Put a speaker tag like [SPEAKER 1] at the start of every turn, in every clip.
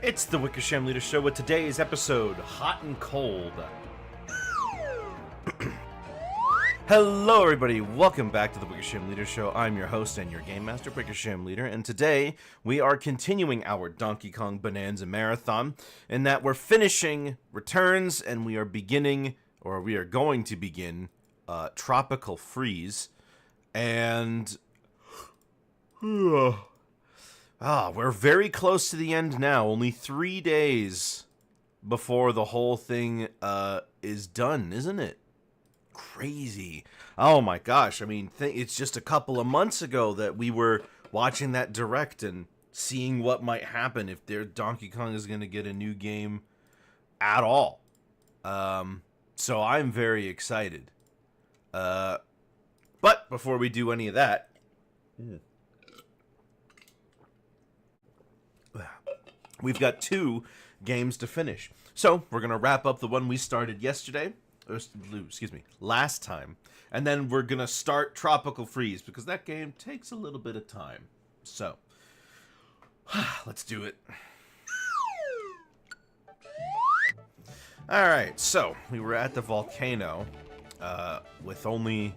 [SPEAKER 1] It's the Wickersham Leader Show with today's episode, Hot and Cold. Hello everybody, welcome back to the Wickersham Leader Show. I'm your host and your Game Master, Wickersham Leader, and today we are continuing our Donkey Kong Bonanza Marathon, in that we're finishing Returns and we are beginning, or we are going to begin, Tropical Freeze, and... we're very close to the end now. Only 3 days before the whole thing is done, isn't it? Crazy. Oh my gosh. I mean, it's just a couple of months ago that we were watching that direct and seeing what might happen if Donkey Kong is going to get a new game at all. So I'm very excited. But before we do any of that... we've got 2 games to finish. So, we're going to wrap up the one we started yesterday, last time, and then we're going to start Tropical Freeze, because that game takes a little bit of time. So, let's do it. Alright, so, we were at the volcano, with only,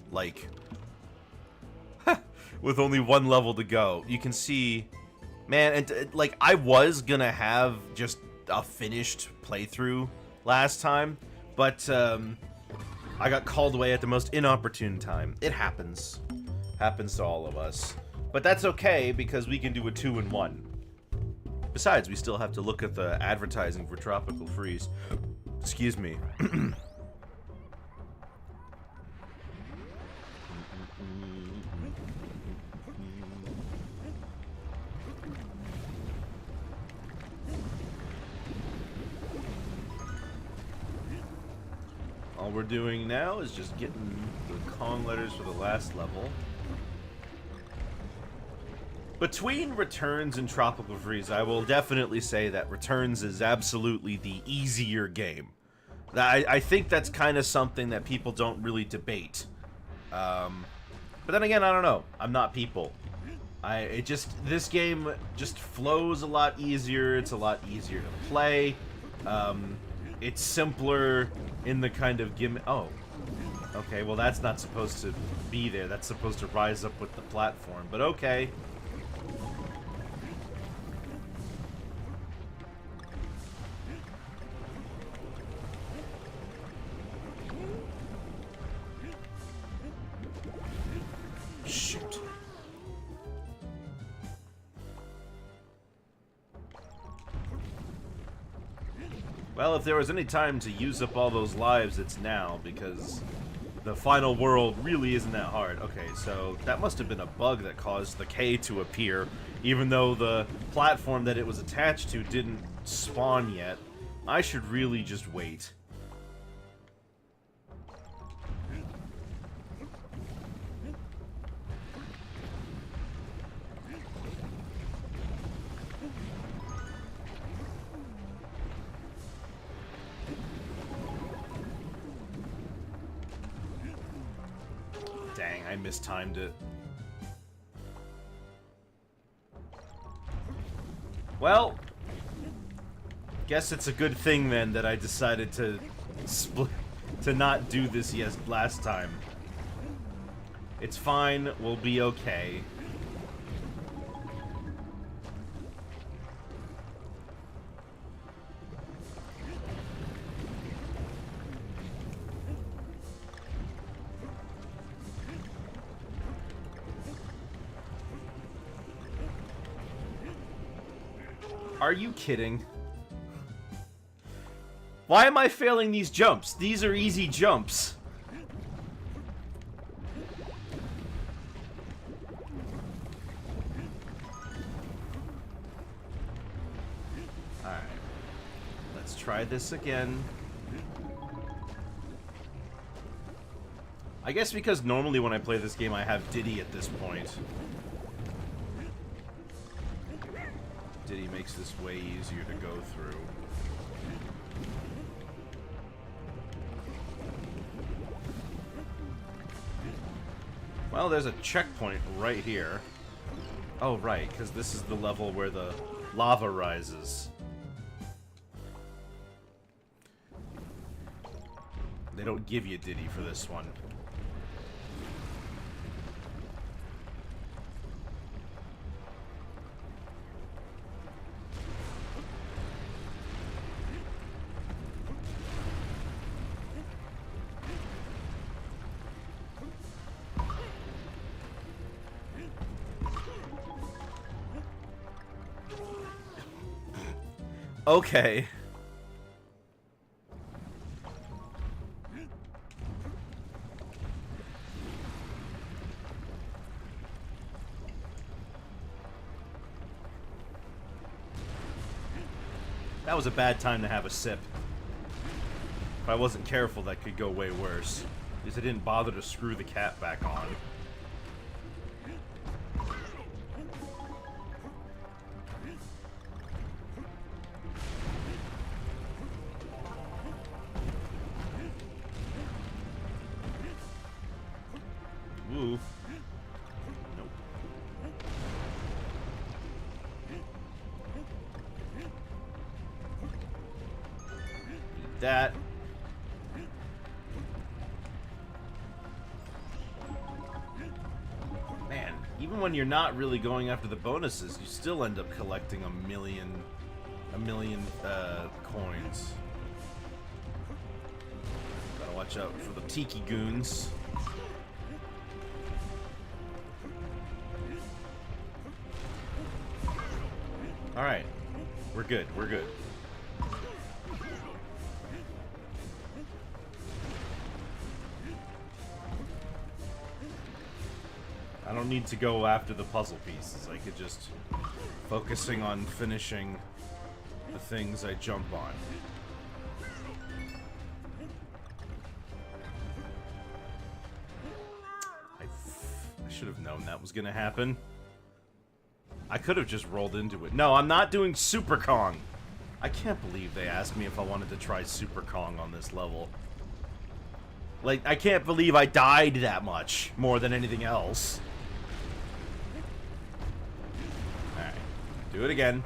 [SPEAKER 1] with only 1 level to go. You can see... Man, and like, I was gonna have just a finished playthrough last time, but I got called away at the most inopportune time. It happens. Happens to all of us. But that's okay, because we can do a 2-in-1. Besides, we still have to look at the advertising for Tropical Freeze. Excuse me. All we're doing now is just getting the Kong letters for the last level. Between Returns and Tropical Freeze, I will definitely say that Returns is absolutely the easier game. I think that's kind of something that people don't really debate. But then again, I don't know. I'm not people. This game just flows a lot easier. It's a lot easier to play. It's simpler in the kind of gimmick. Oh, okay. Well, that's not supposed to be there. That's supposed to rise up with the platform. But okay. Shoot. Well, if there was any time to use up all those lives, it's now, because the final world really isn't that hard. Okay, so that must have been a bug that caused the K to appear, even though the platform that it was attached to didn't spawn yet. I should really just wait. Dang, I mistimed it. Well, guess it's a good thing then that I decided to not do this last time. It's fine, we'll be okay. Are you kidding? Why am I failing these jumps? These are easy jumps. Alright. Let's try this again. I guess because normally when I play this game I have Diddy at this point. Diddy makes this way easier to go through. Well, there's a checkpoint right here. Oh, right, because this is the level where the lava rises. They don't give you Diddy for this one. Okay. That was a bad time to have a sip. If I wasn't careful, that could go way worse. At least I didn't bother to screw the cap back on. Ooh. Nope. Eat that. Man, even when you're not really going after the bonuses, you still end up collecting a million coins. Gotta watch out for the tiki goons. Alright. We're good. We're good. I don't need to go after the puzzle pieces. I could just focusing on finishing the things I jump on. I should have known that was gonna happen. I could have just rolled into it. No, I'm not doing Super Kong. I can't believe they asked me if I wanted to try Super Kong on this level. Like, I can't believe I died that much, more than anything else. Alright. Do it again.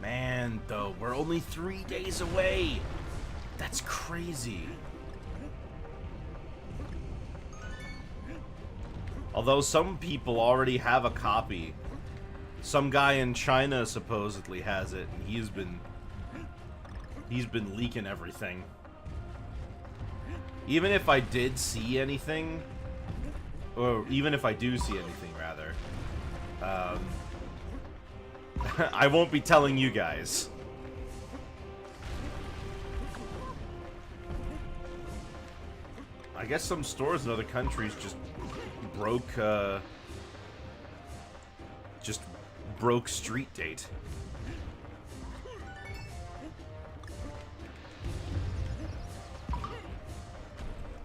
[SPEAKER 1] Man, though, we're only 3 days away. That's crazy. Although some people already have a copy. Some guy in China supposedly has it, and he's been leaking everything. Even if I did see anything, or even if I do see anything, rather, I won't be telling you guys. I guess some stores in other countries just broke street date.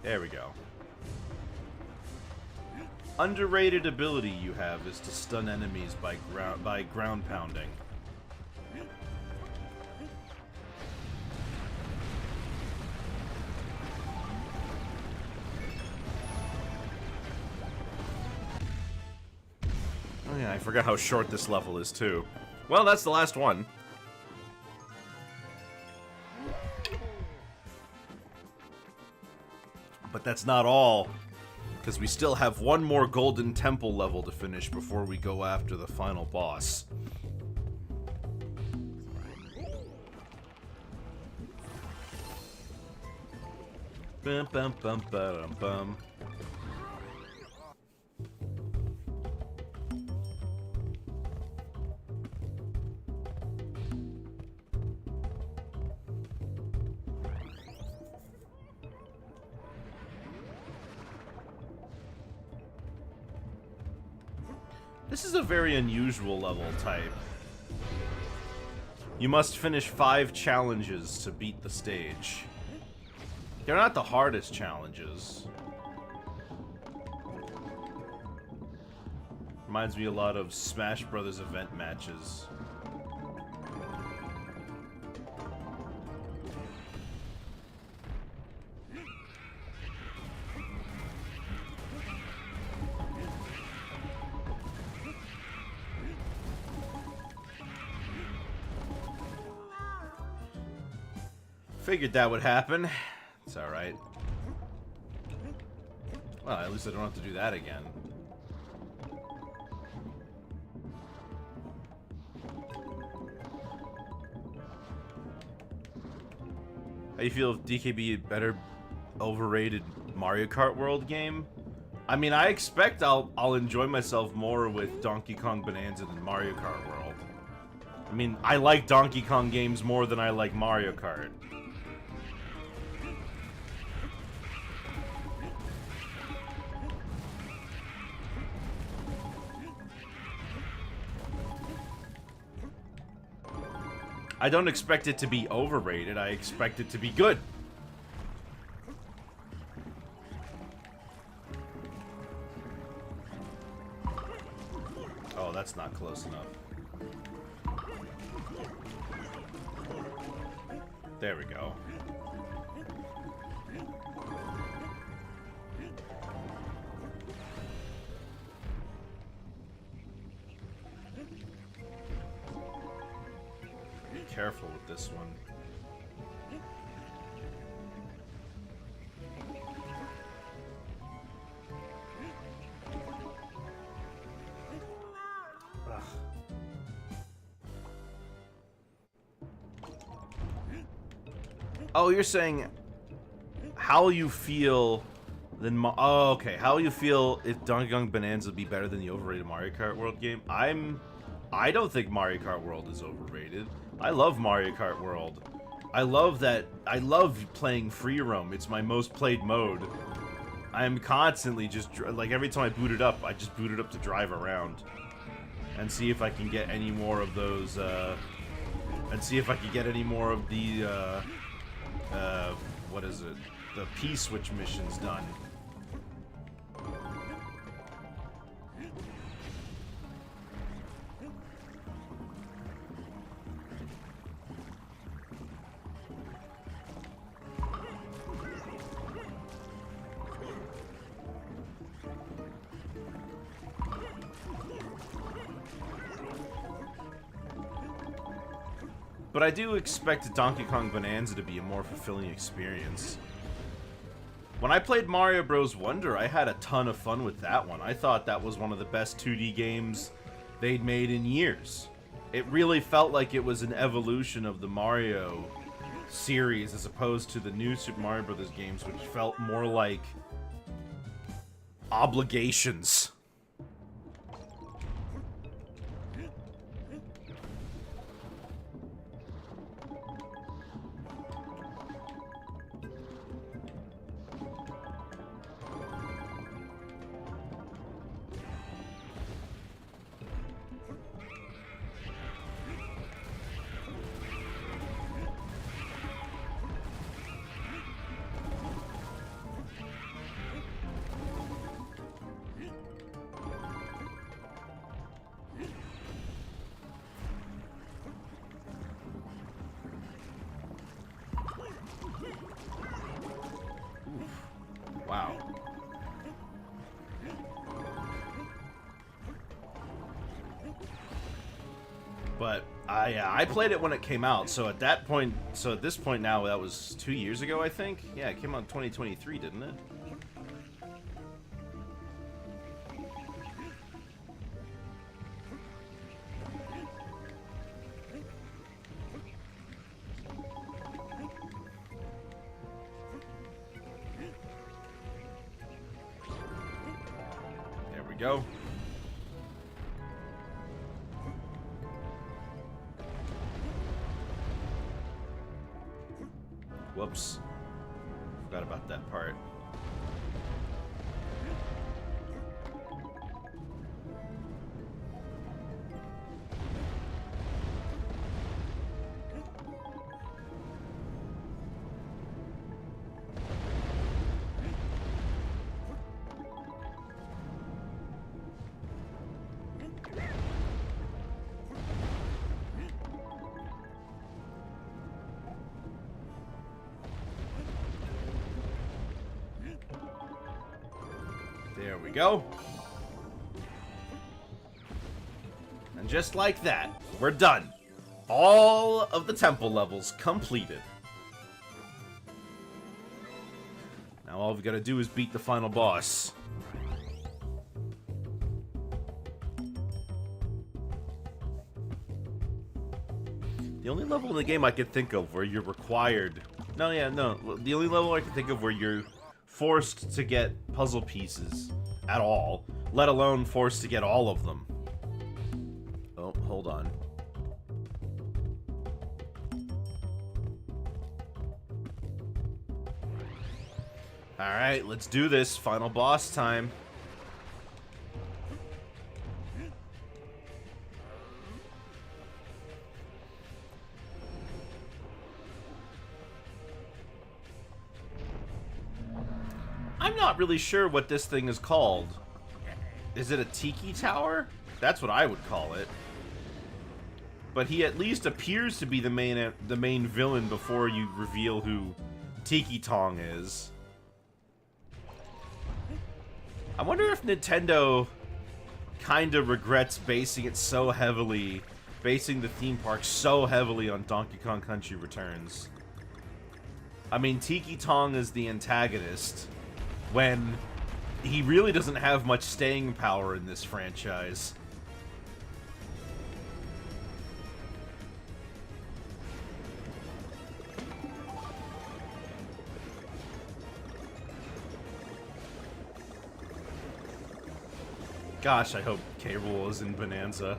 [SPEAKER 1] There we go. Underrated ability you have is to stun enemies by ground pounding. Oh yeah, I forgot how short this level is too. Well, that's the last one. But that's not all, because we still have one more Golden Temple level to finish before we go after the final boss. Bum bum bum bum bum. This is a very unusual level type. You must finish 5 challenges to beat the stage. They're not the hardest challenges. Reminds me a lot of Smash Brothers event matches. Figured that would happen. It's alright. Well, at least I don't have to do that again. How you feel if DKB a better overrated Mario Kart World game? I mean, I expect I'll enjoy myself more with Donkey Kong Bonanza than Mario Kart World. I mean, I like Donkey Kong games more than I like Mario Kart. I don't expect it to be overrated, I expect it to be good. Oh, that's not close enough. There we go. Be careful with this one. Ugh. Oh, you're saying how you feel then oh, okay. How you feel if Donkey Kong Bonanza would be better than the overrated Mario Kart World game? I don't think Mario Kart World is overrated. I love Mario Kart World. I love playing free roam. It's my most played mode. I'm constantly just like every time I boot it up, I just boot it up to drive around and see if I can get any more of those and see if I can get any more of the what is it? The P-switch missions done. But I do expect Donkey Kong Bonanza to be a more fulfilling experience. When I played Mario Bros. Wonder, I had a ton of fun with that one. I thought that was one of the best 2D games they'd made in years. It really felt like it was an evolution of the Mario series as opposed to the new Super Mario Bros. Games, which felt more like obligations. Wow. But I played it when it came out, so at that point, so at this point now, that was 2 years ago, I think? Yeah, it came out in 2023, didn't it? There we go. Whoops. Forgot about that part. There we go. And just like that, we're done. All of the temple levels completed. Now all we've got to do is beat the final boss. The only level in the game I could think of where you're required... No, yeah, no. The only level I can think of where you're forced to get puzzle pieces at all, let alone forced to get all of them. Oh, hold on. Alright, let's do this. Final boss time. I'm not really sure what this thing is called. Is it a tiki tower? That's what I would call it. But he at least appears to be the main villain before you reveal who Tiki Tong is. I wonder if Nintendo kind of regrets basing the theme park so heavily on Donkey Kong Country Returns. I mean, Tiki Tong is the antagonist, when he really doesn't have much staying power in this franchise. Gosh, I hope K. Rool is in Bonanza.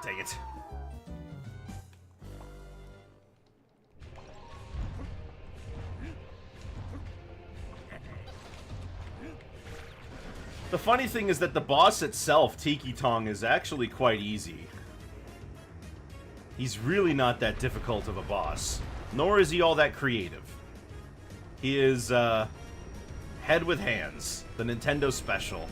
[SPEAKER 1] Dang it. The funny thing is that the boss itself, Tiki Tong, is actually quite easy. He's really not that difficult of a boss. Nor is he all that creative. He is, Head with Hands, the Nintendo Special.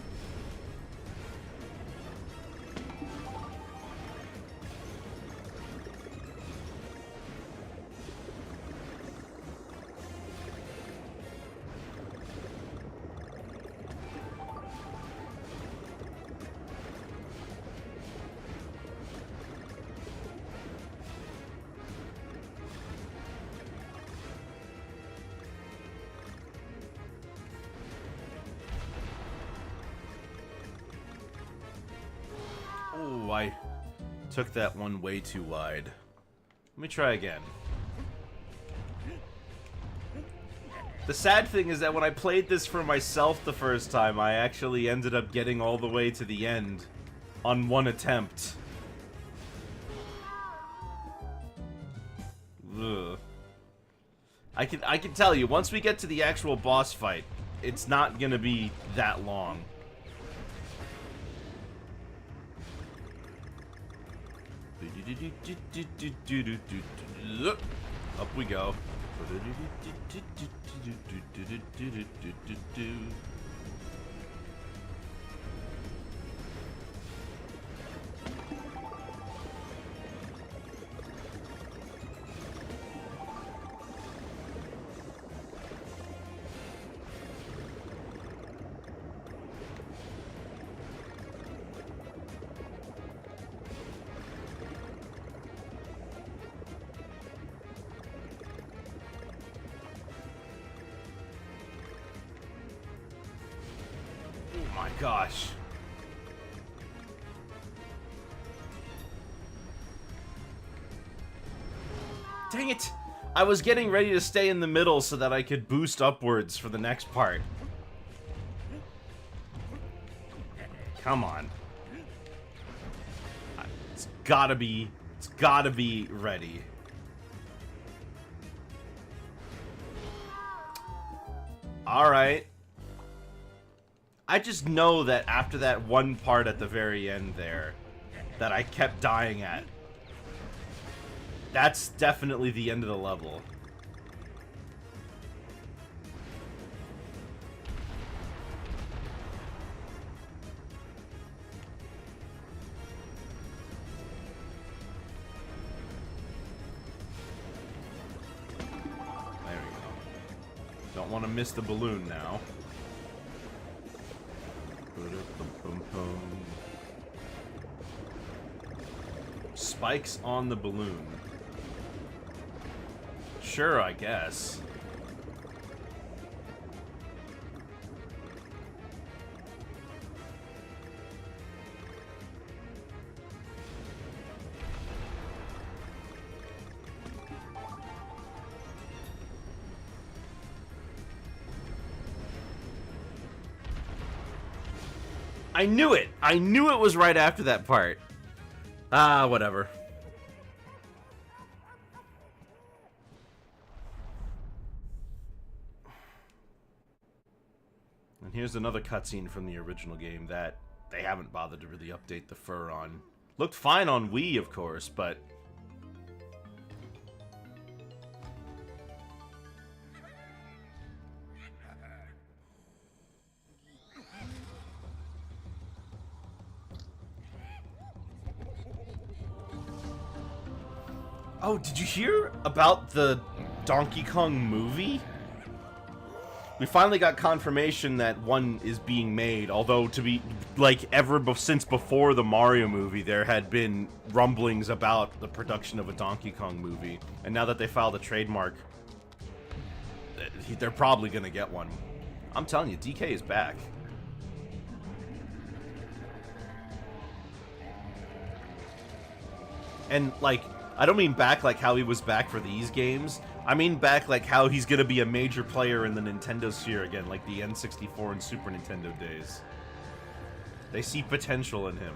[SPEAKER 1] Oh, I took that one way too wide. Let me try again. The sad thing is that when I played this for myself the first time, I actually ended up getting all the way to the end on one attempt. Ugh. I can tell you, once we get to the actual boss fight, it's not gonna be that long. Up we go. Oh my gosh. Dang it! I was getting ready to stay in the middle so that I could boost upwards for the next part. Come on. It's gotta be ready. Alright. I just know that after that one part at the very end there, that I kept dying at, that's definitely the end of the level. Don't want to miss the balloon now. Spikes on the balloon. Sure, I guess. I knew it! I knew it was right after that part. Ah, whatever. And here's another cutscene from the original game that they haven't bothered to really update the fur on. Looked fine on Wii, of course, but... Oh, did you hear about the Donkey Kong movie? We finally got confirmation that one is being made, although to be, like, since before the Mario movie, there had been rumblings about the production of a Donkey Kong movie. And now that they filed a trademark, they're probably gonna get one. I'm telling you, DK is back. And, like, I don't mean back like how he was back for these games. I mean back like how he's gonna be a major player in the Nintendo sphere again, like the N64 and Super Nintendo days. They see potential in him.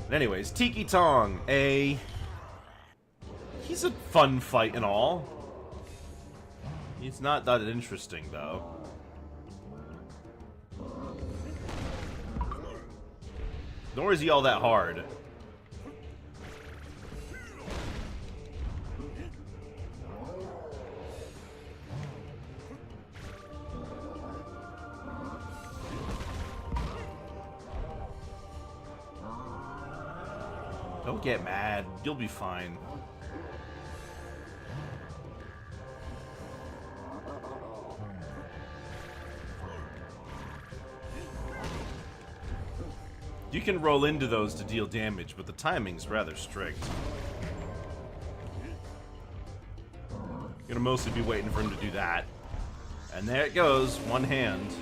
[SPEAKER 1] But anyways, Tiki Tong, he's a fun fight and all. He's not that interesting, though. Nor is he all that hard. Don't get mad. You'll be fine. You can roll into those to deal damage, but the timing's rather strict. You're gonna mostly be waiting for him to do that. And there it goes, one hand.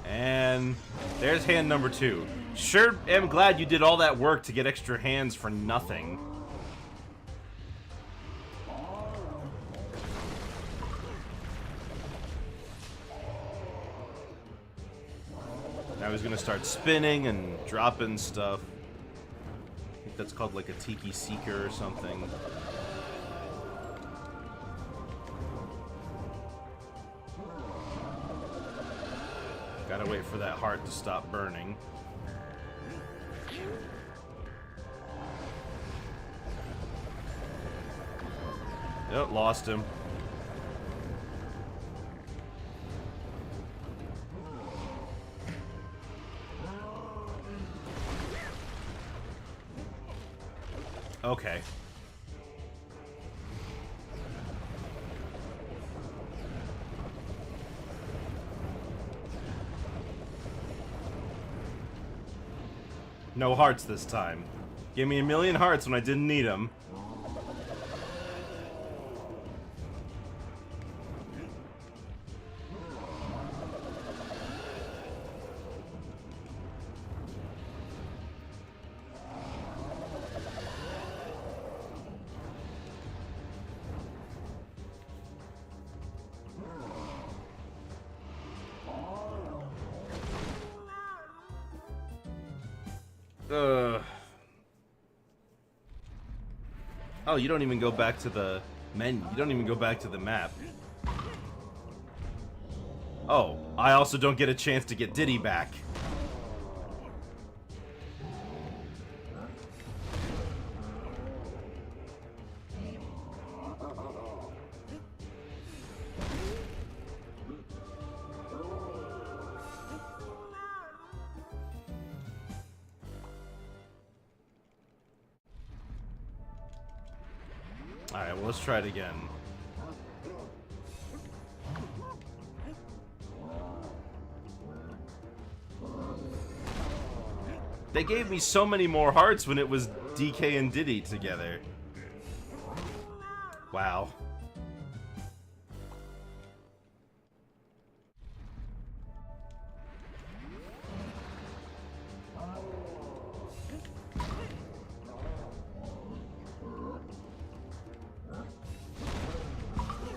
[SPEAKER 1] And there's hand number 2. Sure am glad you did all that work to get extra hands for nothing. Now he's gonna start spinning and dropping stuff. I think that's called like a Tiki Seeker or something. Gotta wait for that heart to stop burning. Yep, lost him. Okay. No hearts this time. Give me 1,000,000 hearts when I didn't need them. Oh, you don't even go back to the menu. You don't even go back to the map. Oh, I also don't get a chance to get Diddy back. Alright, well, let's try it again. They gave me so many more hearts when it was DK and Diddy together. Wow.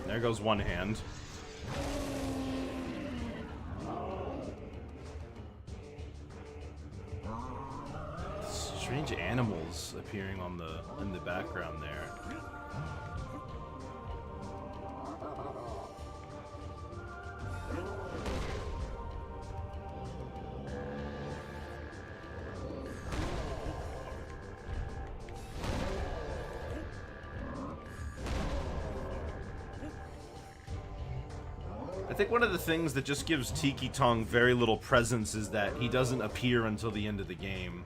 [SPEAKER 1] There goes one hand. Strange animals appearing on in the background there. I think one of the things that just gives Tiki Tong very little presence is that he doesn't appear until the end of the game.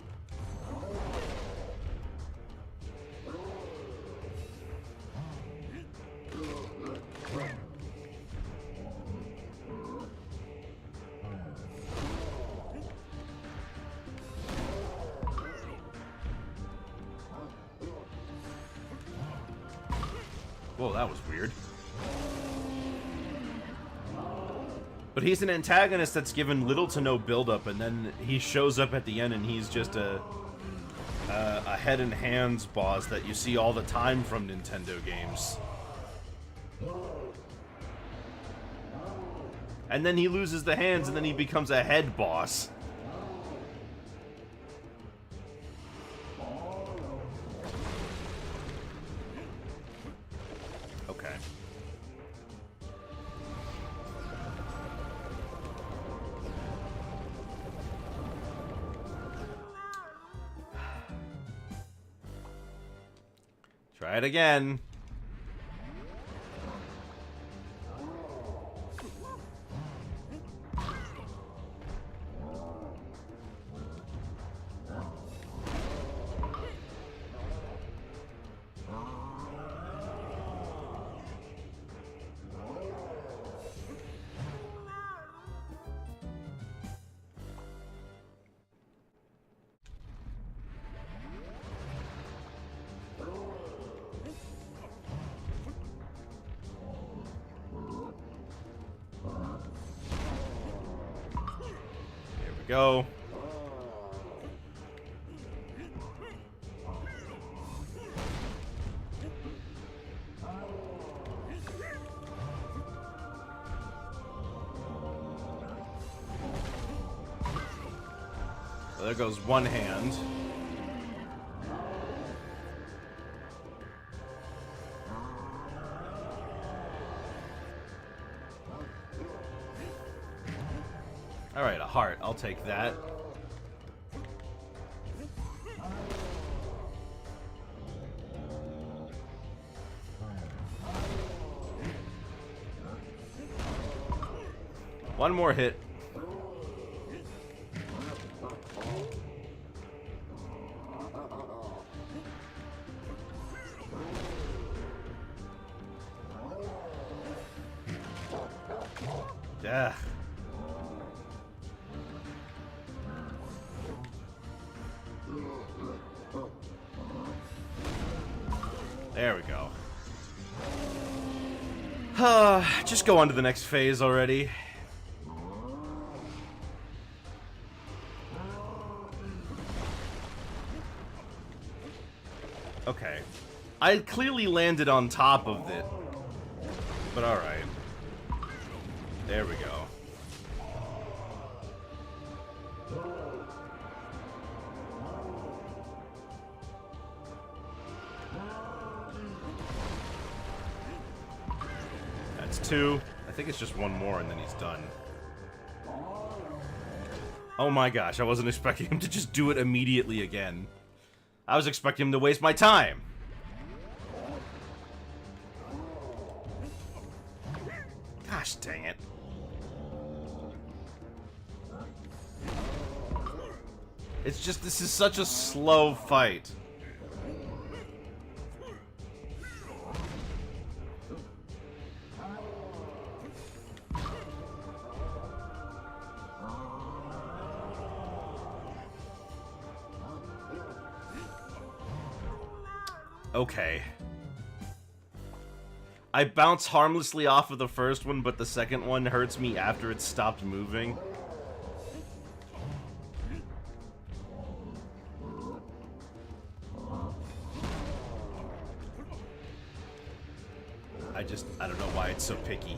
[SPEAKER 1] Whoa, that was weird. But he's an antagonist that's given little to no build-up, and then he shows up at the end and he's just a head and hands boss that you see all the time from Nintendo games. And then he loses the hands and then he becomes a head boss. Okay. Try it again. Go. Well, there goes one hand. Alright, a heart. I'll take that. One more hit. Yeah. There we go. Just go on to the next phase already. Okay. I clearly landed on top of it. But alright. There we go. That's 2. I think it's just 1 more and then he's done. Oh my gosh, I wasn't expecting him to just do it immediately again. I was expecting him to waste my time. Gosh dang it. It's just, this is such a slow fight. Okay. I bounce harmlessly off of the first one, but the second one hurts me after it stopped moving. I don't know why it's so picky.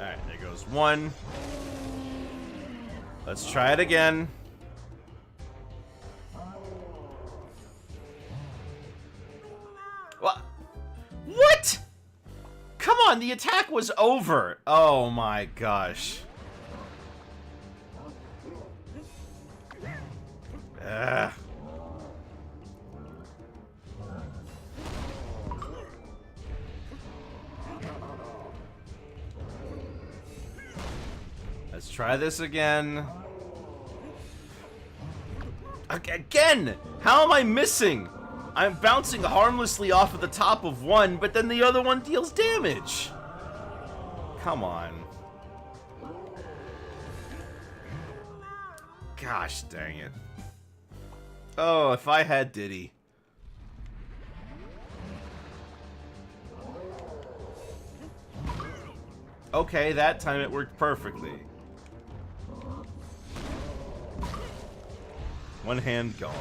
[SPEAKER 1] Alright, there goes 1. Let's try it again. What? Come on, the attack was over. Oh my gosh. Ugh. Let's try this again. Again! How am I missing? I'm bouncing harmlessly off of the top of one, but then the other one deals damage. Come on. Gosh dang it. Oh, if I had Diddy. Okay, that time it worked perfectly. One hand gone.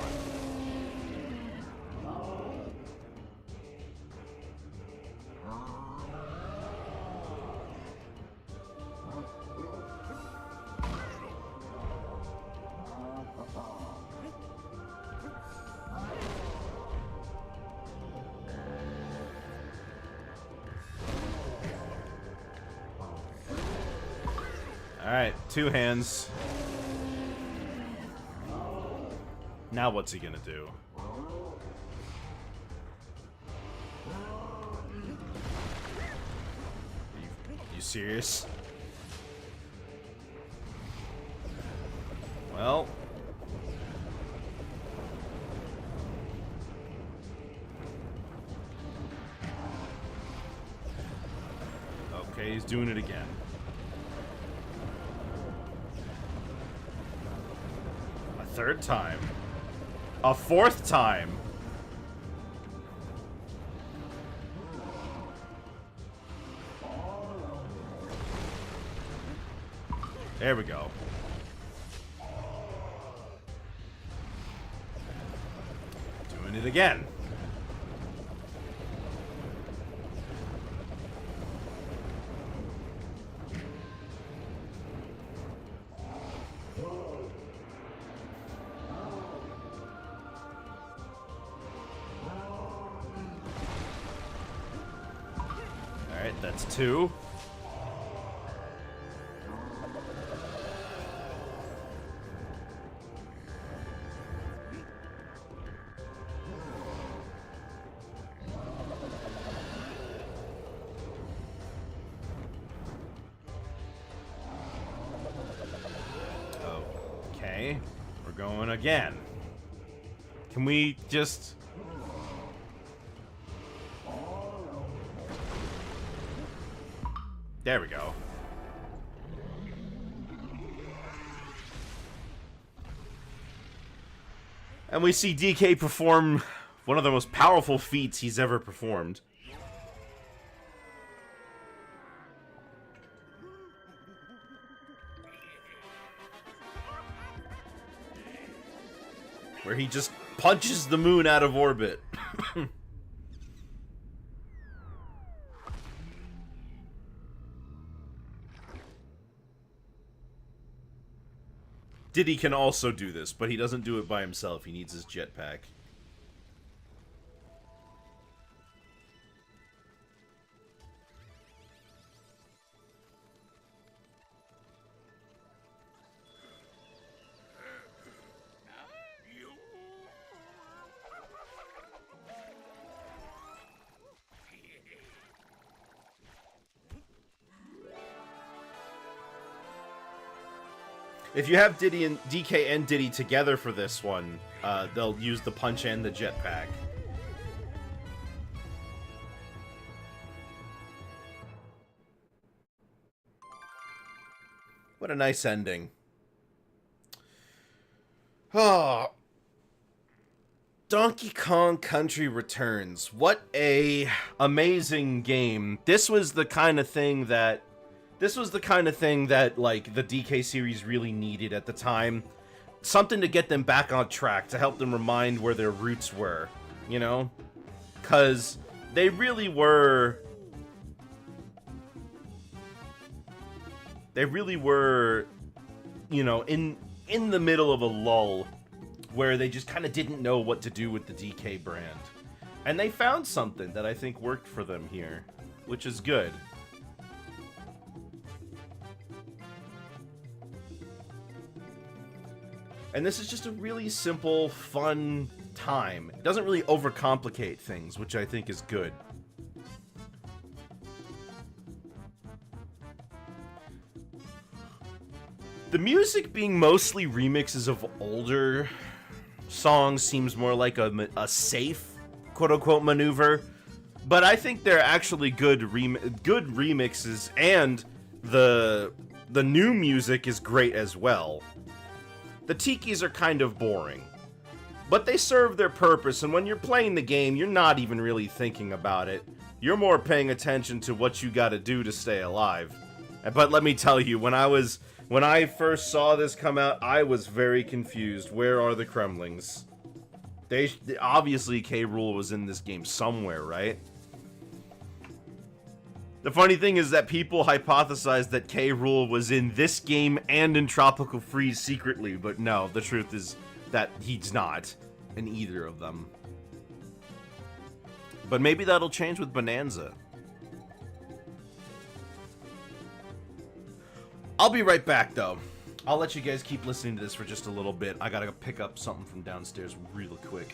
[SPEAKER 1] Alright, 2 hands. Now what's he gonna do? You serious? Well. Okay, he's doing it again. A 3rd time. A 4th time. There we go. Doing it again. Alright, that's 2. Okay, we're going again. Can we just... There we go. And we see DK perform one of the most powerful feats he's ever performed. where he just punches the moon out of orbit. Diddy can also do this, but he doesn't do it by himself. He needs his jetpack. If you have Diddy and DK and Diddy together for this one, they'll use the punch and the jetpack. What a nice ending. Oh. Donkey Kong Country Returns. What a amazing game. This was the kind of thing that like the DK series really needed at the time. Something to get them back on track, to help them remind where their roots were, you know? Cuz they really were you know, in the middle of a lull where they just kind of didn't know what to do with the DK brand. And they found something that I think worked for them here, which is good. And this is just a really simple, fun time. It doesn't really overcomplicate things, which I think is good. The music being mostly remixes of older songs seems more like a safe, quote-unquote, maneuver. But I think they're actually good remixes, and the new music is great as well. The tikis are kind of boring, but they serve their purpose, and when you're playing the game, you're not even really thinking about it. You're more paying attention to what you gotta do to stay alive. But let me tell you, when I first saw this come out, I was very confused. Where are the Kremlings? Obviously, K. Rool was in this game somewhere, right? The funny thing is that people hypothesized that K. Rool was in this game and in Tropical Freeze secretly, but no, the truth is that he's not in either of them. But maybe that'll change with Bonanza. I'll be right back, though. I'll let you guys keep listening to this for just a little bit. I gotta pick up something from downstairs real quick.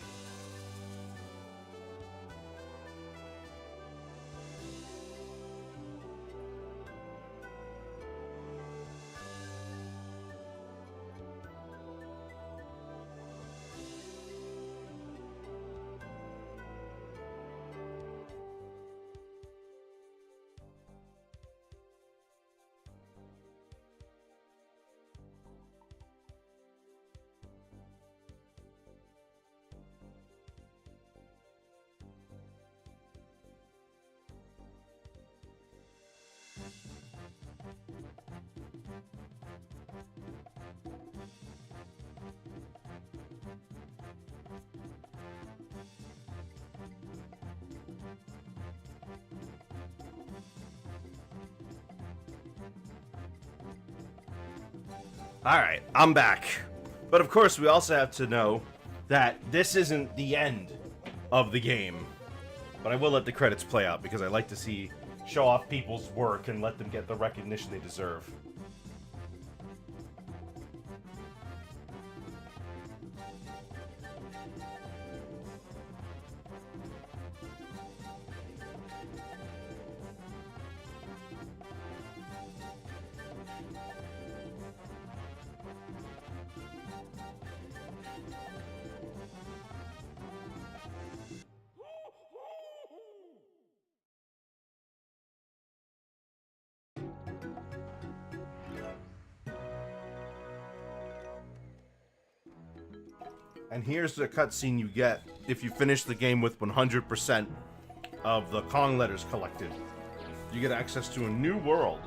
[SPEAKER 1] Alright, I'm back. But of course, we also have to know that this isn't the end of the game. But I will let the credits play out because I like to show off people's work and let them get the recognition they deserve. And here's the cutscene you get if you finish the game with 100% of the Kong letters collected. You get access to a new world.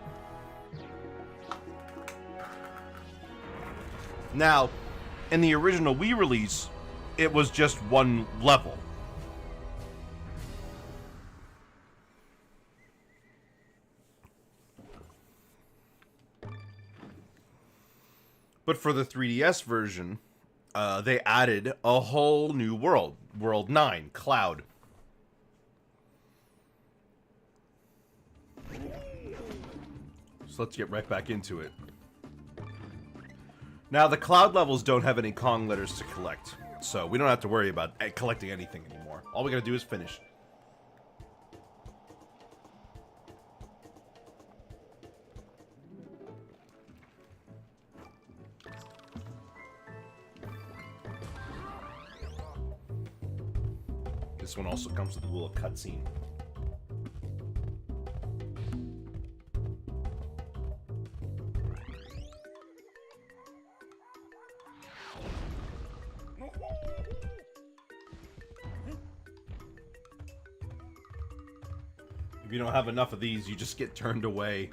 [SPEAKER 1] Now, in the original Wii release, it was just one level. But for the 3DS version, they added a whole new world. World 9, Cloud. So let's get right back into it. Now, the Cloud levels don't have any Kong letters to collect, so we don't have to worry about collecting anything anymore. All we gotta do is finish. This one also comes with a little cutscene. If you don't have enough of these, you just get turned away.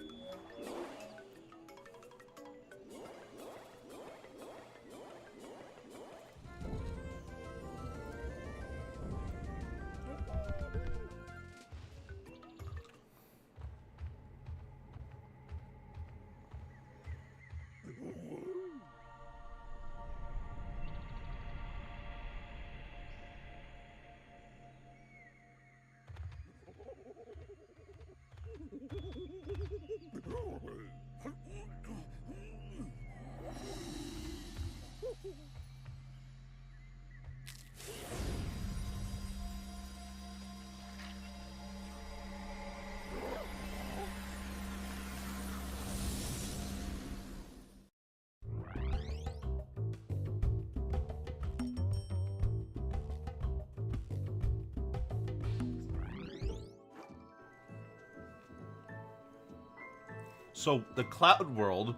[SPEAKER 1] So, the Cloud World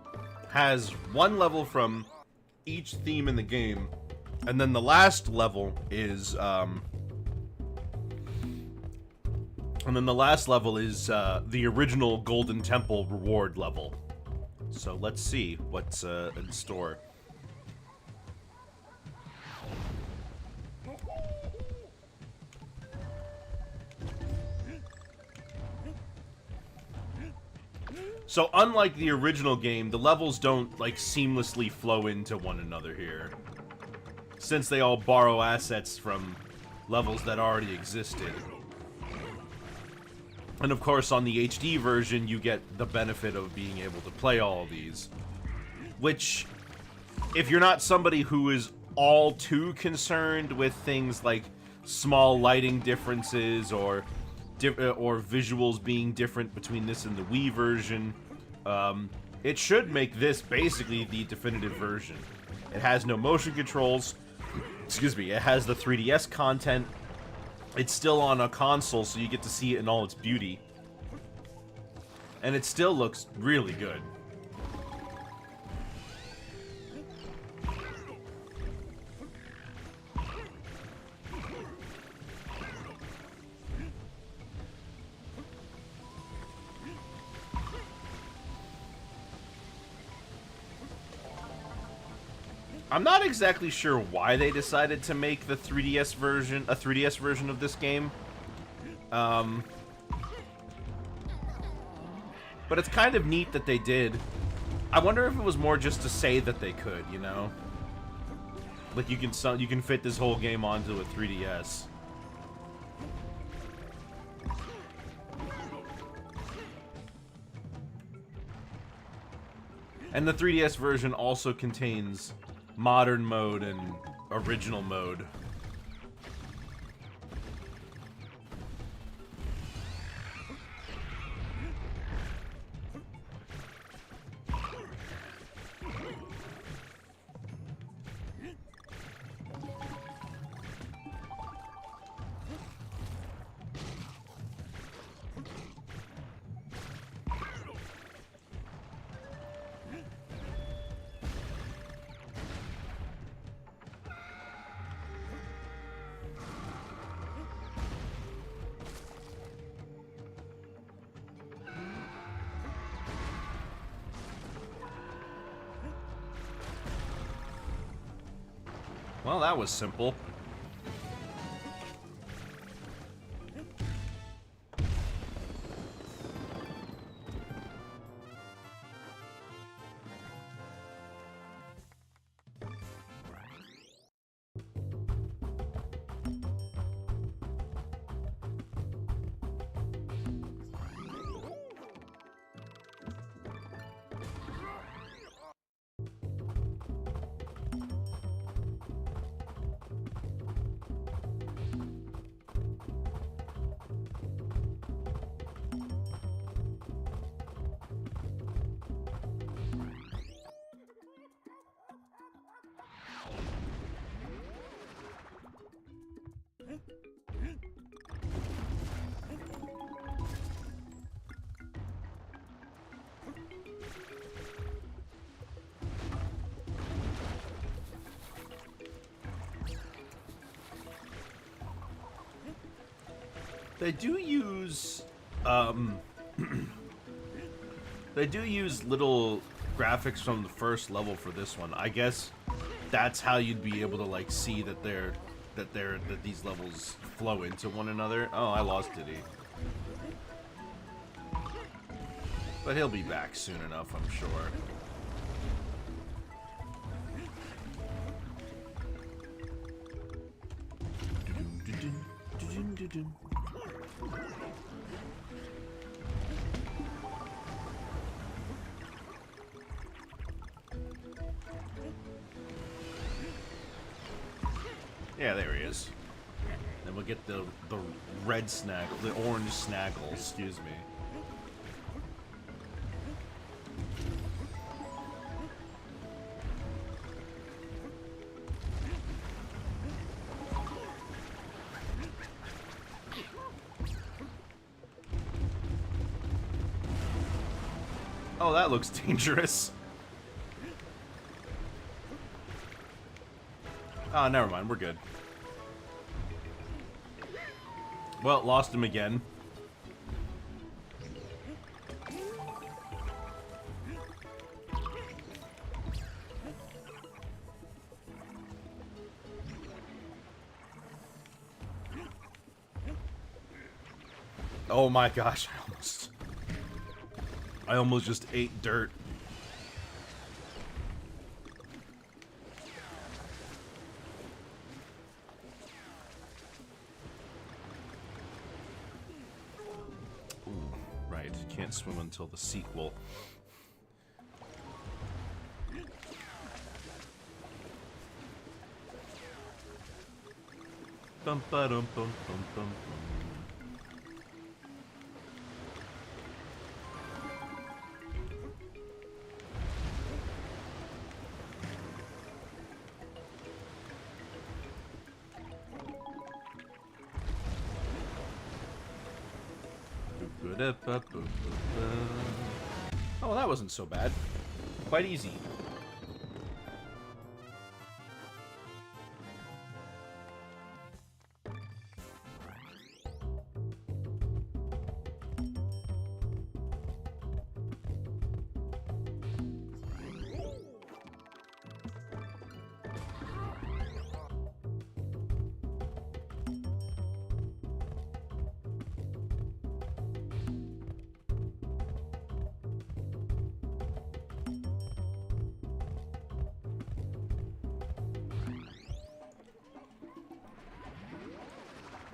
[SPEAKER 1] has one level from each theme in the game, and then the last level is, the original Golden Temple reward level. So, let's see what's, in store. So, unlike the original game, the levels don't, like, seamlessly flow into one another here, since they all borrow assets from levels that already existed. And of course, on the HD version, you get the benefit of being able to play all of these, which, if you're not somebody who is all too concerned with things like small lighting differences or visuals being different between this and the Wii version, it should make this basically the definitive version. It has no motion controls, excuse me, it has the 3DS content, it's still on a console so you get to see it in all its beauty, and it still looks really good. I'm not exactly sure why they decided to make the 3DS version, a 3DS version of this game. But it's kind of neat that they did. I wonder if it was more just to say that they could, you know? Like, you can fit this whole game onto a 3DS. And the 3DS version also contains modern mode and original mode. Well, that was simple. They do use, they do use little graphics from the first level for this one. I guess that's how you'd be able to like see that that these levels flow into one another. Oh, I lost Diddy. But he'll be back soon enough, I'm sure. Yeah, there he is. Then we'll get the red snaggle, the orange snaggle, excuse me. Oh, that looks dangerous. Oh, never mind. We're good. Well, lost him again. Oh my gosh, I almost just ate dirt. Ooh, right, can't swim until the sequel. Bum ba dum bum bum bum. Oh, that wasn't so bad. Quite easy.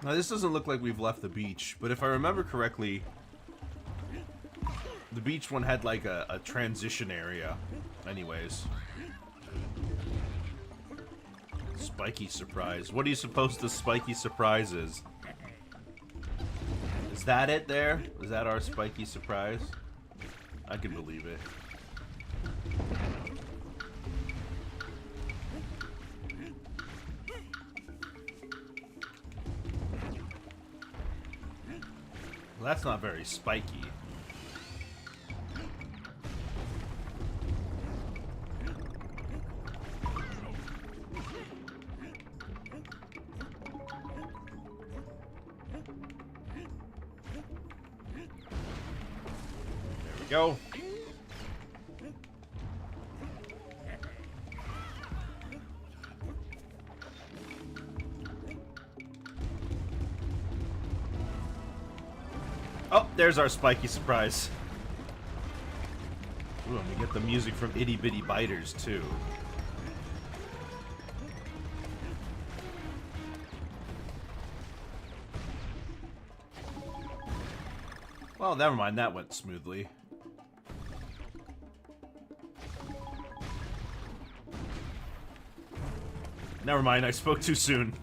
[SPEAKER 1] Now, this doesn't look like we've left the beach, but if I remember correctly, the beach one had like a transition area. Anyways. Spiky surprise. What do you suppose the spiky surprise is? Is that it there? Is that our spiky surprise? I can believe it. Well, that's not very spiky. There we go. Oh, there's our spiky surprise. Ooh, and we get the music from Itty Bitty Biters, too. Well, never mind, that went smoothly. Never mind, I spoke too soon.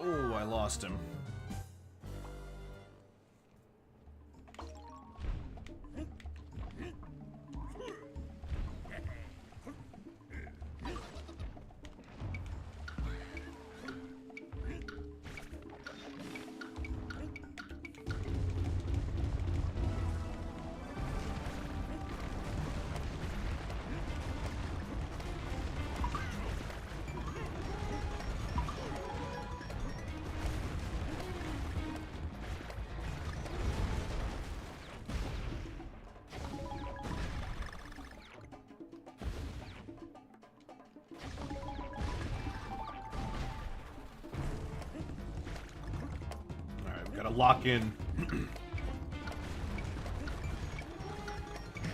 [SPEAKER 1] Oh, I lost him. Gotta lock in.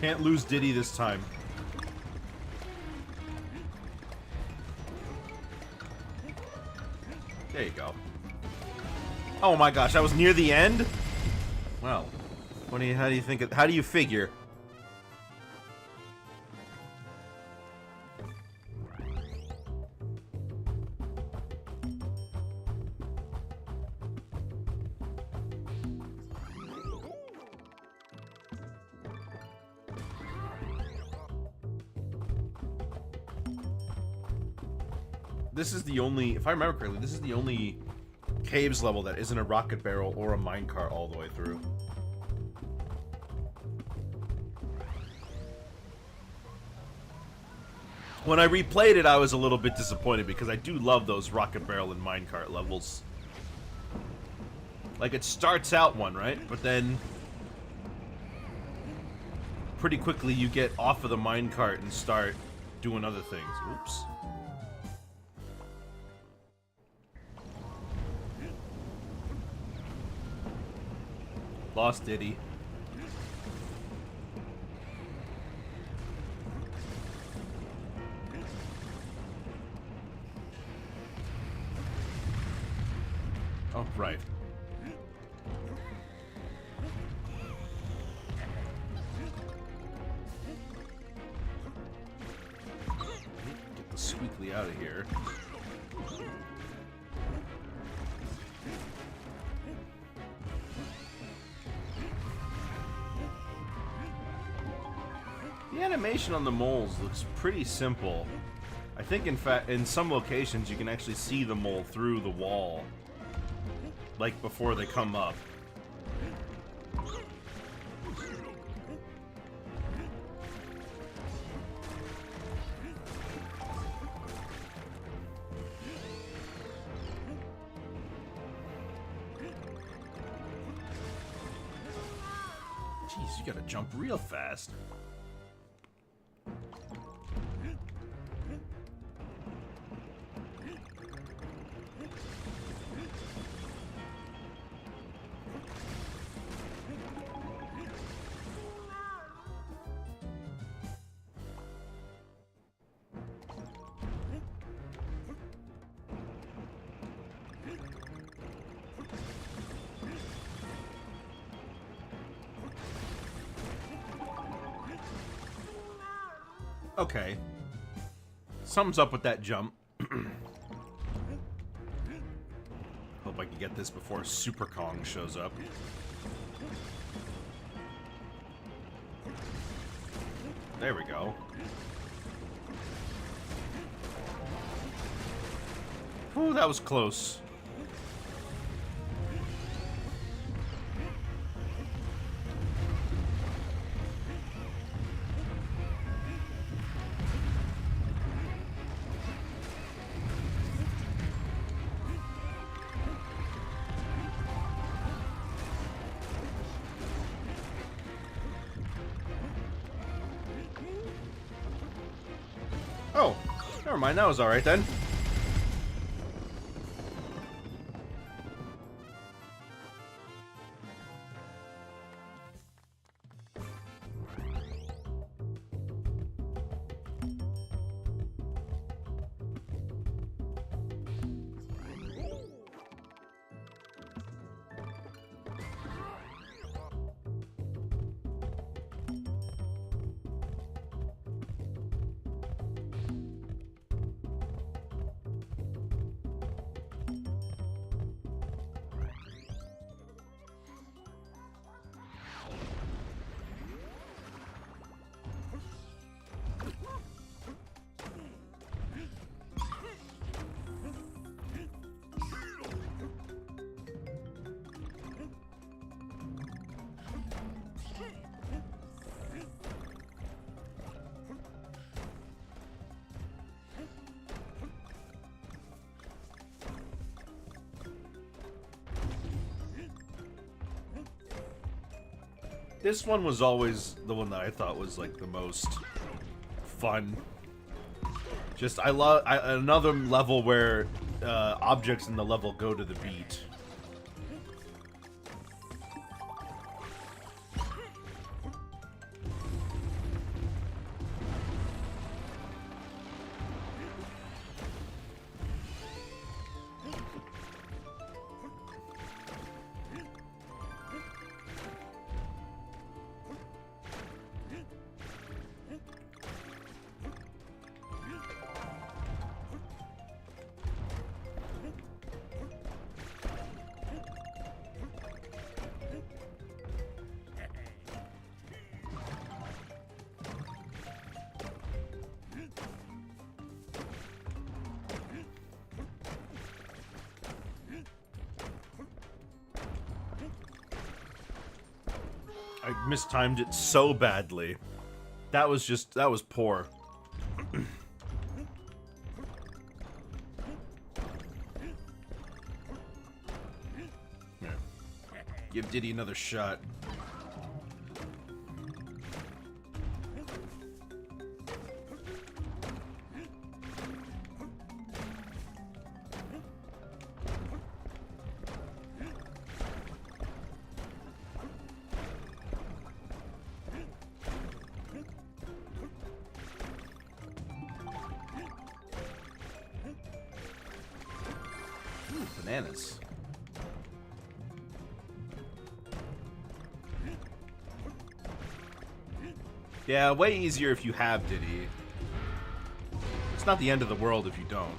[SPEAKER 1] Can't lose Diddy this time. There you go. Oh my gosh, I was near the end? Well, how do you think how do you figure? This is the only, if I remember correctly, this is the only caves level that isn't a rocket barrel or a minecart all the way through. When I replayed it, I was a little bit disappointed because I do love those rocket barrel and minecart levels. Like, it starts out one, right? But then pretty quickly you get off of the minecart and start doing other things. Oops. Lost Diddy. Oh, right. Get the squeakly out of here. The animation on the moles looks pretty simple. I think, in fact, in some locations you can actually see the mole through the wall, like before they come up. Jeez, you gotta jump real fast. Okay. Something's up with that jump. Hope I can get this before Super Kong shows up. There we go. Ooh, that was close. Oh, never mind, that was alright then. This one was always the one that I thought was like the most fun. Just I love another level where objects in the level go to the beat. mistimed it so badly. That was poor. Yeah. Give Diddy another shot. Bananas. Yeah, way easier if you have Diddy. It's not the end of the world if you don't.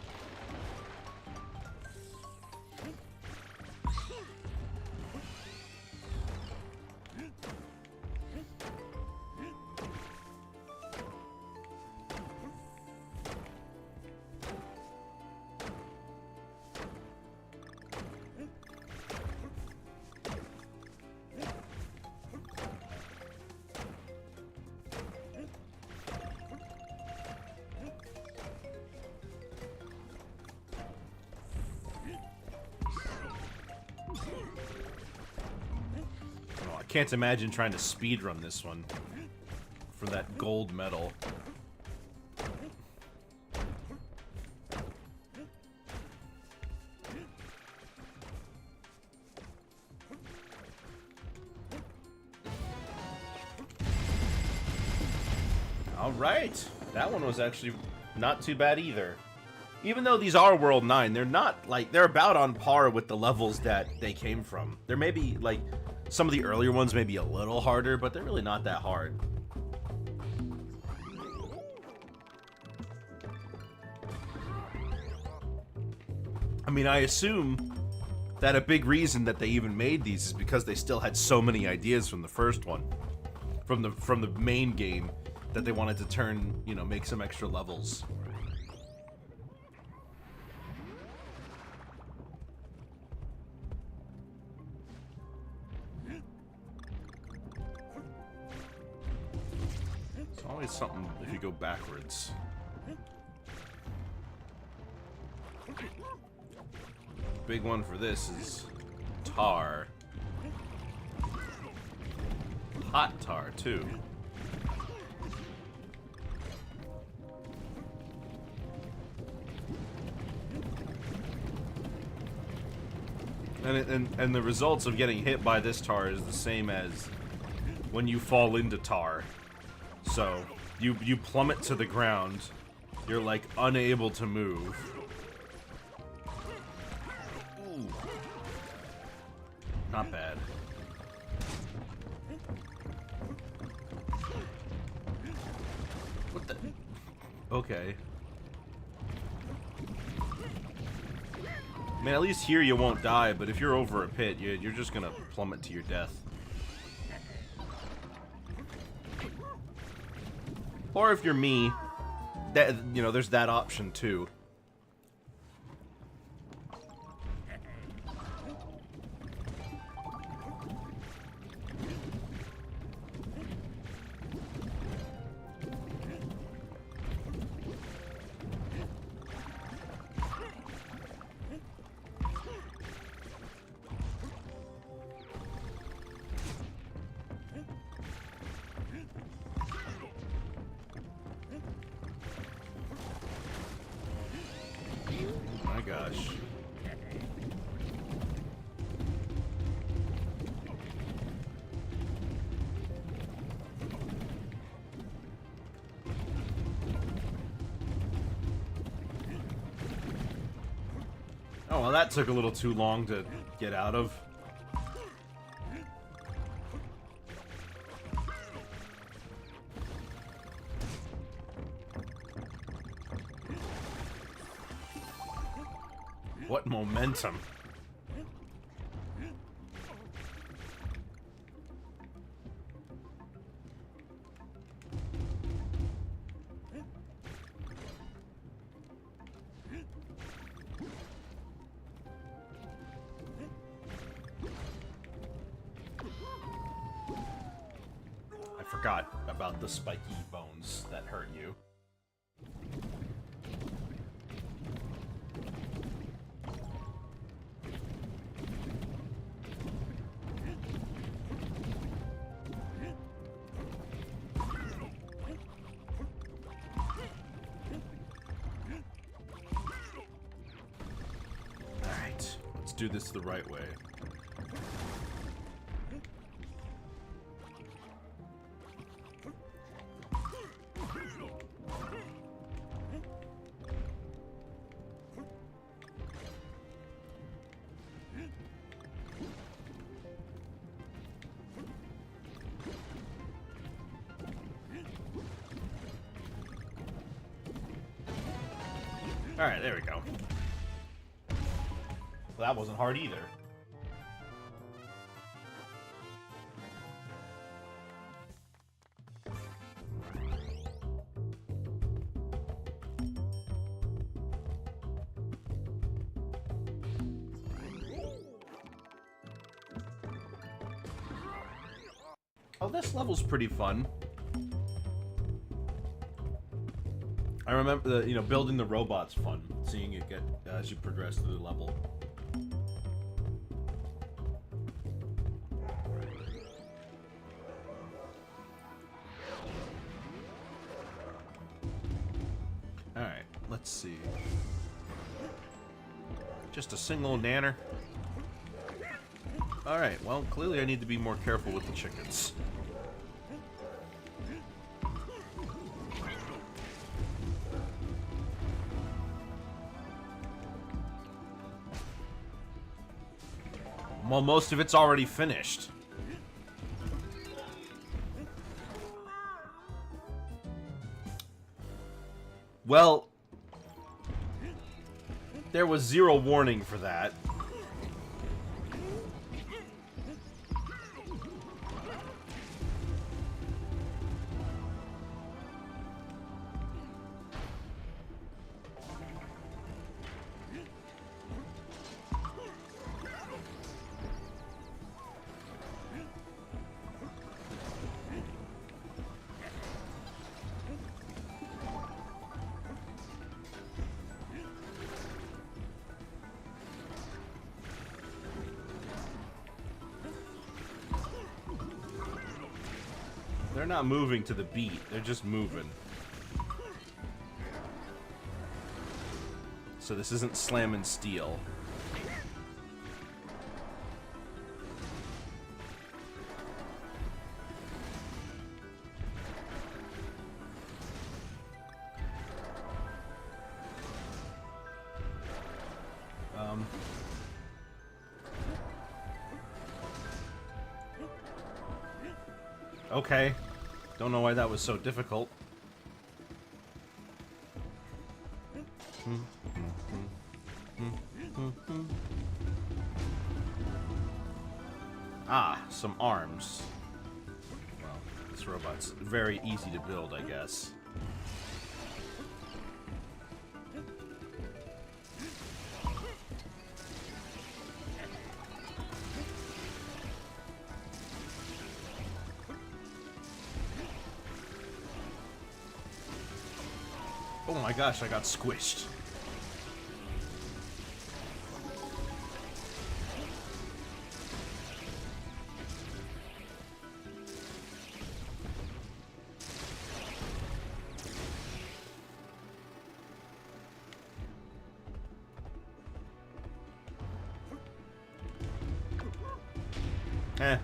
[SPEAKER 1] Can't imagine trying to speedrun this one for that gold medal. All right, that one was actually not too bad either. Even though these are World 9, they're not, like, they're about on par with the levels that they came from. There may be, like, some of the earlier ones may be a little harder, but they're really not that hard. I mean, I assume that a big reason that they even made these is because they still had so many ideas from the first one. From the main game, that they wanted to turn, you know, make some extra levels. Always something if you go backwards. Big one for this is tar. Hot tar, too. And the results of getting hit by this tar is the same as when you fall into tar. So, you plummet to the ground. You're, like, unable to move. Ooh. Not bad. What the? Okay. I mean, at least here you won't die, but if you're over a pit, you're just gonna plummet to your death. Or if you're me, that, you know, there's that option too. Gosh. Oh, well, that took a little too long to get out of. What momentum. forgot about the spiky bones that hurt you. Alright, let's do this the right way. Alright, there we go. Well, that wasn't hard either. Oh, this level's pretty fun. I remember the, building the robot's fun. Seeing it get as you progress through the level. All right, let's see. Just a single nanner. All right, well, clearly I need to be more careful with the chickens. Well, most of it's already finished. Well, there was zero warning for that. They're not moving to the beat, they're just moving. So this isn't slamming steel. Okay. Don't know why that was so difficult. Ah, some arms. Well, this robot's very easy to build, I guess. Oh my gosh, I got squished. Eh.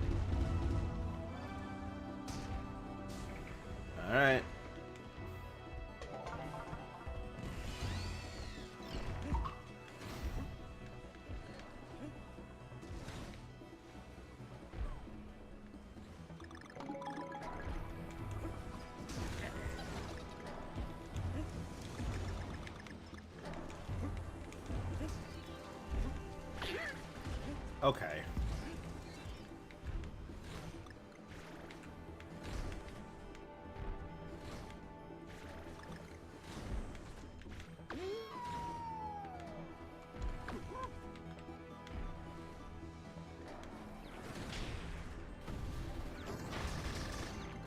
[SPEAKER 1] Alright. Okay.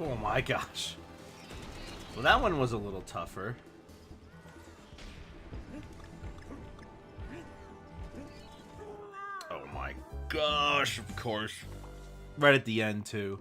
[SPEAKER 1] Oh my gosh. Well, that one was a little tougher. Oh my gosh, of course. Right at the end, too.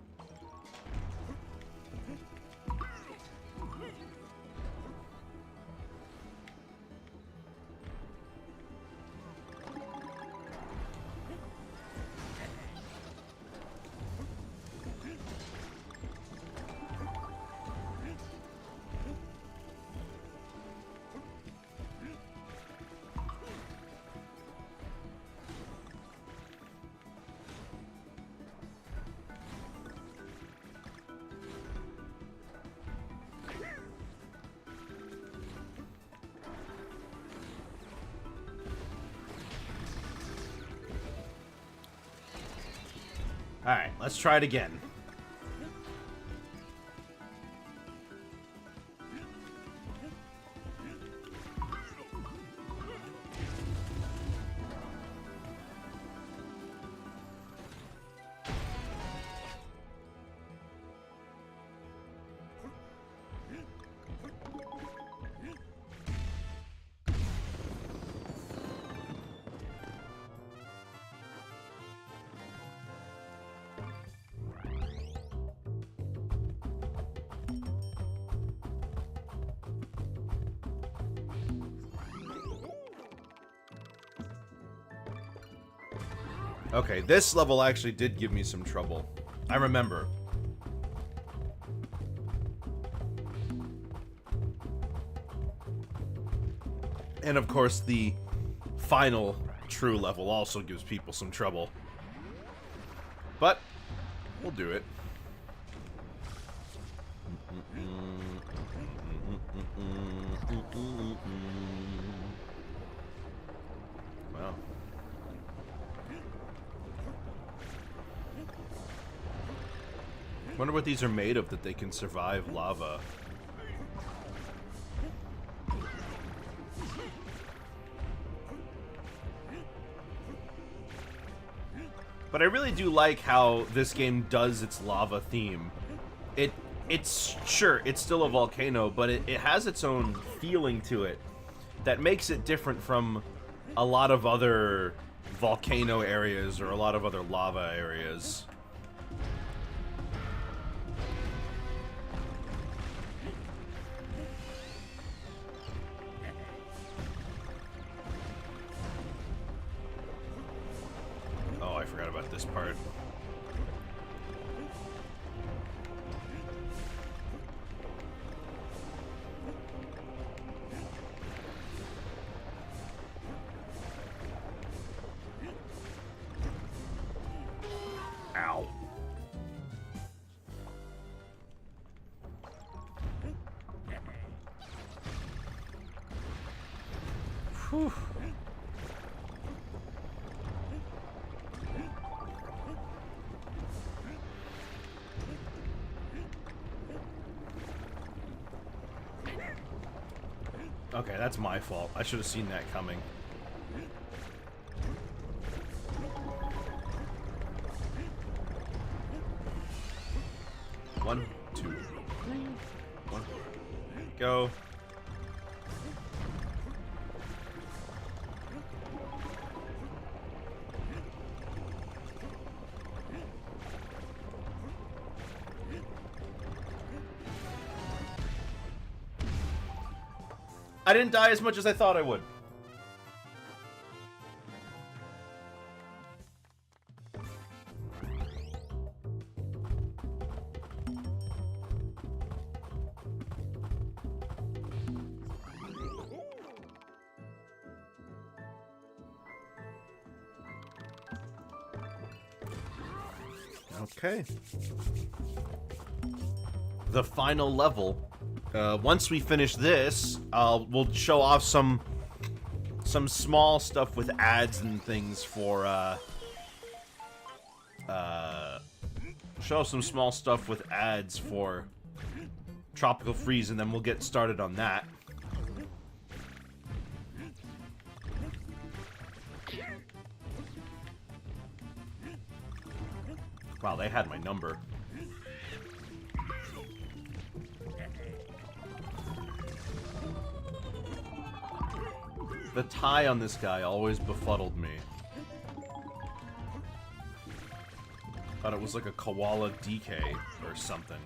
[SPEAKER 1] Alright, let's try it again. Okay, this level actually did give me some trouble. I remember. And of course, the final true level also gives people some trouble. But, we'll do it. Wow. Wonder what these are made of that they can survive lava. But I really do like how this game does its lava theme. It's sure, it's still a volcano, but it has its own feeling to it that makes it different from a lot of other volcano areas or a lot of other lava areas. Oh, I forgot about this part. Ow. Whew. Okay, that's my fault. I should have seen that coming. One, two, three. One, go. I didn't die as much as I thought I would. Okay. The final level. Once we finish this, we'll show off some small stuff with ads and things for show some small stuff with ads for Tropical Freeze, and then we'll get started on that. Wow, they had my number. The tie on this guy always befuddled me. Thought it was like a koala DK or something.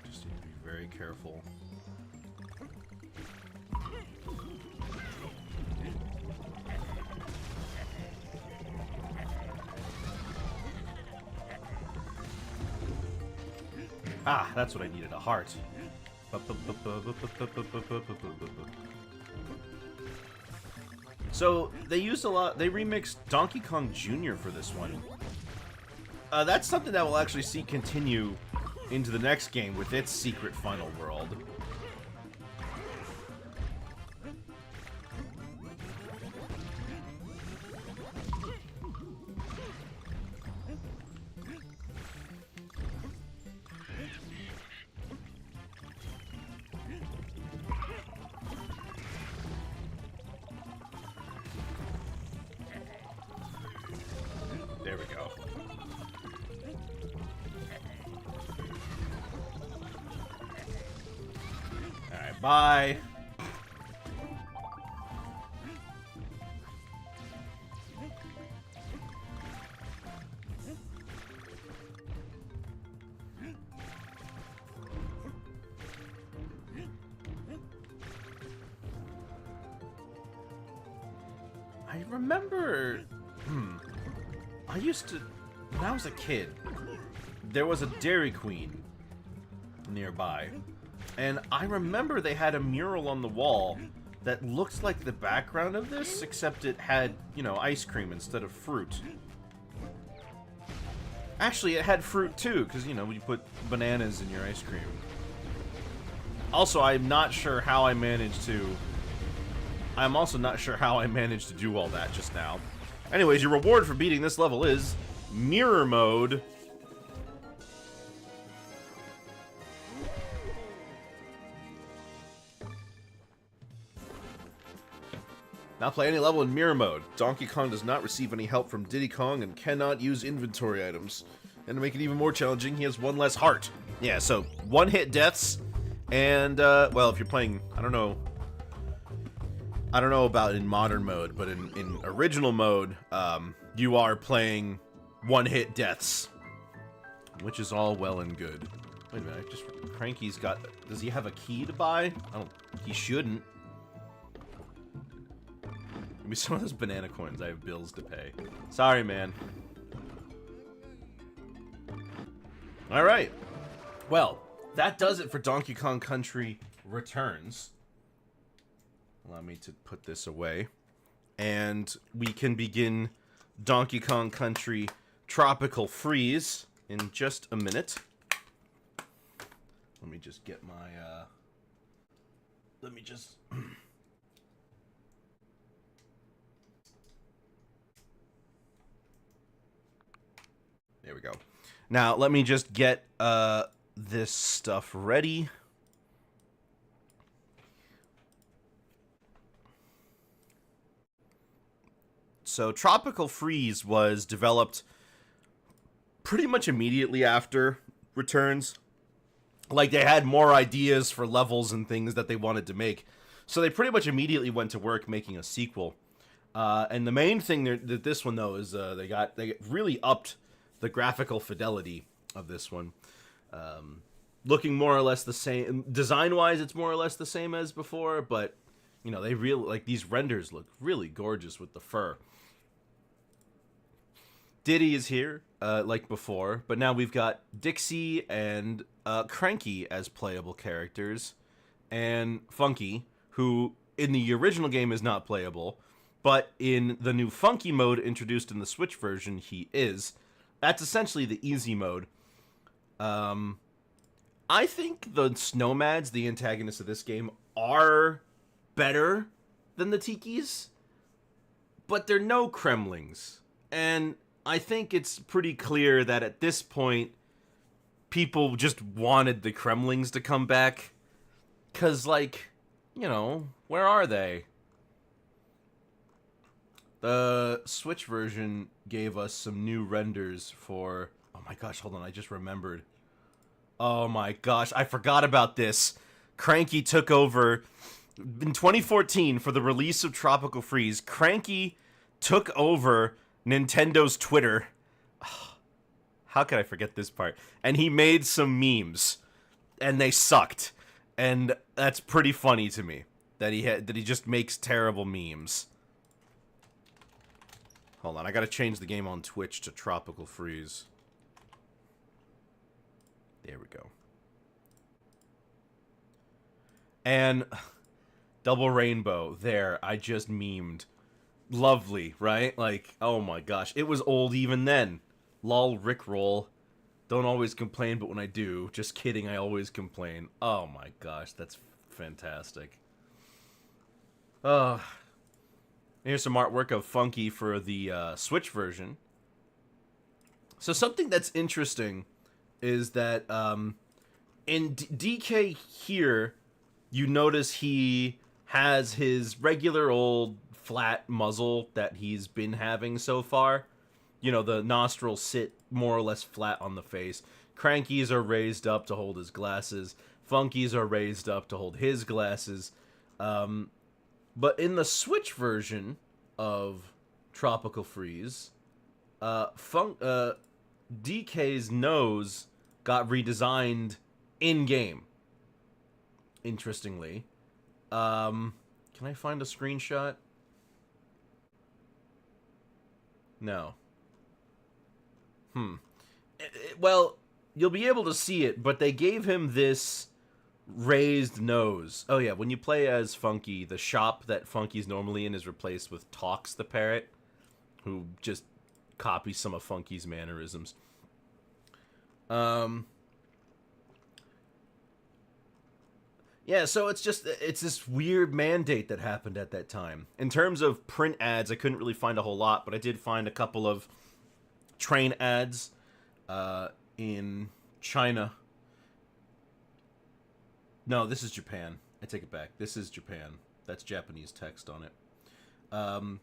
[SPEAKER 1] Just need to be very careful. Ah, that's what I needed, a heart. So, they used a lot, they remixed Donkey Kong Jr. for this one. That's something that we'll actually see continue into the next game with its secret final world. There we go. Alright, bye. I remember... I used to... When I was a kid, there was a Dairy Queen nearby. And I remember they had a mural on the wall that looked like the background of this, except it had, you know, ice cream instead of fruit. Actually, it had fruit too, because, you know, you put bananas in your ice cream. Also, I'm not sure how I managed to... I'm also not sure how I managed to do all that just now. Anyways, your reward for beating this level is Mirror Mode. Now play any level in Mirror Mode. Donkey Kong does not receive any help from Diddy Kong and cannot use inventory items. And to make it even more challenging, he has one less heart. Yeah, so one-hit deaths, and, well, if you're playing, I don't know about in modern mode, but in original mode, you are playing one-hit deaths, which is all well and good. Wait a minute, Cranky's got, does he have a key to buy? He shouldn't. Give me some of those banana coins, I have bills to pay. Sorry, man. Alright, well, that does it for Donkey Kong Country Returns. Allow me to put this away. And we can begin Donkey Kong Country Tropical Freeze in just a minute. Let me just get my, let me just... There we go. Now, let me just get, this stuff ready. So, Tropical Freeze was developed pretty much immediately after Returns. Like, they had more ideas for levels and things that they wanted to make. So they pretty much immediately went to work making a sequel. And the main thing that this one, though, is they really upped the graphical fidelity of this one. Looking more or less the same. Design-wise, it's more or less the same as before, but, you know, they really, like, these renders look really gorgeous with the fur. Diddy is here, like before, but now we've got Dixie and Cranky as playable characters, and Funky, who in the original game is not playable, but in the new Funky mode introduced in the Switch version, he is. That's essentially the easy mode. I think the Snowmads, the antagonists of this game, are better than the Tikis, but they're no Kremlings, and I think it's pretty clear that at this point, people just wanted the Kremlings to come back. 'Cause, like, you know, where are they? The Switch version gave us some new renders for... Oh my gosh, hold on, I just remembered. Oh my gosh, I forgot about this. Cranky took over... In 2014, for the release of Tropical Freeze, Cranky took over Nintendo's Twitter. How could I forget this part? And he made some memes. And they sucked. And that's pretty funny to me. That he just makes terrible memes. Hold on, I gotta change the game on Twitch to Tropical Freeze. There we go. And Double Rainbow, there, I just memed. Lovely, right? Like, oh my gosh, it was old even then. Lol Rickroll. Don't always complain, but when I do, just kidding, I always complain. Oh my gosh, that's fantastic. Here's some artwork of Funky for the Switch version. So something that's interesting is that in DK here, you notice he has his regular old flat muzzle that he's been having so far. You know, the nostrils sit more or less flat on the face. Cranky's are raised up to hold his glasses. Funky's are raised up to hold his glasses. But in the Switch version of Tropical Freeze, DK's nose got redesigned in-game. Interestingly. Can I find a screenshot? No. Well, you'll be able to see it, but they gave him this raised nose. Oh yeah, when you play as Funky, the shop that Funky's normally in is replaced with Talks the parrot, who just copies some of Funky's mannerisms. Yeah, so it's this weird mandate that happened at that time. In terms of print ads, I couldn't really find a whole lot, but I did find a couple of train ads in China. No, this is Japan. I take it back. This is Japan. That's Japanese text on it. And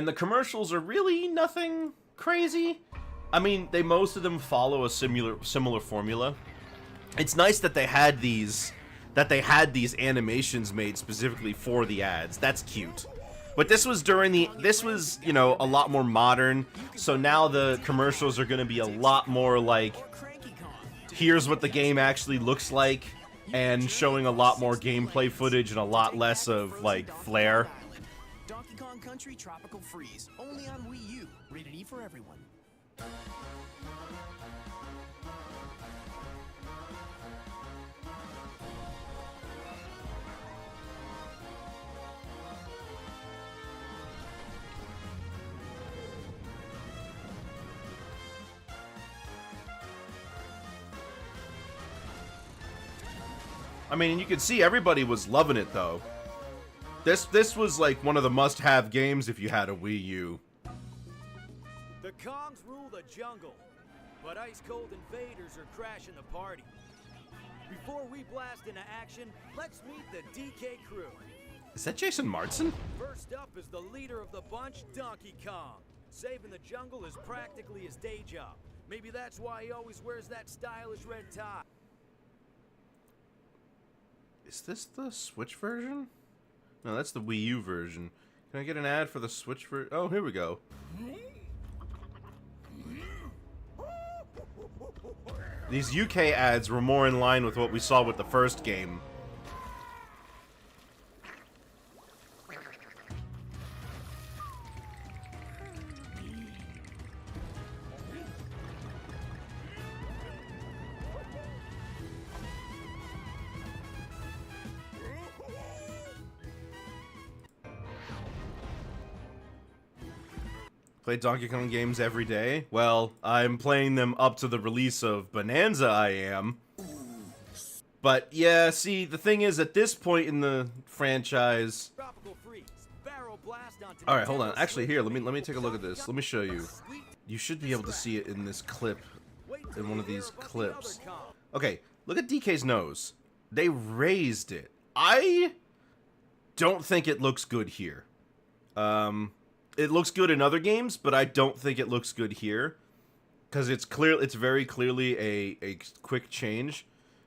[SPEAKER 1] the commercials are really nothing crazy. I mean, most of them follow a similar formula. It's nice that they had these animations made specifically for the ads. That's cute. But this was you know, a lot more modern. So now the commercials are going to be a lot more like, here's what the game actually looks like, and showing a lot more gameplay footage and a lot less of like flair.
[SPEAKER 2] Donkey Kong Country Tropical Freeze, only on Wii U. Rated E for everyone.
[SPEAKER 1] I mean, you can see everybody was loving it, though. This was like one of the must-have games if you had a Wii U.
[SPEAKER 3] The Kongs rule the jungle, but ice-cold invaders are crashing the party. Before we blast into action, let's meet the DK crew.
[SPEAKER 1] Is that Jason Martin?
[SPEAKER 3] First up is the leader of the bunch, Donkey Kong. Saving the jungle is practically his day job. Maybe that's why he always wears that stylish red tie.
[SPEAKER 1] Is this the Switch version? No, that's the Wii U version. Can I get an ad for the Switch version? Oh, here we go. These UK ads were more in line with what we saw with the first game. Play Donkey Kong games every day? Well, I'm playing them up to the release of Bonanza, I am. But yeah, see, the thing is, at this point in the franchise... Alright, hold on. Actually, here, let me take a look at this. Let me show you. You should be able to see it in this clip. in one of these clips. Okay, look at DK's nose. They raised it. I don't think it looks good here. It looks good in other games, but I don't think it looks good here. Because it's very clearly a quick change.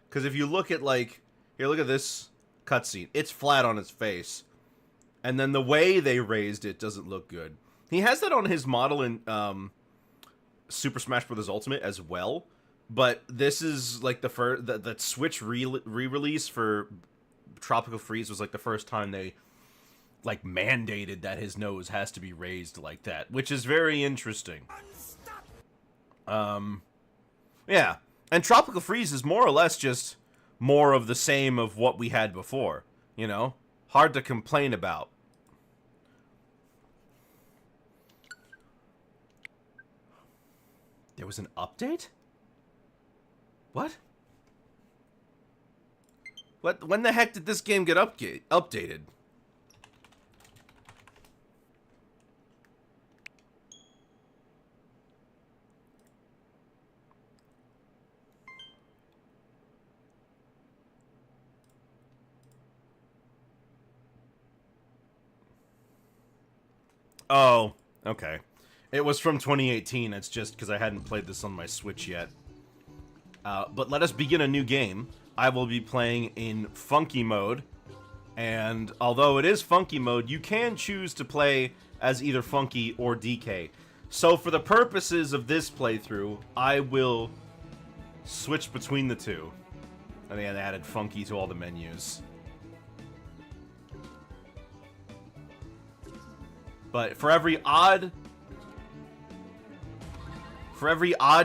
[SPEAKER 1] Because if you look at, like, here, look at this cutscene. It's flat on its face. And then the way they raised it doesn't look good. He has that on his model in Super Smash Bros. Ultimate as well. But this is, like, the first... That Switch re-release for Tropical Freeze was, like, the first time they, like, mandated that his nose has to be raised like that. Which is very interesting. Yeah. And Tropical Freeze is more or less just more of the same of what we had before. You know? Hard to complain about. There was an update? What? What? When the heck did this game get updated? Oh, okay. It was from 2018. It's just because I hadn't played this on my Switch yet. But let us begin a new game. I will be playing in Funky Mode. And although it is Funky Mode, you can choose to play as either Funky or DK. So for the purposes of this playthrough, I will switch between the two. And then added Funky to all the menus. But for every odd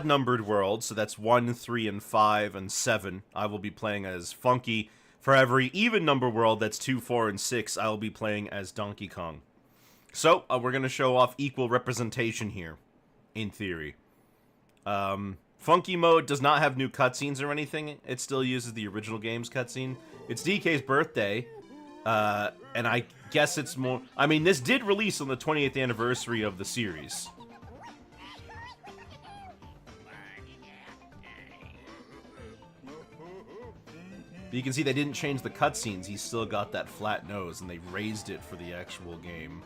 [SPEAKER 1] numbered world, so that's 1, 3, and 5, and 7, I will be playing as Funky. For every even number world, that's 2, 4, and 6, I will be playing as Donkey Kong. So, we're going to show off equal representation here, in theory. Funky Mode does not have new cutscenes or anything. It still uses the original game's cutscene. It's DK's birthday, and I guess it's more... I mean, this did release on the 20th anniversary of the series. But you can see they didn't change the cutscenes. He's still got that flat nose, and they raised it for the actual game.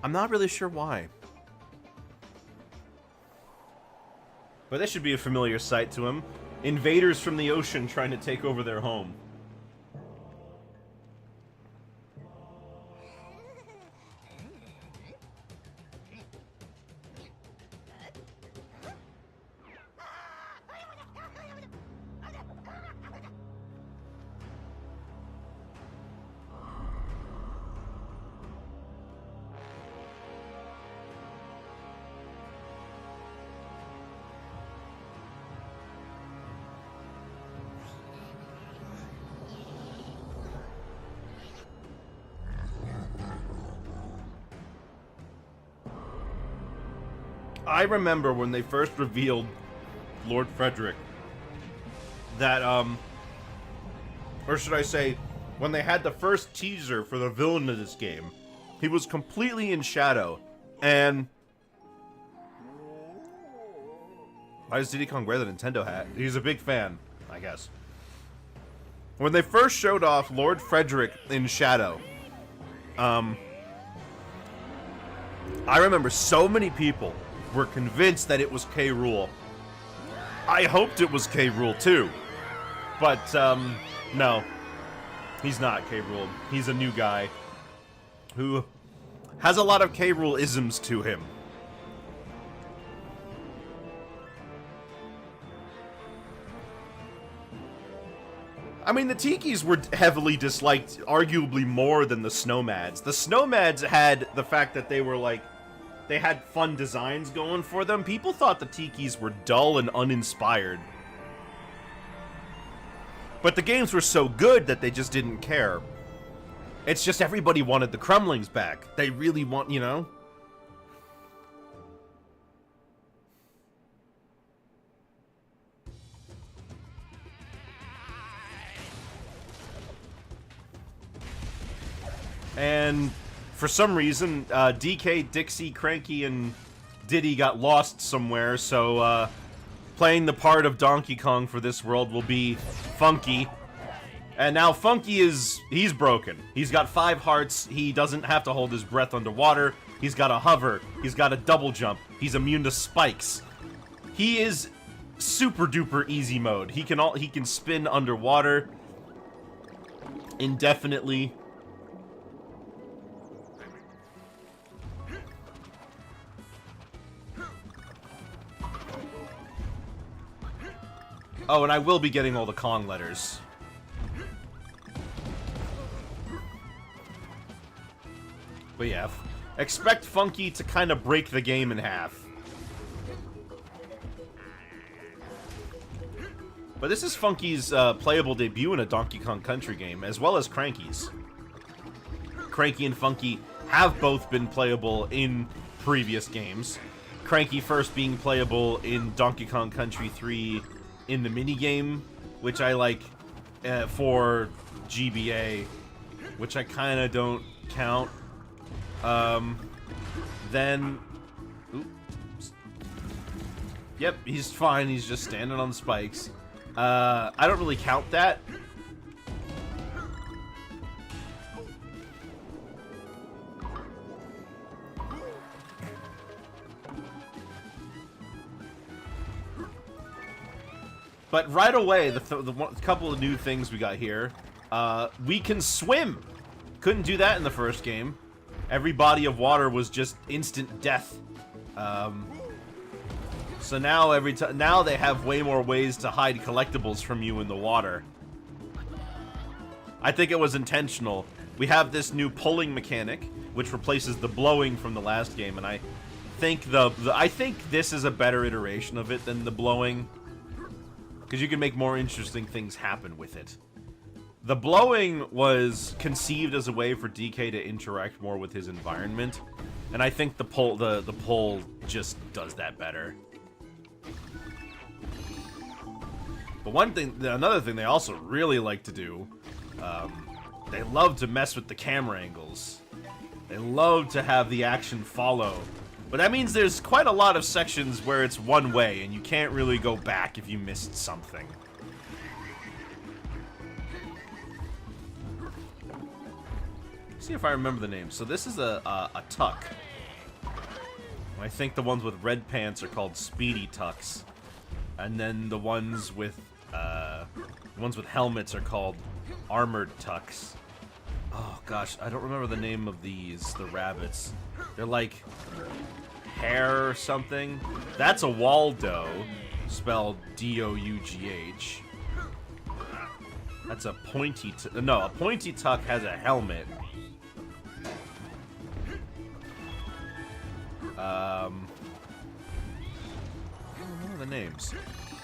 [SPEAKER 1] I'm not really sure why. But this should be a familiar sight to him. Invaders from the ocean trying to take over their home. I remember when they first revealed Lord Frederick, that, or should I say, when they had the first teaser for the villain of this game, he was completely in shadow, and... Why does Diddy Kong wear the Nintendo hat? He's a big fan, I guess. When they first showed off Lord Frederick in shadow, I remember so many people were convinced that it was K. Rool. I hoped it was K. Rool too. But, no. He's not K. Rool. He's a new guy who has a lot of K. Rool isms to him. I mean, the Tikis were heavily disliked, arguably more than the Snowmads. The Snowmads had the fact that they were, like, they had fun designs going for them. People thought the Tikis were dull and uninspired. But the games were so good that they just didn't care. It's just everybody wanted the Crumlings back. They really want, you know? And for some reason, DK, Dixie, Cranky, and Diddy got lost somewhere, so playing the part of Donkey Kong for this world will be Funky. And now Funky he's broken. He's got 5 hearts, he doesn't have to hold his breath underwater, he's got a hover, he's got a double jump, he's immune to spikes. He is super duper easy mode. He can spin underwater indefinitely. Oh, and I will be getting all the Kong letters. But yeah, expect Funky to kind of break the game in half. But this is Funky's playable debut in a Donkey Kong Country game, as well as Cranky's. Cranky and Funky have both been playable in previous games. Cranky first being playable in Donkey Kong Country 3 in the minigame, which I like for GBA, which I kind of don't count. Then... Oops. Yep, he's fine, he's just standing on spikes. I don't really count that. But right away, the couple of new things we got here, we can swim. Couldn't do that in the first game. Every body of water was just instant death. So now now they have way more ways to hide collectibles from you in the water. I think it was intentional. We have this new pulling mechanic, which replaces the blowing from the last game, and I think I think this is a better iteration of it than the blowing, because you can make more interesting things happen with it. The blowing was conceived as a way for DK to interact more with his environment, and I think the pull just does that better. But another thing they also really like to do, they love to mess with the camera angles. They love to have the action follow. But that means there's quite a lot of sections where it's one way, and you can't really go back if you missed something. Let's see if I remember the name. So this is a tuck. I think the ones with red pants are called Speedy Tucks. And then the ones with helmets are called Armored Tucks. Oh gosh, I don't remember the name of these, the rabbits. They're like hare or something. That's a Waldo, spelled D-O-U-G-H. That's a pointy no, a pointy tuck has a helmet. I don't know the names.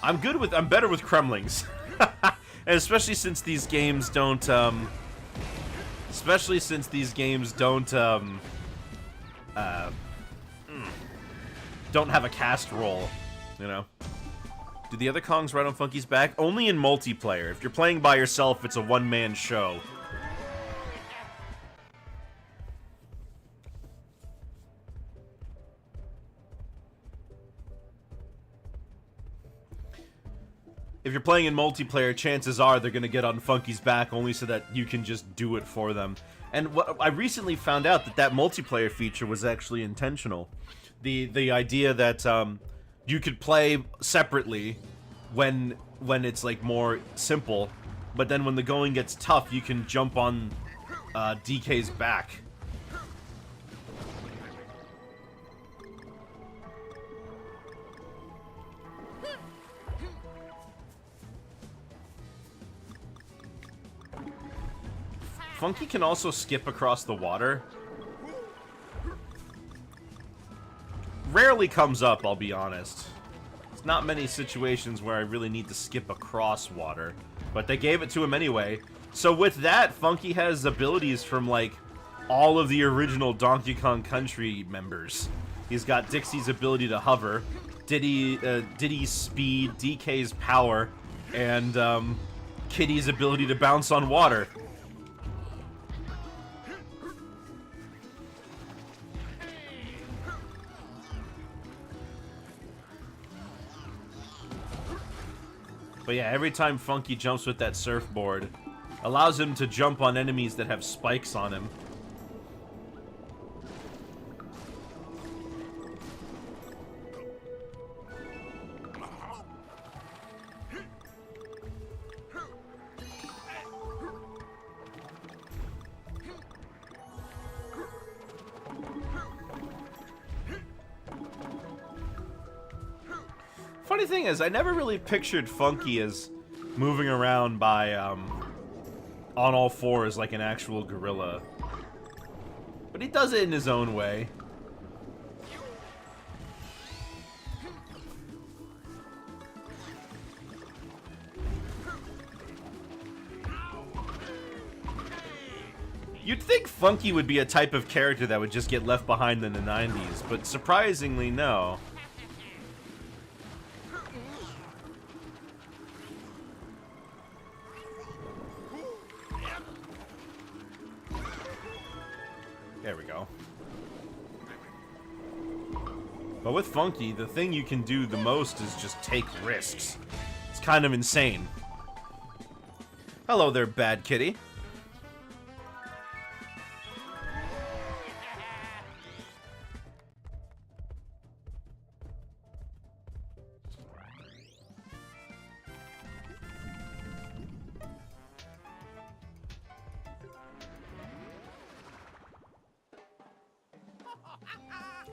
[SPEAKER 1] I'm better with Kremlings. And especially since these games don't, don't have a cast roll, you know? Do the other Kongs ride on Funky's back? Only in multiplayer. If you're playing by yourself, it's a one-man show. If you're playing in multiplayer, chances are they're gonna get on Funky's back only so that you can just do it for them. And what I recently found out that multiplayer feature was actually intentional. The idea that you could play separately when it's like more simple, but then when the going gets tough, you can jump on DK's back. Funky can also skip across the water. Rarely comes up, I'll be honest. It's not many situations where I really need to skip across water, but they gave it to him anyway. So with that, Funky has abilities from, like, all of the original Donkey Kong Country members. He's got Dixie's ability to hover, Diddy's speed, DK's power, and Kiddy's ability to bounce on water. But yeah, every time Funky jumps with that surfboard, allows him to jump on enemies that have spikes on him. Funny thing is, I never really pictured Funky as moving around by, on all fours like an actual gorilla. But he does it in his own way. You'd think Funky would be a type of character that would just get left behind in the 90s, but surprisingly, no. There we go. But with Funky, the thing you can do the most is just take risks. It's kind of insane. Hello there, bad kitty.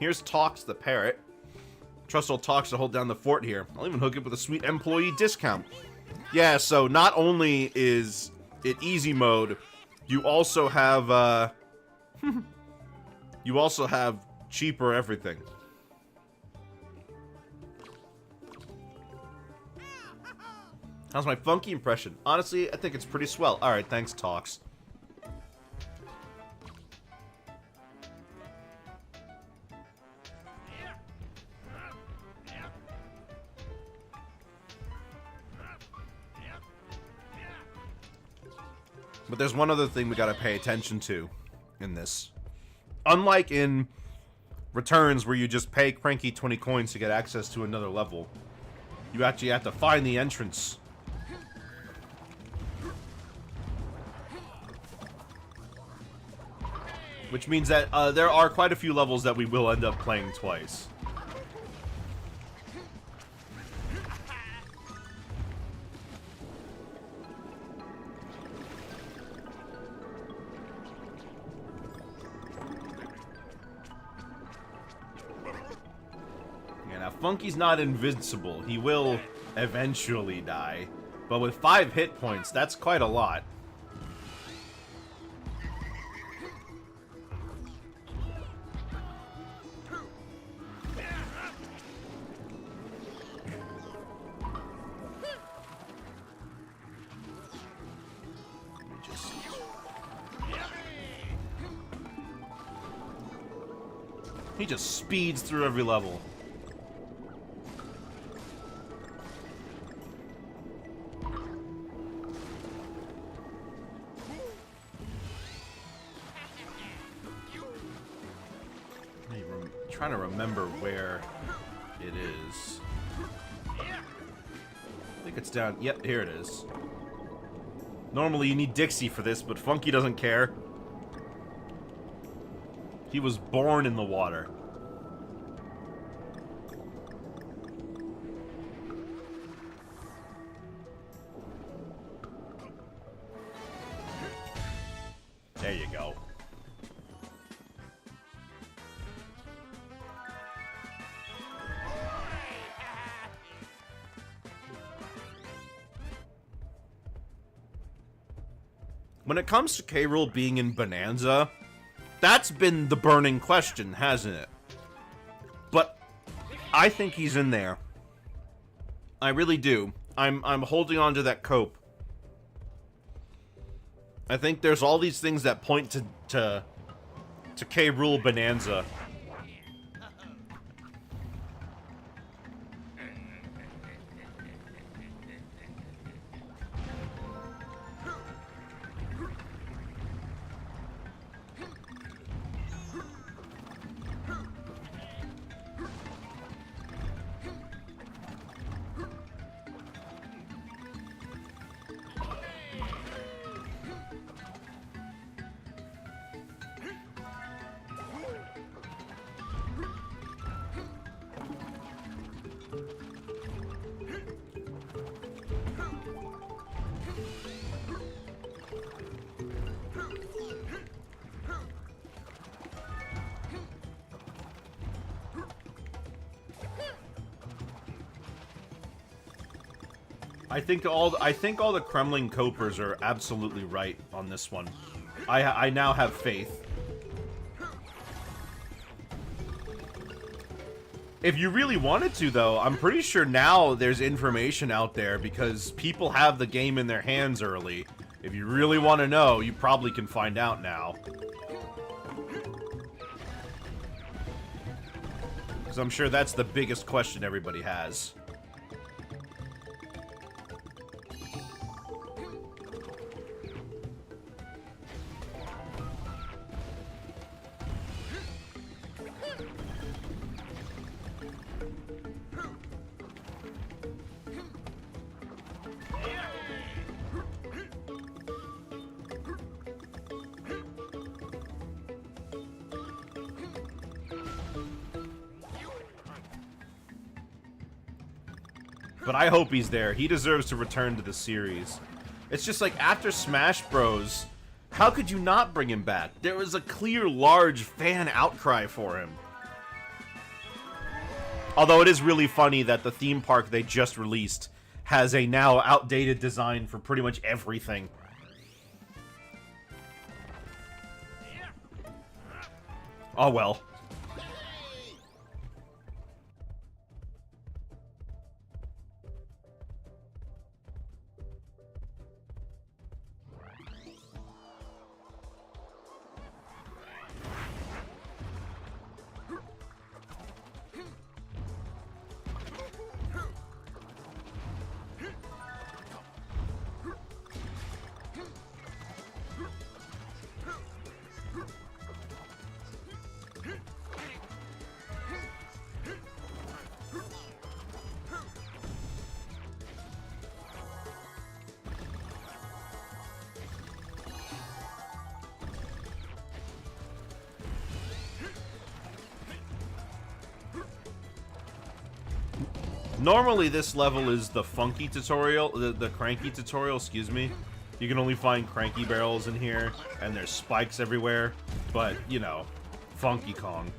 [SPEAKER 1] Here's Tox the parrot. Trust old Tox to hold down the fort here. I'll even hook it with a sweet employee discount. Yeah, so not only is it easy mode, you also have, you also have cheaper everything. How's my Funky impression? Honestly, I think it's pretty swell. Alright, thanks, Tox. But there's one other thing we gotta pay attention to in this. Unlike in Returns, where you just pay Cranky 20 coins to get access to another level, you actually have to find the entrance. Which means that there are quite a few levels that we will end up playing twice. Funky's not invincible. He will eventually die. But with 5 hit points, that's quite a lot. He just speeds through every level. Trying to remember where it is. I think it's down. Yep, here it is. Normally you need Dixie for this, but Funky doesn't care. He was born in the water. There you go. When it comes to K. Rool being in Bonanza, that's been the burning question, hasn't it? But I think he's in there. I really do. I'm holding on to that cope. I think there's all these things that point to K. Rool Bonanza. I think all the Kremling Copers are absolutely right on this one. I now have faith. If you really wanted to, though, I'm pretty sure now there's information out there because people have the game in their hands early. If you really want to know, you probably can find out now. Because I'm sure that's the biggest question everybody has. But I hope he's there. He deserves to return to the series. It's just like, after Smash Bros., how could you not bring him back? There was a clear, large fan outcry for him. Although it is really funny that the theme park they just released has a now outdated design for pretty much everything. Oh well. Normally, this level is the funky tutorial, the cranky tutorial, excuse me. You can only find cranky barrels in here, and there's spikes everywhere, but, you know, Funky Kong.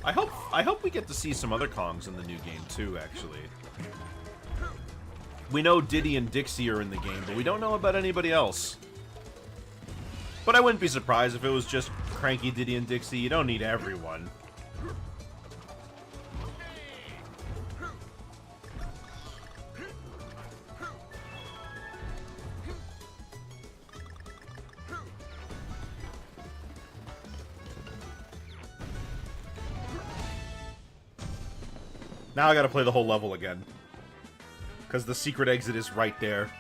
[SPEAKER 1] I hope we get to see some other Kongs in the new game, too, actually. We know Diddy and Dixie are in the game, but we don't know about anybody else. But I wouldn't be surprised if it was just Cranky, Diddy, and Dixie. You don't need everyone. Now I gotta play the whole level again. Because the secret exit is right there.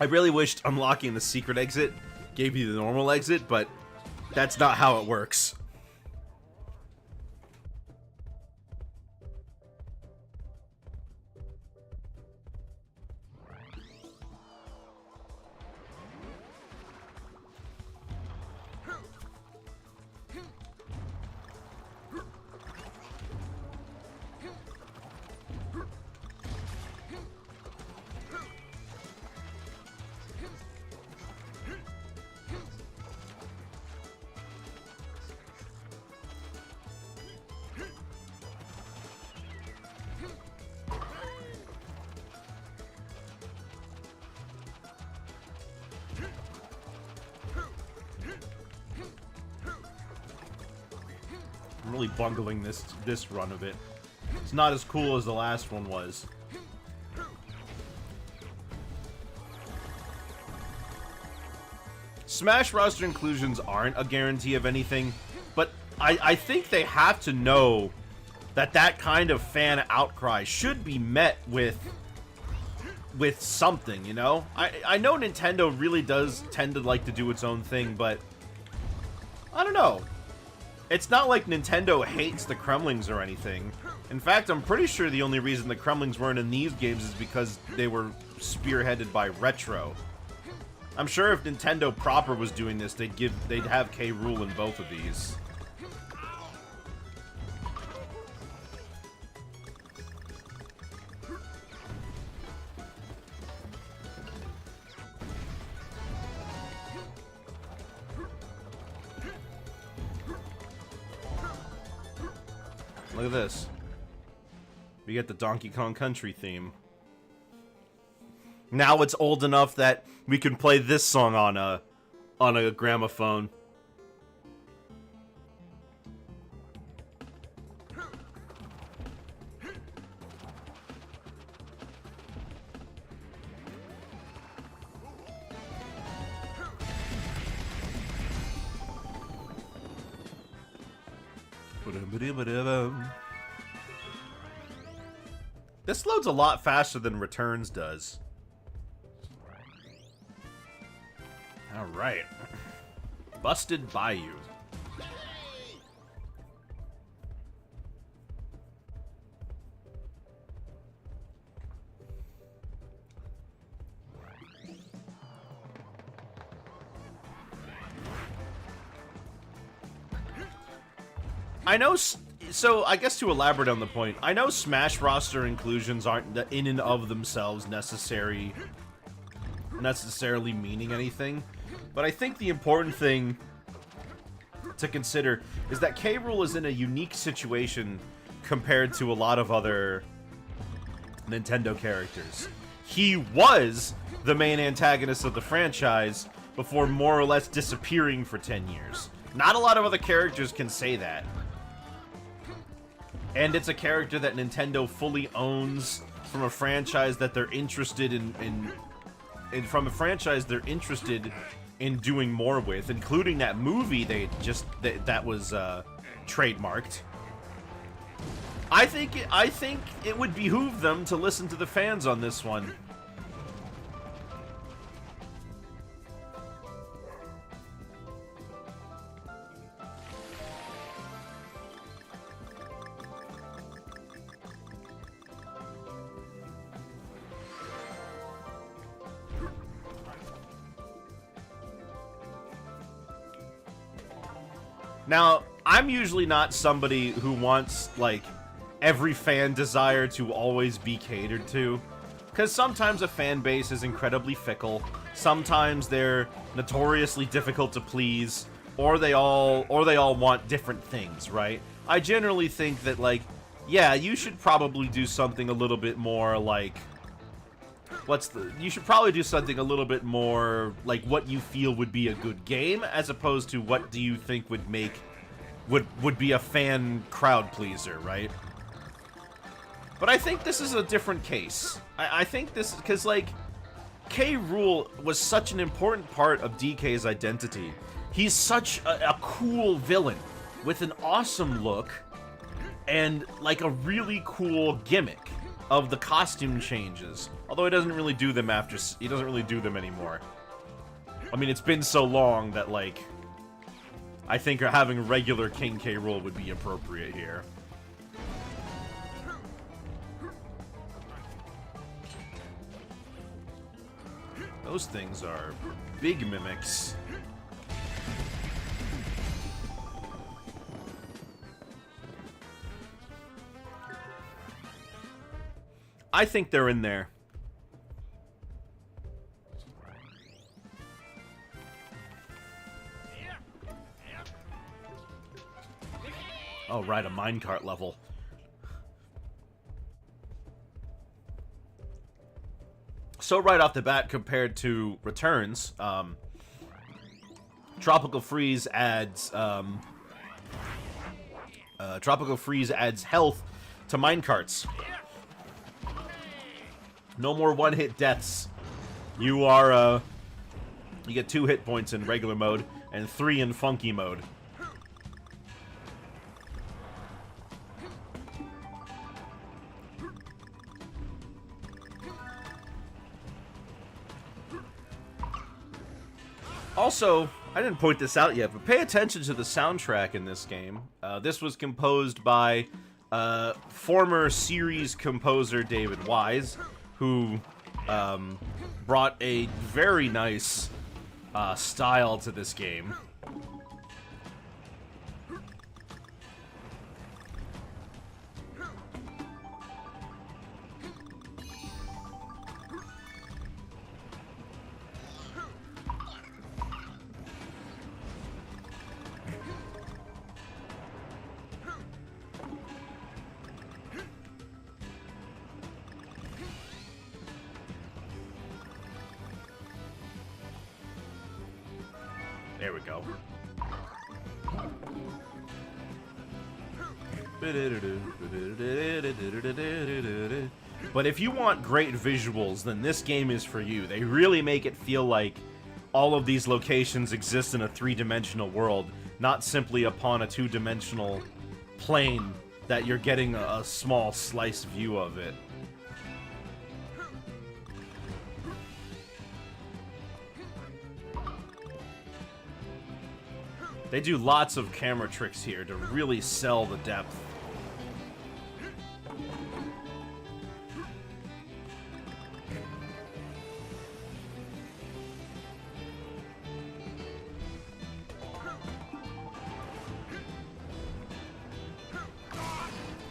[SPEAKER 1] I really wished unlocking the secret exit gave you the normal exit, but that's not how it works. I'm really bungling this run of it. It's not as cool as the last one was. Smash roster inclusions aren't a guarantee of anything, but I think they have to know that that kind of fan outcry should be met with something, you know? I know Nintendo really does tend to like to do its own thing, but I don't know. It's not like Nintendo hates the Kremlings or anything. In fact, I'm pretty sure the only reason the Kremlings weren't in these games is because they were spearheaded by Retro. I'm sure if Nintendo proper was doing this, they'd have K. Rool in both of these. Look at this. We get the Donkey Kong Country theme. Now it's old enough that we can play this song on a gramophone. This loads a lot faster than Returns does. Alright. Busted Bayou. I know, so I guess to elaborate on the point, I know Smash roster inclusions aren't in and of themselves necessarily meaning anything, but I think the important thing to consider is that K. Rool is in a unique situation compared to a lot of other Nintendo characters. He was the main antagonist of the franchise before more or less disappearing for 10 years. Not a lot of other characters can say that. And it's a character that Nintendo fully owns from a franchise that they're interested in doing more with, including that movie that was trademarked. I think it would behoove them to listen to the fans on this one. Now, I'm usually not somebody who wants, like, every fan desire to always be catered to. Because sometimes a fan base is incredibly fickle. Sometimes they're notoriously difficult to please. Or they all want different things, right? I generally think that, like, yeah, you should probably do something a little bit more, like... you should probably do something a little bit more like what you feel would be a good game, as opposed to what do you think would be a fan crowd pleaser, right? But I think this is a different case. I think this, because, like, K. Rool was such an important part of DK's identity. He's such a cool villain with an awesome look and, like, a really cool gimmick of the costume changes. Although he doesn't really do them anymore. I mean, it's been so long that, like, I think having regular King K. Rool would be appropriate here. Those things are big mimics. I think they're in there. Oh, right, a minecart level. So right off the bat, compared to Returns, Tropical Freeze adds health to minecarts. No more one-hit deaths. You get 2 hit points in regular mode and 3 in funky mode. Also, I didn't point this out yet, but pay attention to the soundtrack in this game. This was composed by former series composer David Wise, who brought a very nice style to this game. There we go. But if you want great visuals, then this game is for you. They really make it feel like all of these locations exist in a three-dimensional world, not simply upon a two-dimensional plane that you're getting a small slice view of it. They do lots of camera tricks here to really sell the depth.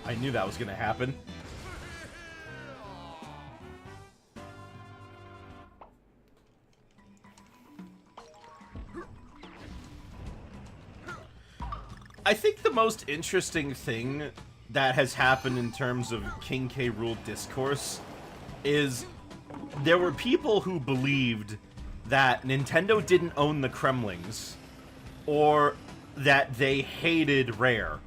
[SPEAKER 1] I knew that was gonna happen. I think the most interesting thing that has happened in terms of King K. Rool discourse is there were people who believed that Nintendo didn't own the Kremlings, or that they hated Rare.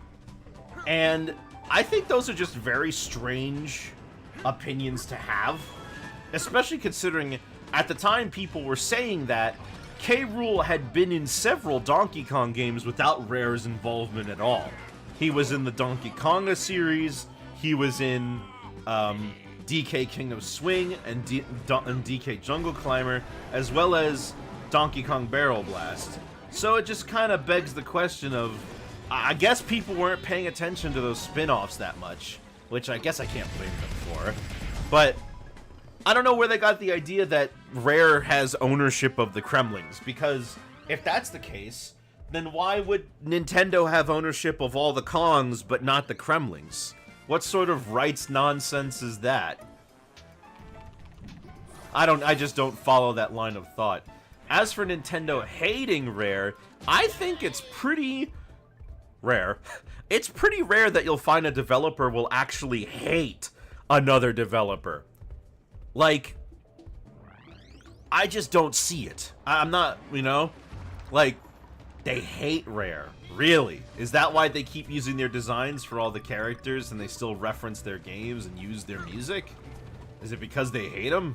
[SPEAKER 1] And I think those are just very strange opinions to have, especially considering at the time people were saying that K. Rool had been in several Donkey Kong games without Rare's involvement at all. He was in the Donkey Konga series, he was in DK King of Swing and DK Jungle Climber, as well as Donkey Kong Barrel Blast. So it just kind of begs the question of, I guess people weren't paying attention to those spin-offs that much, which I guess I can't blame them for. But I don't know where they got the idea that Rare has ownership of the Kremlings, because if that's the case, then why would Nintendo have ownership of all the Kongs but not the Kremlings? What sort of rights nonsense is that? I just don't follow that line of thought. As for Nintendo hating Rare, I think it's pretty rare. It's pretty rare that you'll find a developer will actually hate another developer. Like, I just don't see it. I'm not, you know? Like, they hate Rare. Really? Is that why they keep using their designs for all the characters and they still reference their games and use their music? Is it because they hate them?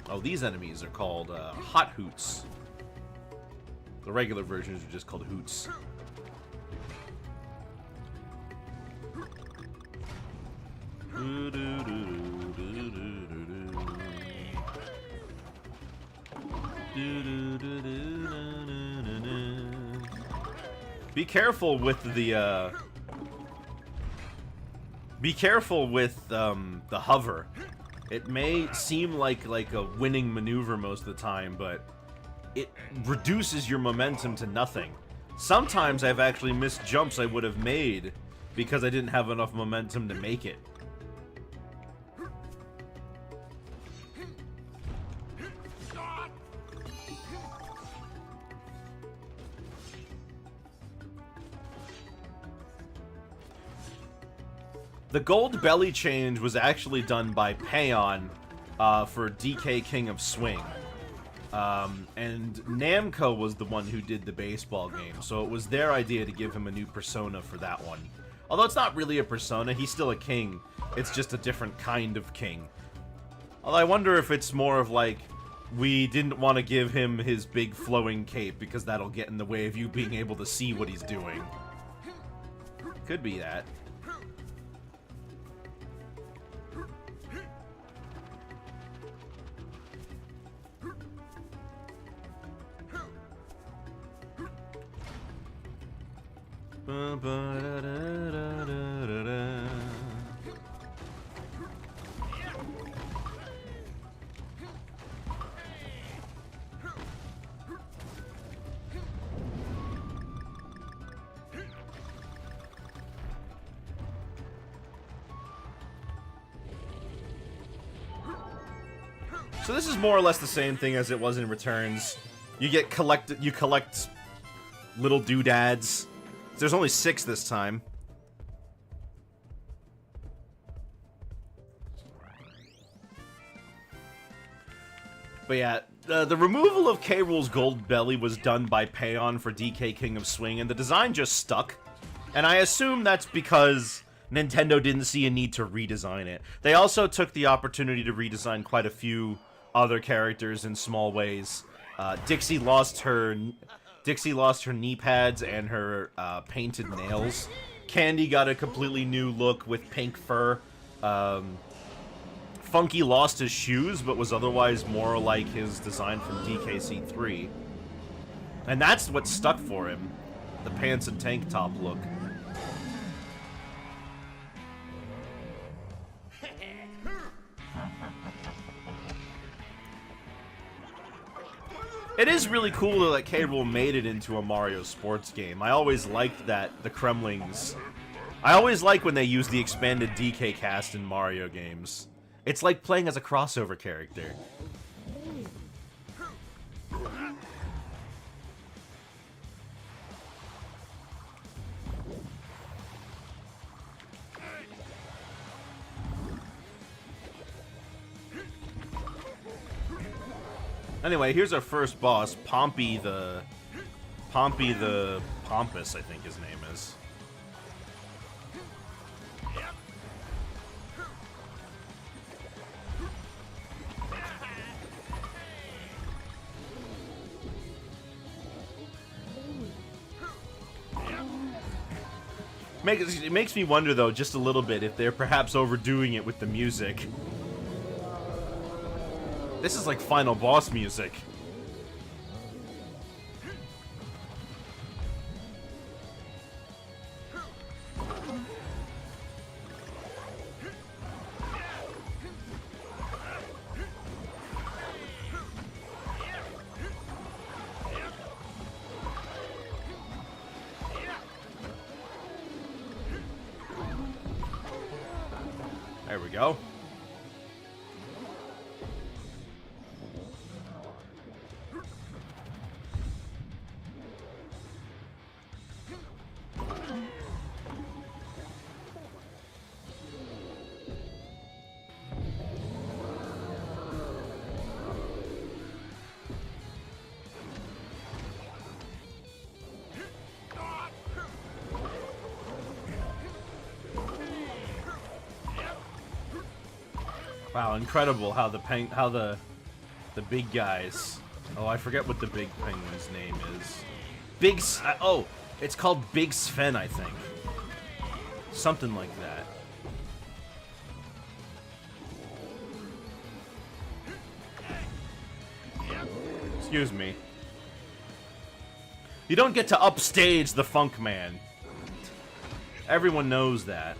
[SPEAKER 1] Oh, these enemies are called Hot Hoots. The regular versions are just called Hoots. Be careful with the the hover. It may seem like a winning maneuver most of the time, but it reduces your momentum to nothing. Sometimes I've actually missed jumps I would have made because I didn't have enough momentum to make it. The gold belly change was actually done by Payon for DK King of Swing. And Namco was the one who did the baseball game, so it was their idea to give him a new persona for that one. Although it's not really a persona, he's still a king. It's just a different kind of king. Although I wonder if it's more of like, we didn't want to give him his big flowing cape because that'll get in the way of you being able to see what he's doing. Could be that. So this is more or less the same thing as it was in Returns. You collect little doodads. There's only 6 this time. But yeah, The removal of K. Rool's gold belly was done by Payon for DK King of Swing, and the design just stuck. And I assume that's because Nintendo didn't see a need to redesign it. They also took the opportunity to redesign quite a few other characters in small ways. Dixie lost her knee pads and her painted nails. Candy got a completely new look with pink fur. Funky lost his shoes, but was otherwise more like his design from DKC3. And that's what stuck for him. The pants and tank top look. It is really cool that K. Rool made it into a Mario sports game. I always liked that the Kremlings... I always like when they use the expanded DK cast in Mario games. It's like playing as a crossover character. Anyway, here's our first boss, Pompey the Pompous, I think his name is. It makes me wonder, though, just a little bit, if they're perhaps overdoing it with the music. This is like final boss music. There we go. Wow, incredible how the big guys. Oh, I forget what the big penguin's name is. Oh, it's called Big Sven, I think. Something like that. Excuse me. You don't get to upstage the Funk Man. Everyone knows that.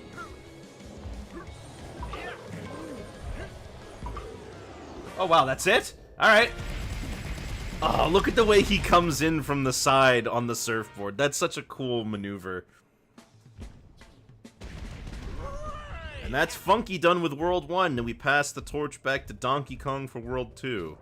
[SPEAKER 1] Oh, wow, that's it? Alright. Oh, look at the way he comes in from the side on the surfboard. That's such a cool maneuver. And that's Funky done with World 1, and we pass the torch back to Donkey Kong for World 2.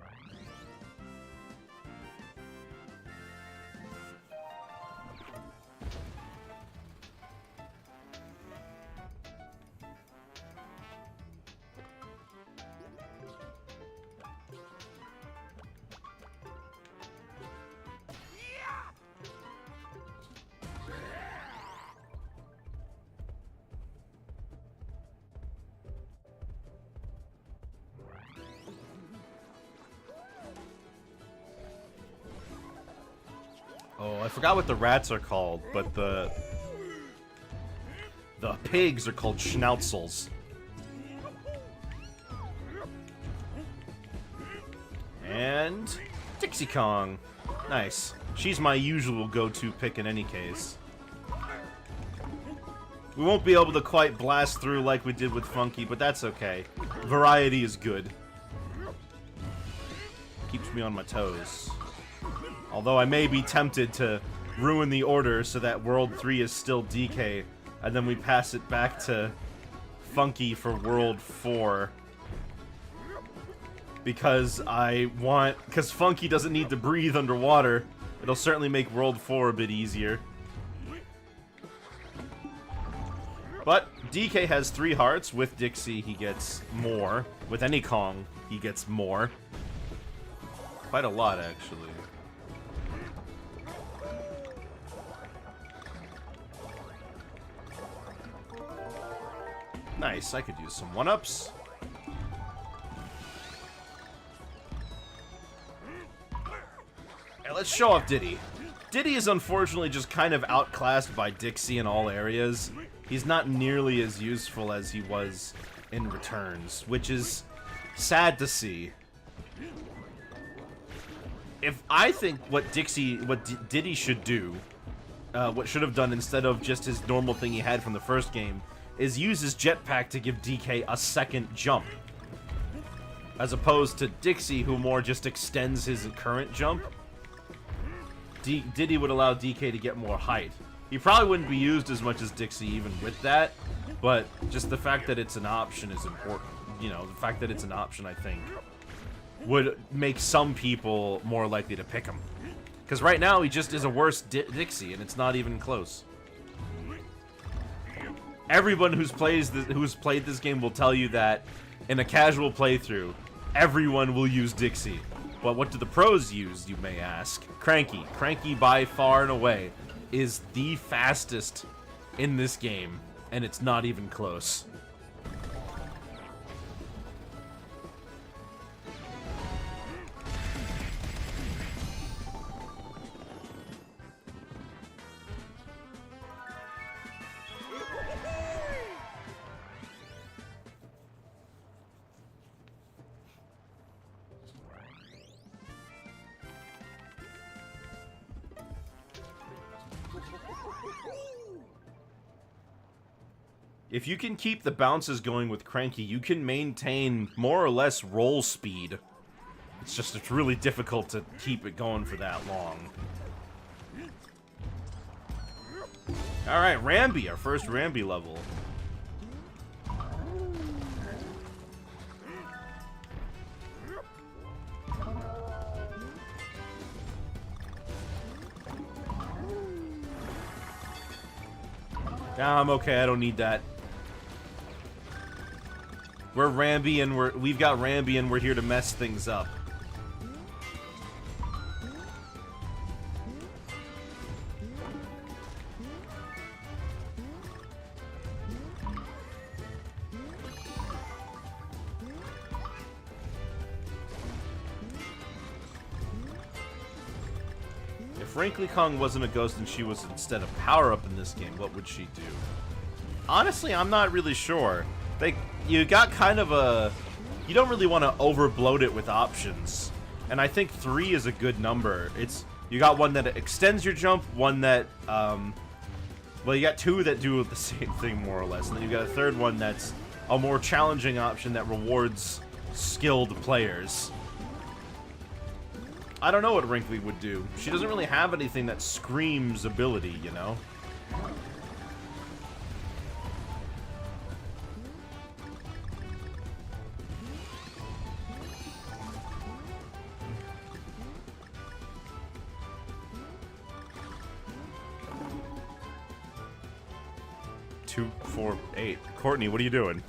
[SPEAKER 1] Oh, I forgot what the rats are called, but the pigs are called schnauzels. And Dixie Kong. Nice. She's my usual go-to pick in any case. We won't be able to quite blast through like we did with Funky, but that's okay. Variety is good. Keeps me on my toes. Although I may be tempted to ruin the order so that World 3 is still DK, and then we pass it back to Funky for World 4. Because Funky doesn't need to breathe underwater. It'll certainly make World 4 a bit easier. But DK has 3 hearts. With Dixie, he gets more. With any Kong, he gets more. Quite a lot, actually. Nice, I could use some 1-ups. And let's show off Diddy. Diddy is unfortunately just kind of outclassed by Dixie in all areas. He's not nearly as useful as he was in Returns, which is sad to see. If I think what Diddy should do, what should have done instead of just his normal thing he had from the first game, is use his jetpack to give DK a second jump. As opposed to Dixie, who more just extends his current jump. Diddy would allow DK to get more height. He probably wouldn't be used as much as Dixie even with that, but just the fact that it's an option is important. You know, the fact that it's an option, I think, would make some people more likely to pick him. Because right now, he just is a worse Dixie, and it's not even close. Everyone who's played this game will tell you that in a casual playthrough, everyone will use Dixie. But what do the pros use, you may ask? Cranky. Cranky, by far and away, is the fastest in this game, and it's not even close. If you can keep the bounces going with Cranky, you can maintain more or less roll speed. It's really difficult to keep it going for that long. Alright, Rambi, our first Rambi level. Nah, I'm okay, I don't need that. We're Rambi and we've got Rambi and we're here to mess things up. If Wrinkly Kong wasn't a ghost and she was instead a power-up in this game, what would she do? Honestly, I'm not really sure. You got kind of a... You don't really want to overbloat it with options. And I think 3 is a good number. You got one that extends your jump, one that... well, you got 2 that do the same thing, more or less. And then you got a third one that's a more challenging option that rewards skilled players. I don't know what Wrinkly would do. She doesn't really have anything that screams ability, you know? Two, 4, 8. Courtney, what are you doing?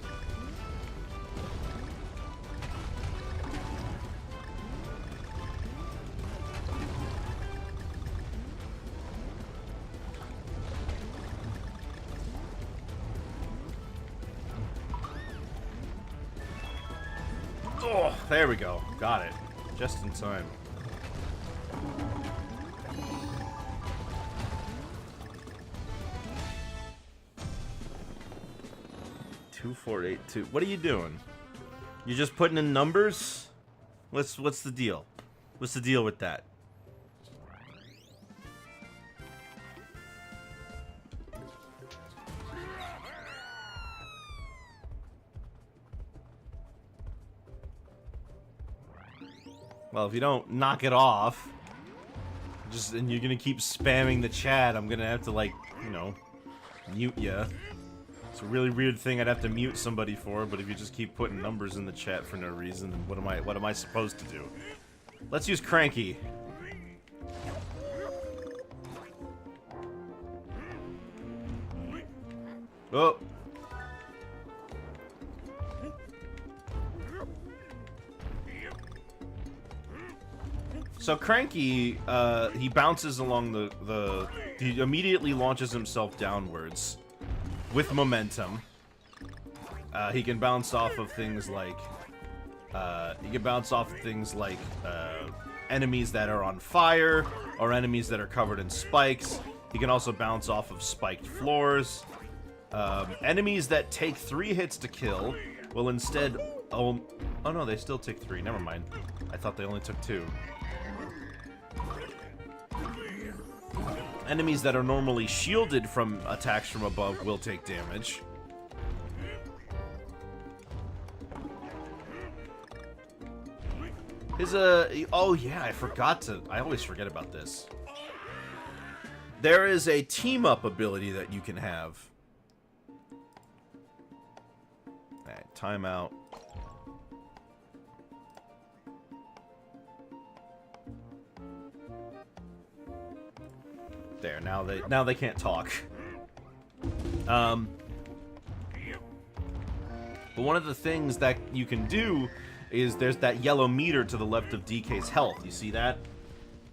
[SPEAKER 1] Oh, there we go. Got it. Just in time. Two, 4, 8, 2. What are you doing? You just putting in numbers? What's the deal? What's the deal with that? Well, if you don't knock it off, and you're gonna keep spamming the chat, I'm gonna have to, like, you know, mute ya. It's a really weird thing I'd have to mute somebody for, but if you just keep putting numbers in the chat for no reason, then what am I supposed to do? Let's use Cranky. Oh. So Cranky, he bounces along he immediately launches himself downwards with momentum. He can bounce off of things like, enemies that are on fire, or enemies that are covered in spikes. He can also bounce off of spiked floors. Enemies that take 3 hits to kill will instead... Oh no, they still take 3. Never mind. I thought they only took 2. Enemies that are normally shielded from attacks from above will take damage. Oh yeah, I always forget about this. There is a team-up ability that you can have. Alright, timeout. There, now they can't talk. But one of the things that you can do is there's that yellow meter to the left of DK's health. You see that?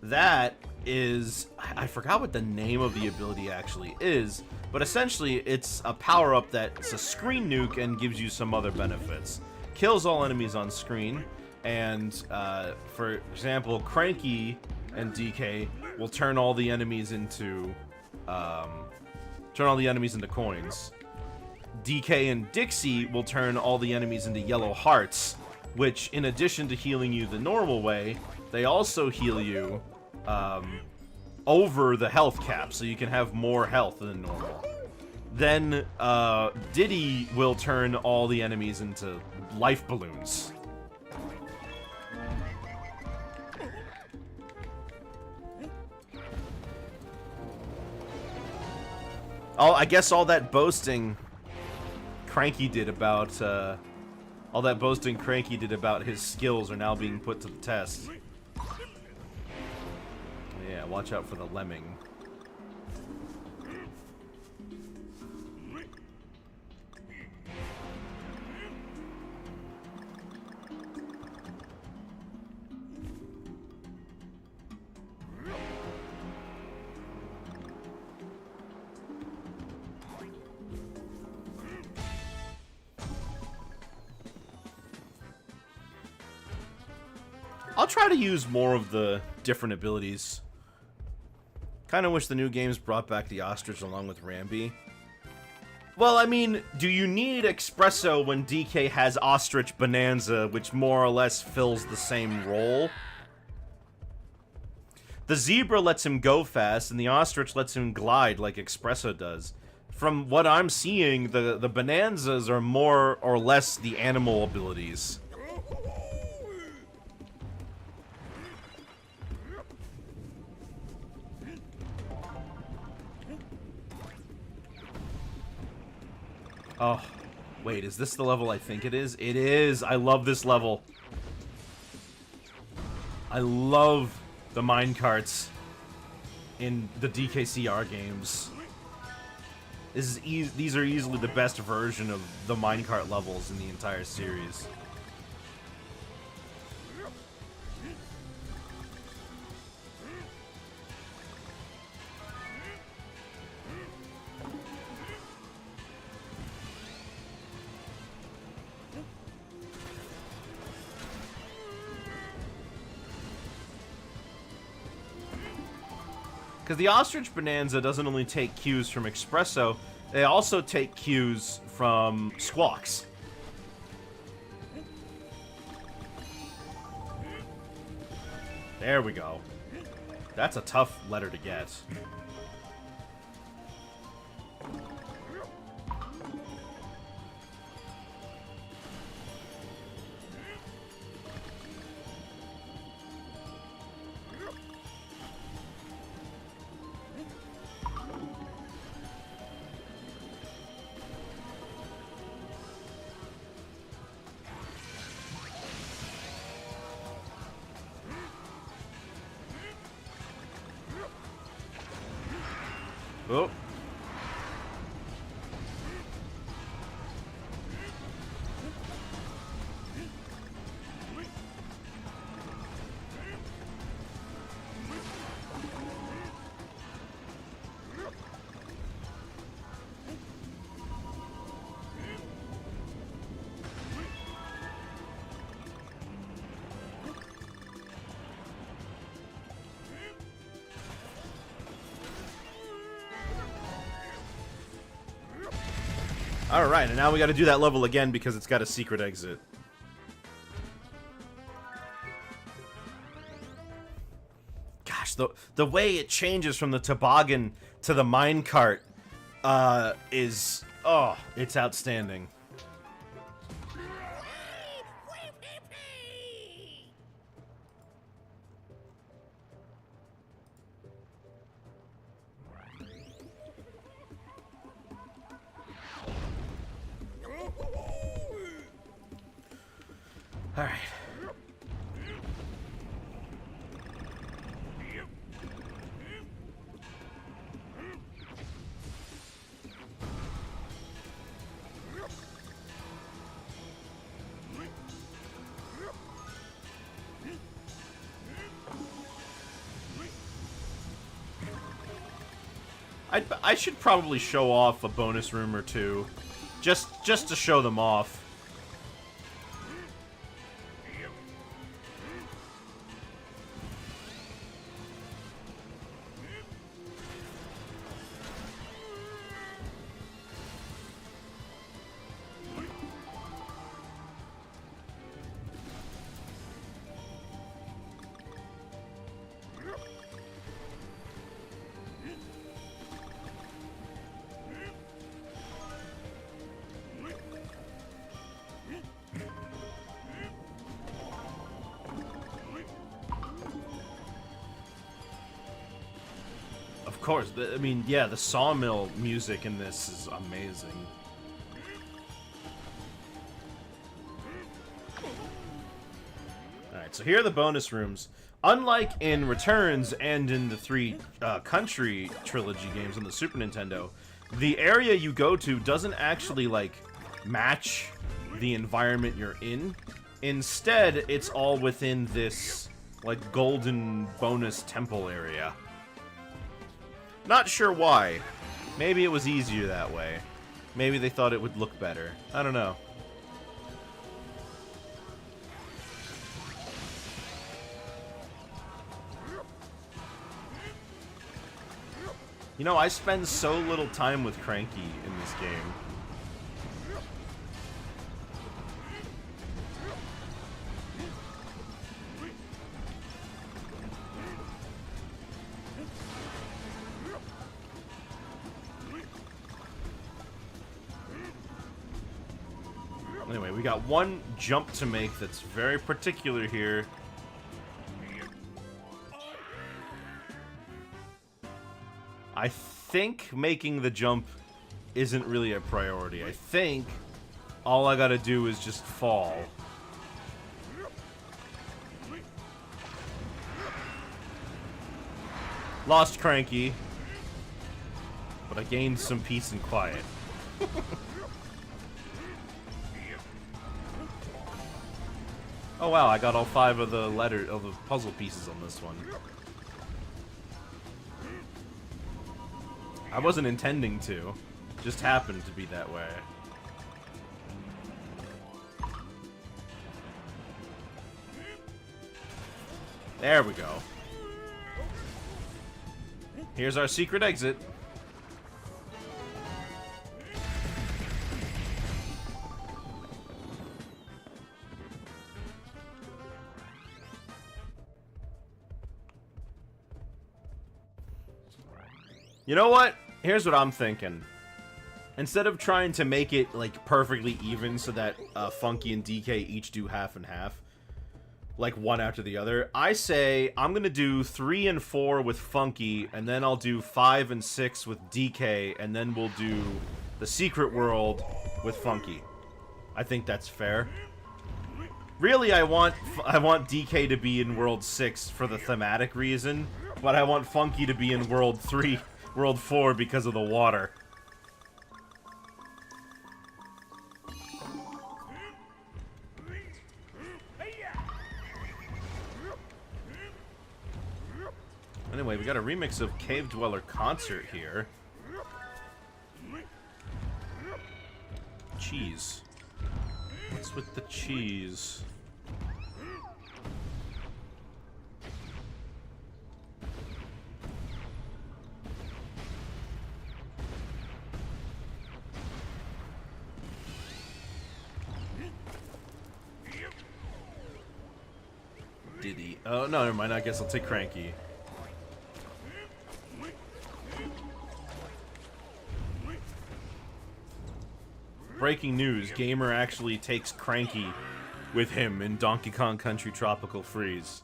[SPEAKER 1] That is... I forgot what the name of the ability actually is, but essentially it's a power-up that's a screen nuke and gives you some other benefits. Kills all enemies on screen, and for example, Cranky and DK will turn all the enemies into coins. DK and Dixie will turn all the enemies into yellow hearts, which, in addition to healing you the normal way, they also heal you over the health cap, so you can have more health than normal. Then Diddy will turn all the enemies into life balloons. I guess all that boasting Cranky did about his skills are now being put to the test. Yeah, watch out for the lemming. I'll try to use more of the different abilities. Kind of wish the new games brought back the ostrich along with Rambi. Well, I mean, do you need Espresso when DK has Ostrich Bonanza, which more or less fills the same role? The Zebra lets him go fast, and the Ostrich lets him glide like Espresso does. From what I'm seeing, the Bonanzas are more or less the animal abilities. Oh, wait, is this the level I think it is? It is! I love this level. I love the minecarts in the DKCR games. These are easily the best version of the minecart levels in the entire series. Because the Ostrich Bonanza doesn't only take cues from Espresso, they also take cues from Squawks. There we go. That's a tough letter to get. Oh. Alright, and now we gotta do that level again because it's got a secret exit. Gosh, the way it changes from the toboggan to the minecart is... oh, it's outstanding. Alright. I should probably show off a bonus room or two, just to show them off. Of course, I mean, yeah, the sawmill music in this is amazing. Alright, so here are the bonus rooms. Unlike in Returns and in the 3 Country trilogy games on the Super Nintendo, the area you go to doesn't actually, like, match the environment you're in. Instead, it's all within this, like, golden bonus temple area. Not sure why. Maybe it was easier that way. Maybe they thought it would look better. I don't know. You know, I spend so little time with Cranky in this game. Anyway, we got one jump to make that's very particular here. I think making the jump isn't really a priority. I think all I gotta do is just fall. Lost Cranky, but I gained some peace and quiet. Oh wow, I got all 5 of the puzzle pieces on this one. I wasn't intending to. Just happened to be that way. There we go. Here's our secret exit. You know what? Here's what I'm thinking. Instead of trying to make it, like, perfectly even so that Funky and DK each do half and half, like one after the other, I say I'm gonna do 3 and 4 with Funky, and then I'll do 5 and 6 with DK, and then we'll do the Secret World with Funky. I think that's fair. Really, I want DK to be in World 6 for the thematic reason, but I want Funky to be in World 4 because of the water. Anyway, we got a remix of Cave Dweller Concert here. Cheese. What's with the cheese? Oh, no, never mind. I guess I'll take Cranky. Breaking news, Gamer actually takes Cranky with him in Donkey Kong Country Tropical Freeze.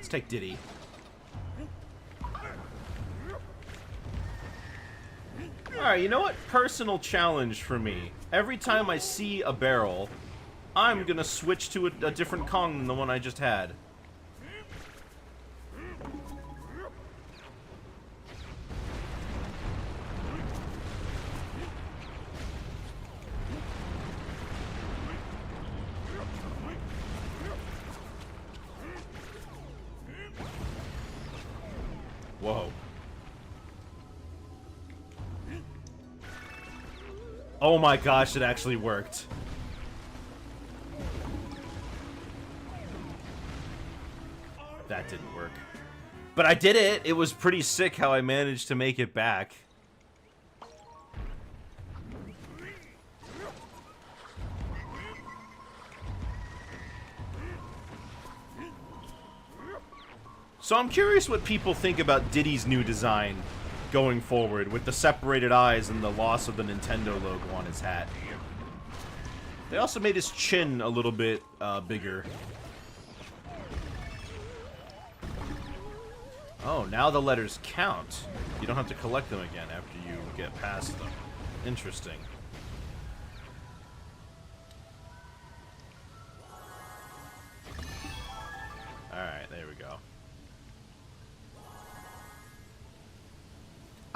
[SPEAKER 1] Let's take Diddy. Alright, you know what? Personal challenge for me. Every time I see a barrel, I'm gonna switch to a different Kong than the one I just had. Whoa. Oh my gosh, it actually worked. That didn't work. But I did it! It was pretty sick how I managed to make it back. So I'm curious what people think about Diddy's new design going forward, with the separated eyes and the loss of the Nintendo logo on his hat. They also made his chin a little bit bigger. Oh, now the letters count. You don't have to collect them again after you get past them. Interesting. Alright, there we go.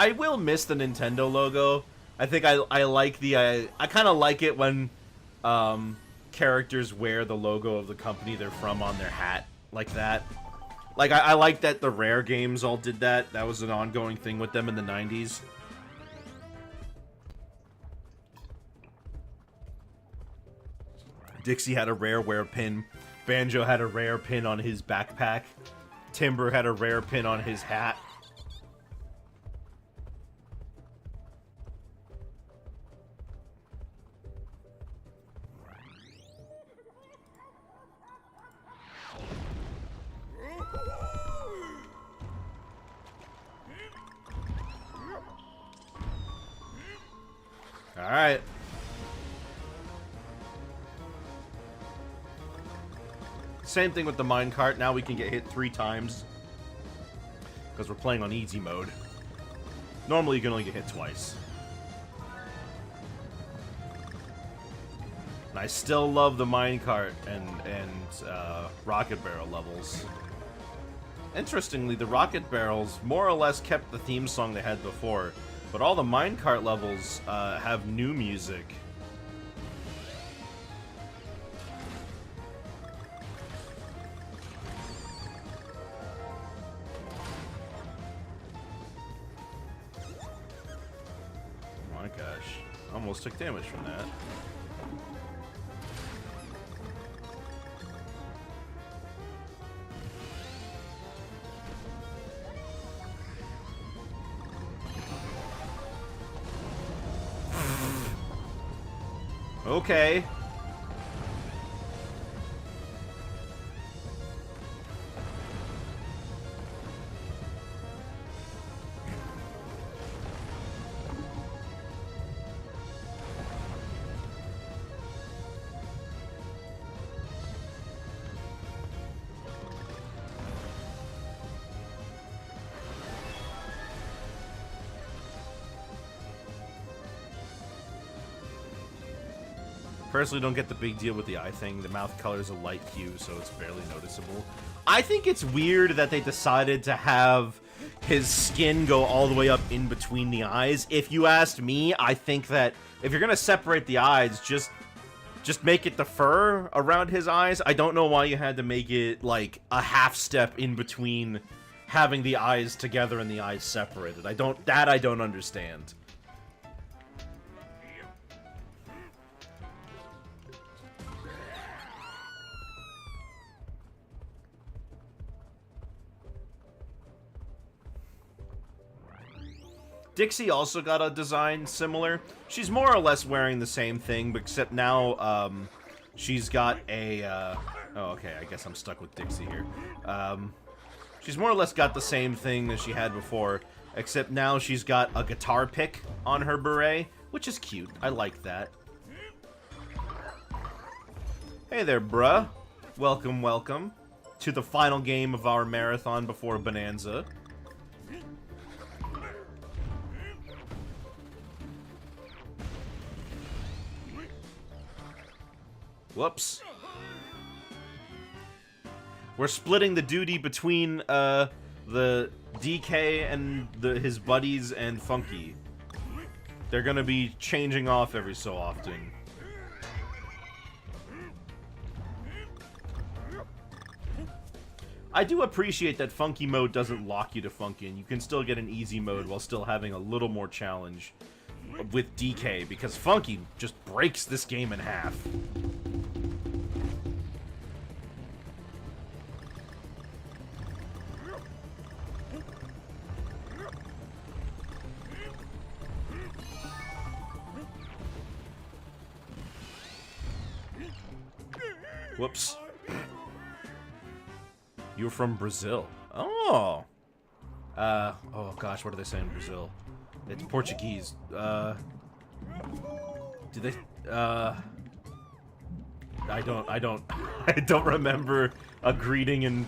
[SPEAKER 1] I will miss the Nintendo logo. I think I like the... I kind of like it when characters wear the logo of the company they're from on their hat. Like that. Like, I like that the Rare games all did that. That was an ongoing thing with them in the 90s. Dixie had a Rare wear pin. Banjo had a Rare pin on his backpack. Timber had a Rare pin on his hat. Alright. Same thing with the minecart. Now we can get hit 3 times. Because we're playing on easy mode. Normally you can only get hit twice. And I still love the minecart and rocket barrel levels. Interestingly, the rocket barrels more or less kept the theme song they had before. But all the minecart levels have new music. Oh my gosh. Almost took damage from that. Okay. Personally, don't get the big deal with the eye thing. The mouth color is a light hue, so it's barely noticeable. I think it's weird that they decided to have his skin go all the way up in between the eyes. If you asked me, I think that if you're gonna separate the eyes, just make it the fur around his eyes. I don't know why you had to make it like a half step in between having the eyes together and the eyes separated. I don't understand. Dixie also got a design similar. She's more or less wearing the same thing, but except now, she's got a, oh, okay, I guess I'm stuck with Dixie here. She's more or less got the same thing as she had before, except now she's got a guitar pick on her beret, which is cute. I like that. Hey there, bruh. Welcome, welcome to the final game of our marathon before Bonanza. Whoops. We're splitting the duty between the DK and his buddies and Funky. They're gonna be changing off every so often. I do appreciate that Funky mode doesn't lock you to Funky, and you can still get an easy mode while still having a little more challenge with DK, because Funky just breaks this game in half. Whoops. You're from Brazil. Oh. Oh gosh, what do they say in Brazil? It's Portuguese. Do they, I don't remember a greeting in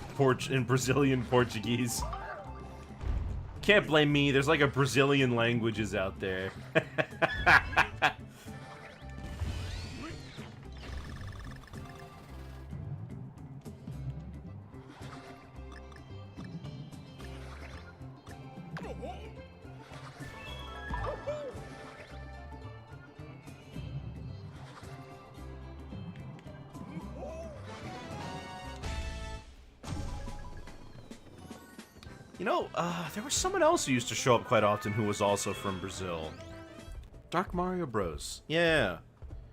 [SPEAKER 1] Brazilian Portuguese. Can't blame me, there's like a Brazilian languages out there. You know, there was someone else who used to show up quite often who was also from Brazil. Dark Mario Bros. Yeah,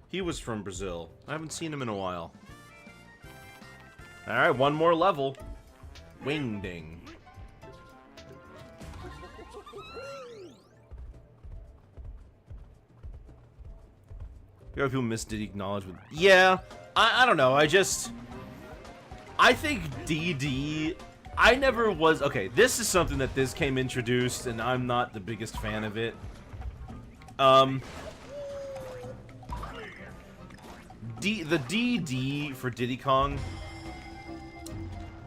[SPEAKER 1] he was from Brazil. I haven't seen him in a while. Alright, one more level. Wingding. You know, people miss Diddy acknowledgement. Yeah, I don't know, I think DD... I never was... Okay, this is something that this game introduced, and I'm not the biggest fan of it. The DD for Diddy Kong...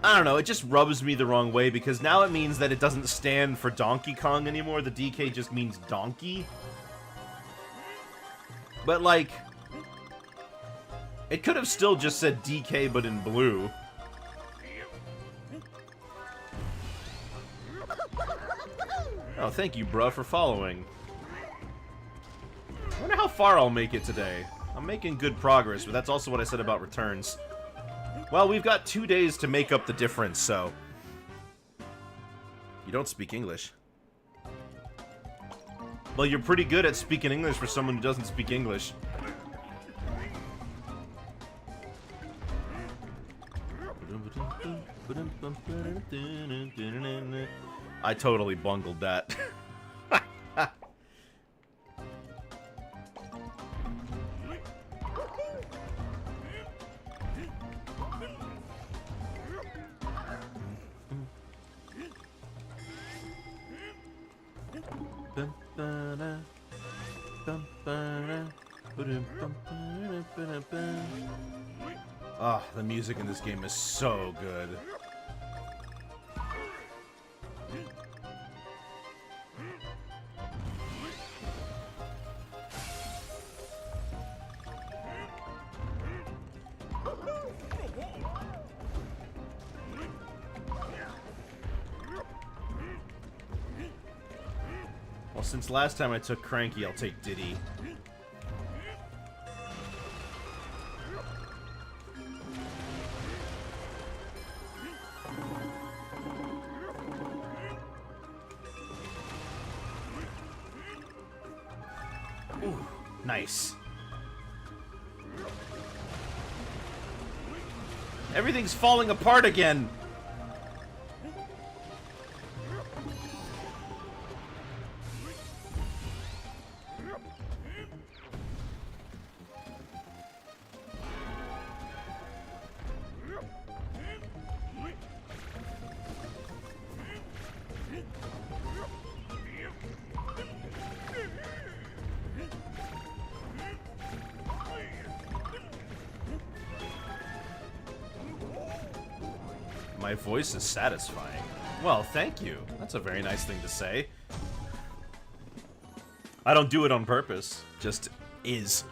[SPEAKER 1] I don't know, it just rubs me the wrong way, because now it means that it doesn't stand for Donkey Kong anymore. The DK just means donkey. But, like... It could have still just said DK, but in blue. Oh, thank you, bruh, for following. I wonder how far I'll make it today. I'm making good progress, but that's also what I said about returns. Well, we've got 2 days to make up the difference, so... You don't speak English. Well, you're pretty good at speaking English for someone who doesn't speak English. I totally bungled that. Ah, the music in this game is so good. Well, since last time I took Cranky, I'll take Diddy. Ooh, nice. Everything's falling apart again. My voice is satisfying. Well, thank you. That's a very nice thing to say. I don't do it on purpose. Just is.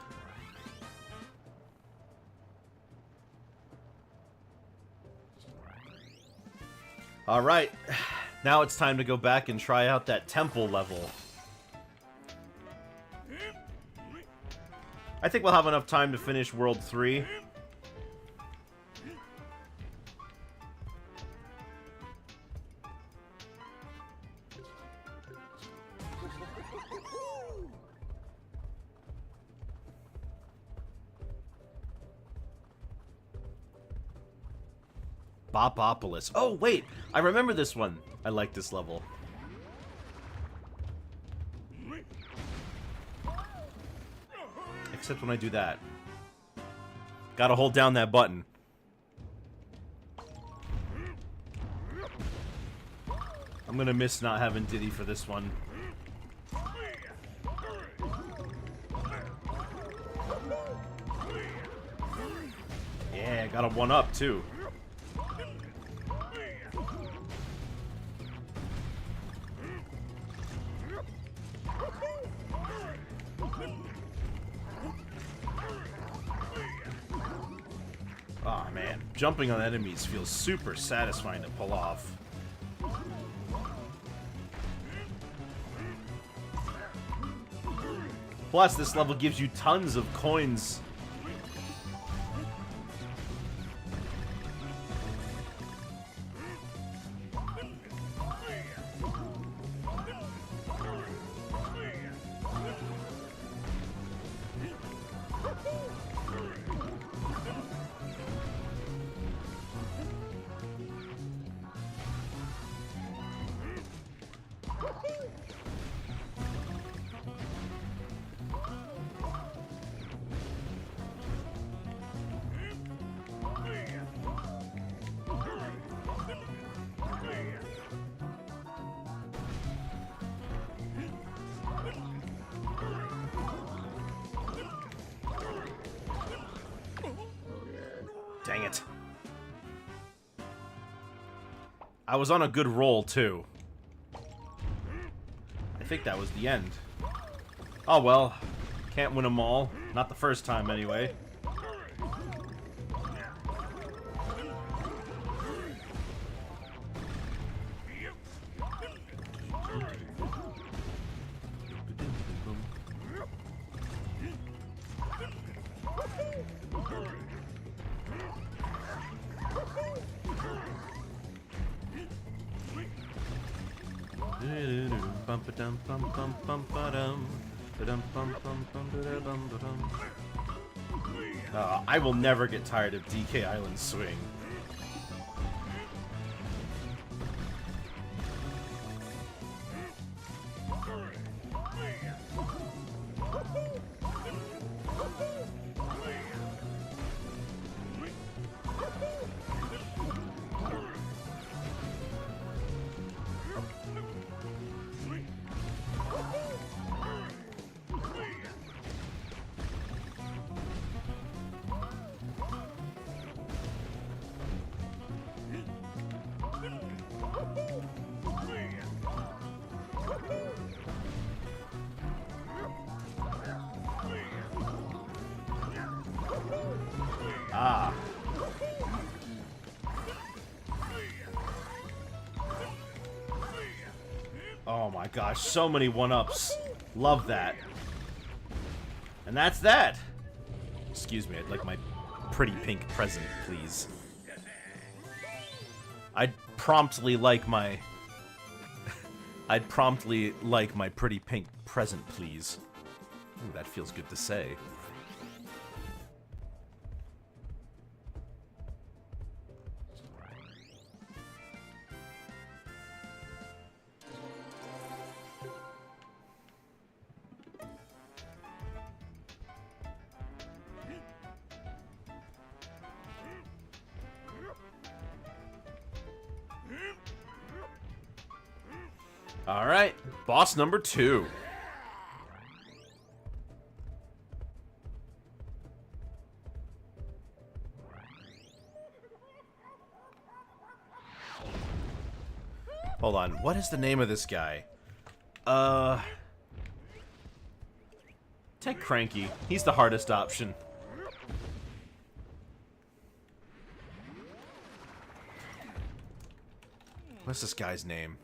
[SPEAKER 1] Alright. Now it's time to go back and try out that temple level. I think we'll have enough time to finish World 3. Bopopolis. Oh, wait! I remember this one. I like this level. Except when I do that. Gotta hold down that button. I'm gonna miss not having Diddy for this one. Yeah, got a 1-up too. Oh man, jumping on enemies feels super satisfying to pull off. Plus, this level gives you tons of coins. Dang it. I was on a good roll, too. I think that was the end. Oh well. Can't win them all. Not the first time, anyway. I will never get tired of DK Island's swing. Oh my gosh, so many one-ups. Love that. And that's that. Excuse me, I'd like my pretty pink present, please. I'd promptly like my pretty pink present, please. Ooh, that feels good to say. Alright, boss number 2. Hold on, what is the name of this guy? Take Cranky. He's the hardest option. What's this guy's name?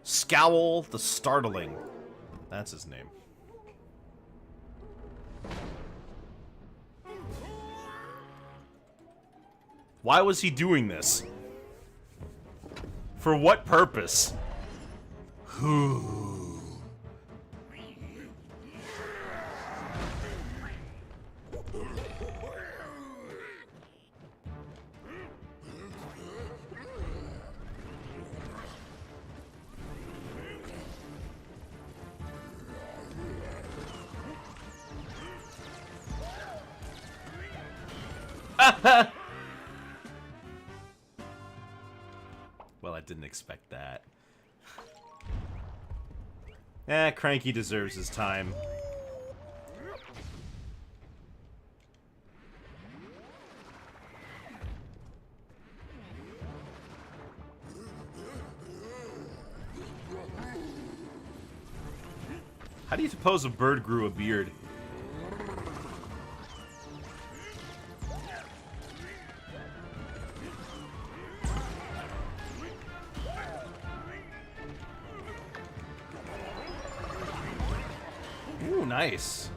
[SPEAKER 1] Scowl the Startling. That's his name. Why was he doing this? For what purpose? Who? Well, I didn't expect that. Cranky deserves his time. How do you suppose a bird grew a beard? Ooh, nice.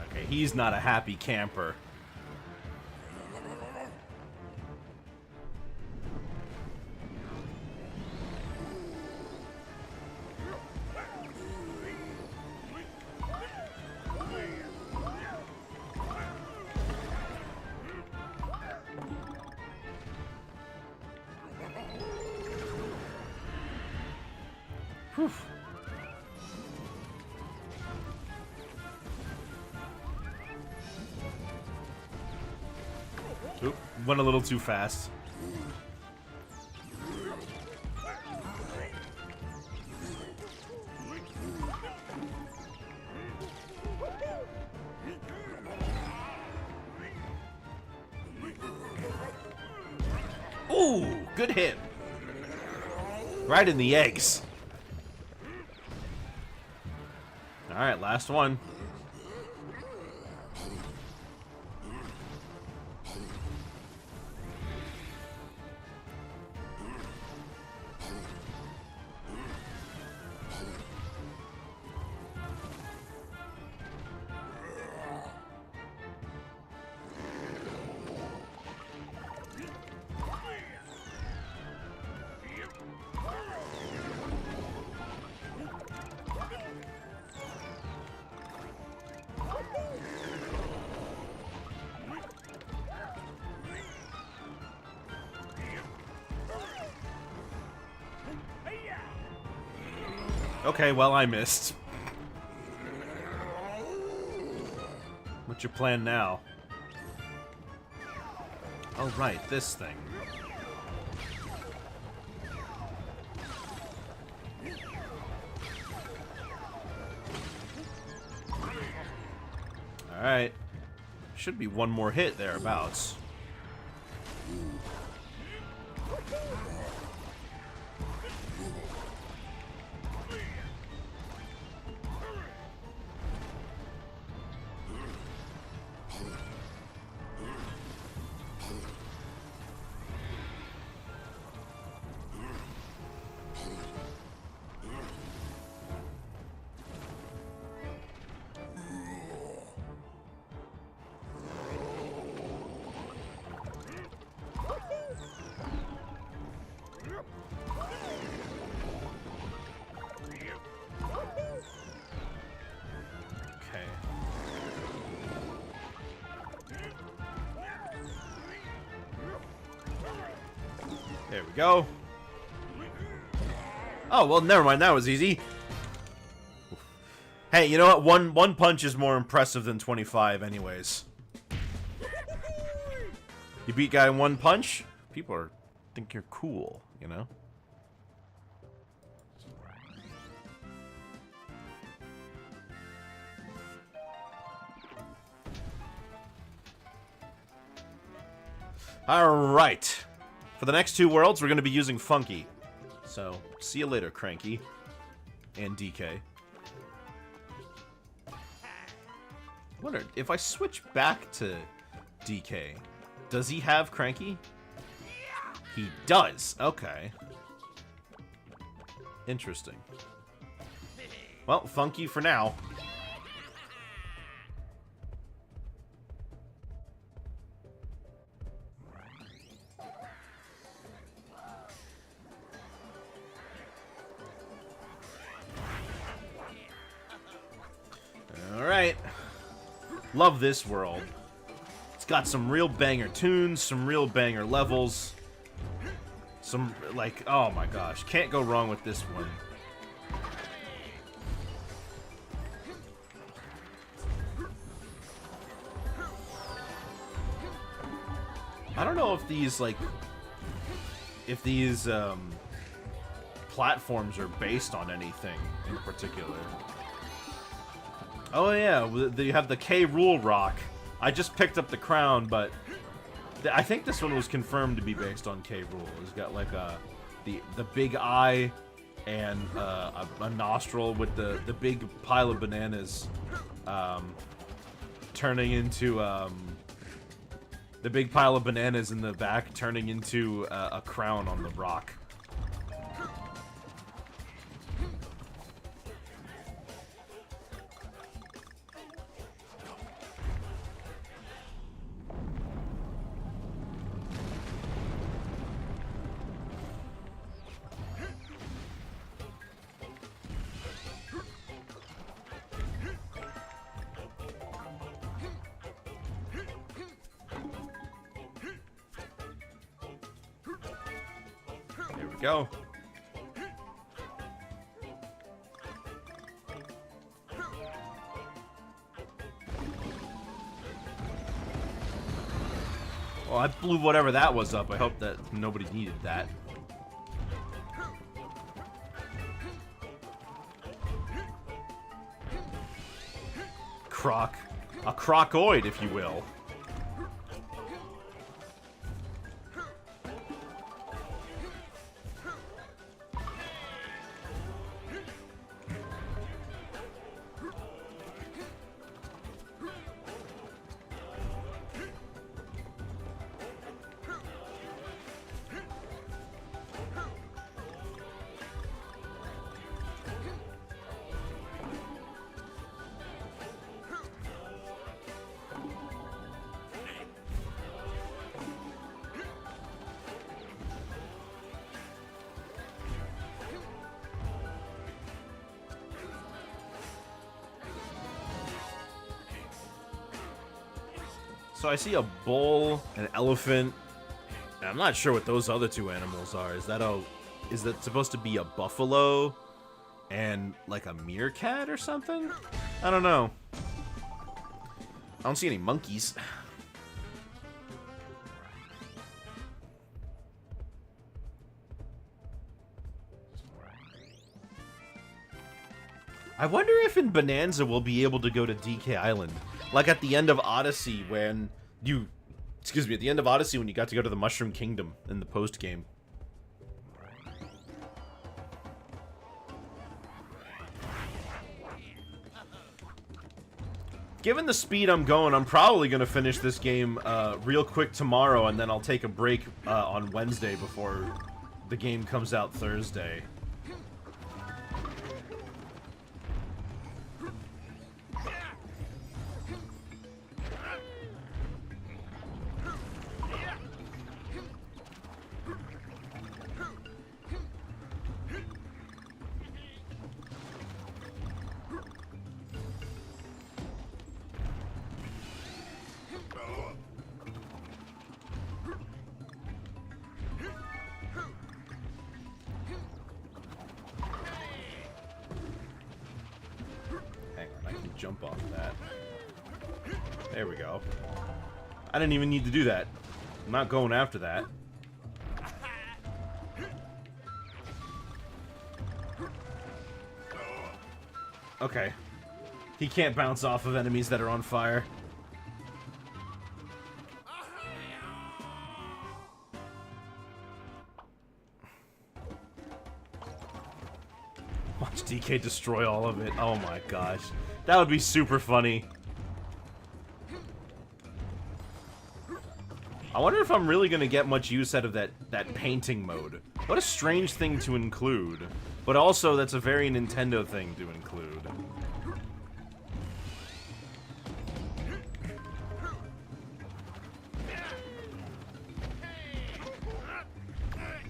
[SPEAKER 1] Okay, he's not a happy camper. Whew. Oop, went a little too fast. Ooh, good hit. Right in the eggs. Alright, last one. Okay, well, I missed. What's your plan now? Oh, right, this thing. Alright. Should be one more hit thereabouts. There we go. Oh, well, never mind. That was easy. Hey, you know what? One punch is more impressive than 25 anyways. You beat guy in one punch? People think you're cool, you know? Alright. For the next two worlds, we're going to be using Funky. So, see you later, Cranky. And DK. I wonder, if I switch back to DK, does he have Cranky? He does. Okay. Interesting. Well, Funky for now. Alright. Love this world. It's got some real banger tunes, some real banger levels. Some, like, oh my gosh. Can't go wrong with this one. I don't know if these, like, platforms are based on anything in particular. Oh yeah, you have the K. Rool rock. I just picked up the crown, but I think this one was confirmed to be based on K. Rool. It's got like the big eye and a nostril with the big pile of bananas turning into the big pile of bananas in the back turning into a crown on the rock. Go. Well, I blew whatever that was up. I hope that nobody needed that. Croc. A crocoid, if you will. So I see a bull, an elephant, and I'm not sure what those other two animals are. Is that supposed to be a buffalo and like a meerkat or something? I don't know. I don't see any monkeys. I wonder if in Bonanza we'll be able to go to DK Island. Like at the end of Odyssey when you... Excuse me, at the end of Odyssey when you got to go to the Mushroom Kingdom in the post-game. Given the speed I'm going, I'm probably going to finish this game real quick tomorrow, and then I'll take a break on Wednesday before the game comes out Thursday. Jump off that. There we go. I didn't even need to do that. I'm not going after that. Okay. He can't bounce off of enemies that are on fire. Watch DK destroy all of it. Oh my gosh. That would be super funny. I wonder if I'm really gonna get much use out of that painting mode. What a strange thing to include. But also, that's a very Nintendo thing to include.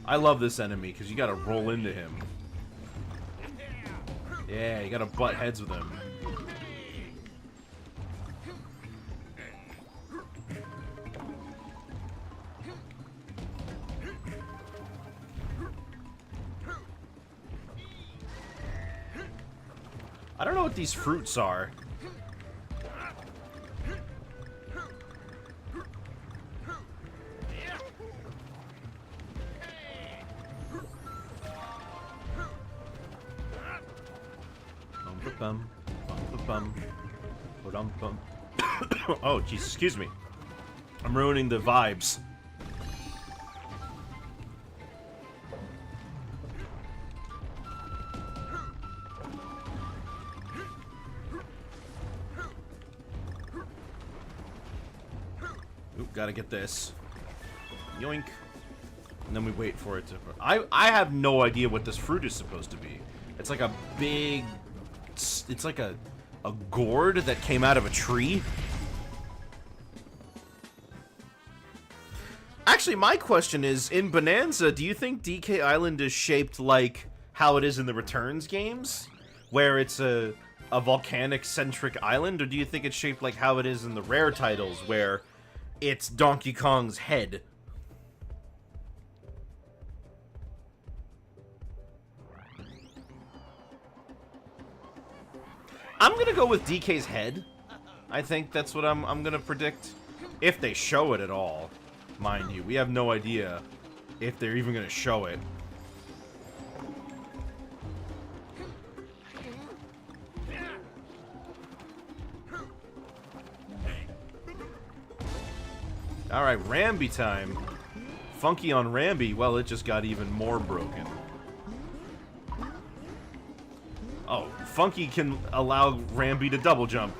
[SPEAKER 1] I love this enemy, because you gotta roll into him. Yeah, you gotta butt heads with him. I don't know what these fruits are. Oh, jeez, excuse me. I'm ruining the vibes. Oop, gotta get this. Yoink. And then we wait for it to... I have no idea what this fruit is supposed to be. It's like a big... It's like a gourd that came out of a tree. Actually, my question is, in Bonanza, do you think DK Island is shaped like how it is in the Returns games? Where it's a volcanic-centric island? Or do you think it's shaped like how it is in the Rare titles, where it's Donkey Kong's head? I'm gonna go with DK's head. I think that's what I'm gonna predict. If they show it at all. Mind you, we have no idea if they're even gonna show it. Alright, Ramby time. Funky on Ramby, well, it just got even more broken. Oh, Funky can allow Ramby to double jump.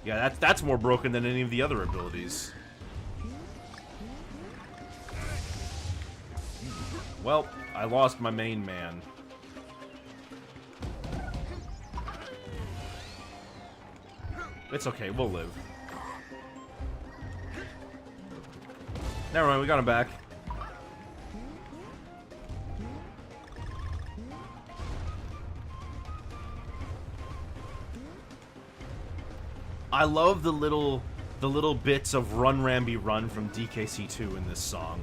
[SPEAKER 1] Yeah, that's more broken than any of the other abilities. Well, I lost my main man. It's okay, we'll live. Never mind, we got him back. I love the little bits of Run Ramby Run from DKC2 in this song.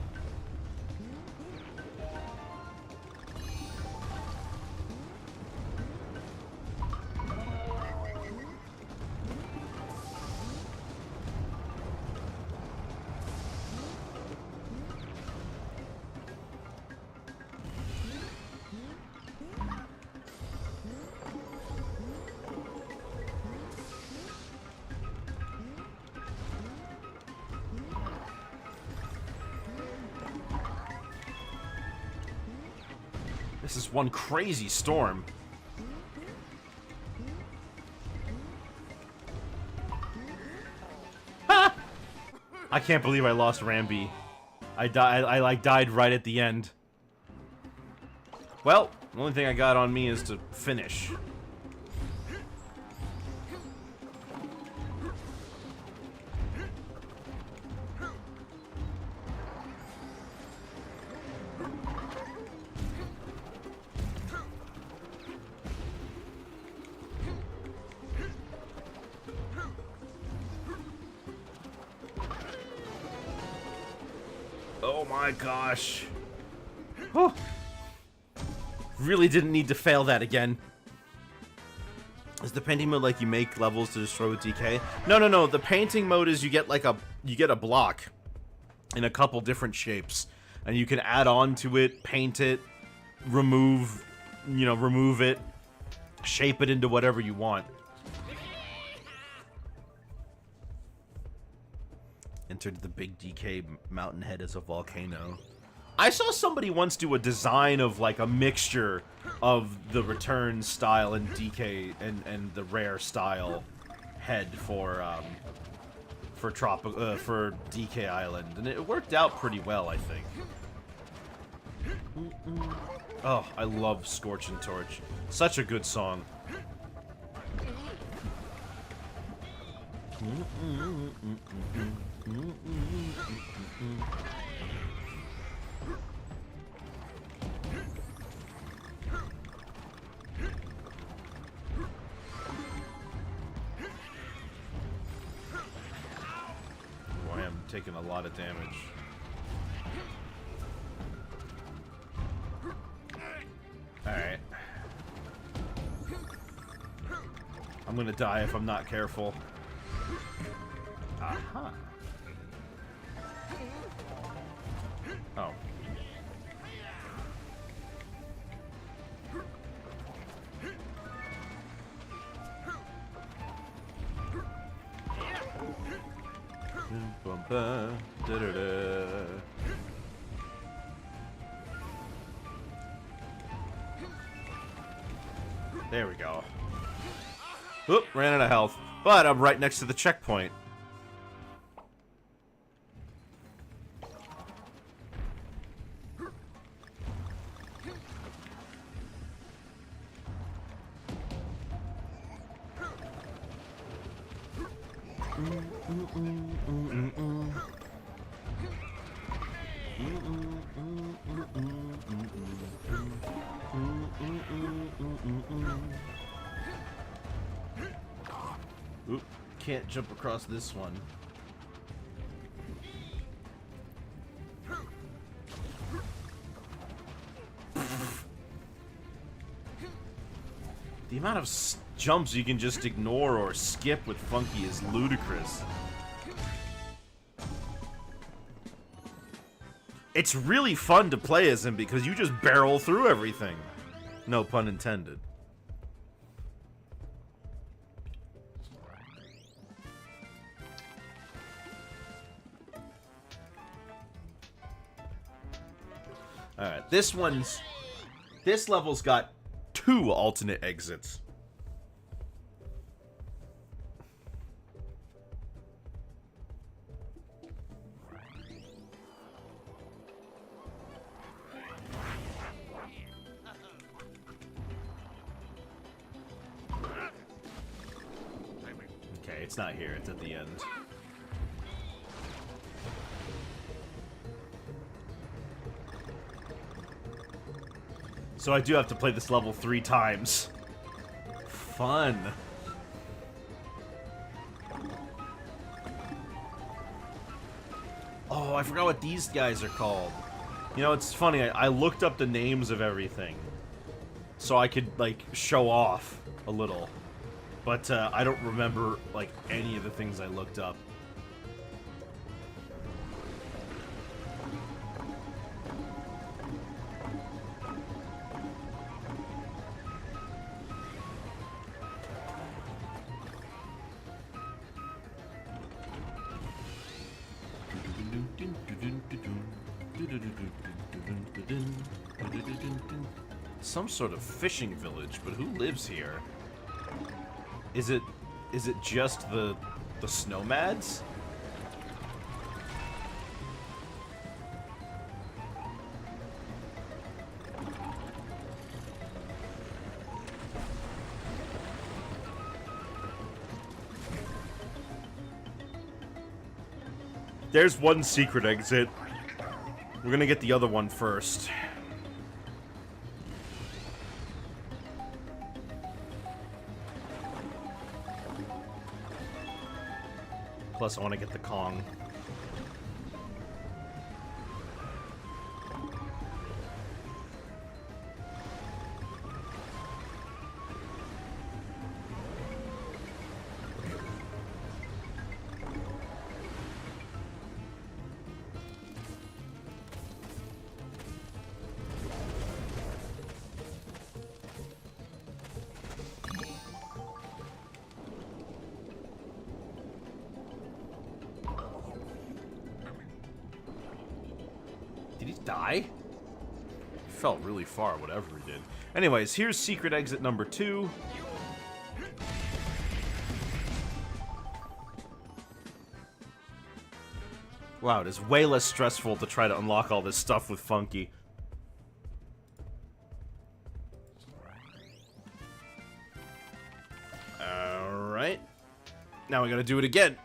[SPEAKER 1] This is one crazy storm. Ha! I can't believe I lost Rambi. I like died right at the end. Well, the only thing I got on me is to finish. Oh my gosh. Whew. Really didn't need to fail that again. Is the painting mode like you make levels to destroy with DK? No. The painting mode is you get like a block in a couple different shapes, and you can add on to it, paint it, remove it, shape it into whatever you want. Entered the big DK mountain head as a volcano. I saw somebody once do a design of like a mixture of the return style and DK and the rare style head for DK Island, and it worked out pretty well, I think. Oh, I love Scorching Torch. Such a good song. I am taking a lot of damage. Alright. I'm gonna die if I'm not careful. Aha. Oh. There we go. Oop, ran out of health. But I'm right next to the checkpoint. Oop, can't jump across this one. The amount of jumps you can just ignore or skip with Funky is ludicrous. It's really fun to play as him because you just barrel through everything. No pun intended. Alright, this level's got 2 alternate exits. Okay, it's not here, it's at the end. So I do have to play this level 3 times. Fun. Oh, I forgot what these guys are called. You know, it's funny, I looked up the names of everything so I could, like, show off a little. But I don't remember, like, any of the things I looked up. Some sort of fishing village, but who lives here? Is it just the Snowmads? There's one secret exit. We're gonna get the other one first. Plus, I want to get the Kong. Did he die? He fell really far, whatever he did. Anyways, here's secret exit number 2. Wow, it is way less stressful to try to unlock all this stuff with Funky. Alright. Now we gotta do it again.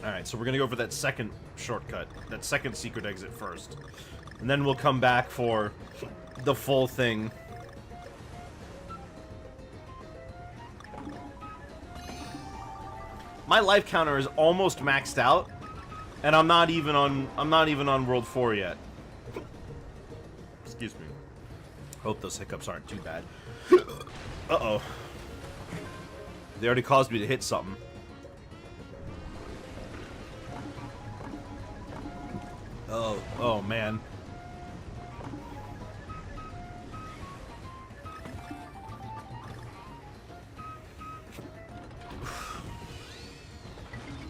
[SPEAKER 1] Alright, so we're gonna go for that second shortcut, that second secret exit first. And then we'll come back for the full thing. My life counter is almost maxed out, and I'm not even on World 4 yet. Excuse me. Hope those hiccups aren't too bad. Uh-oh. They already caused me to hit something. Oh man.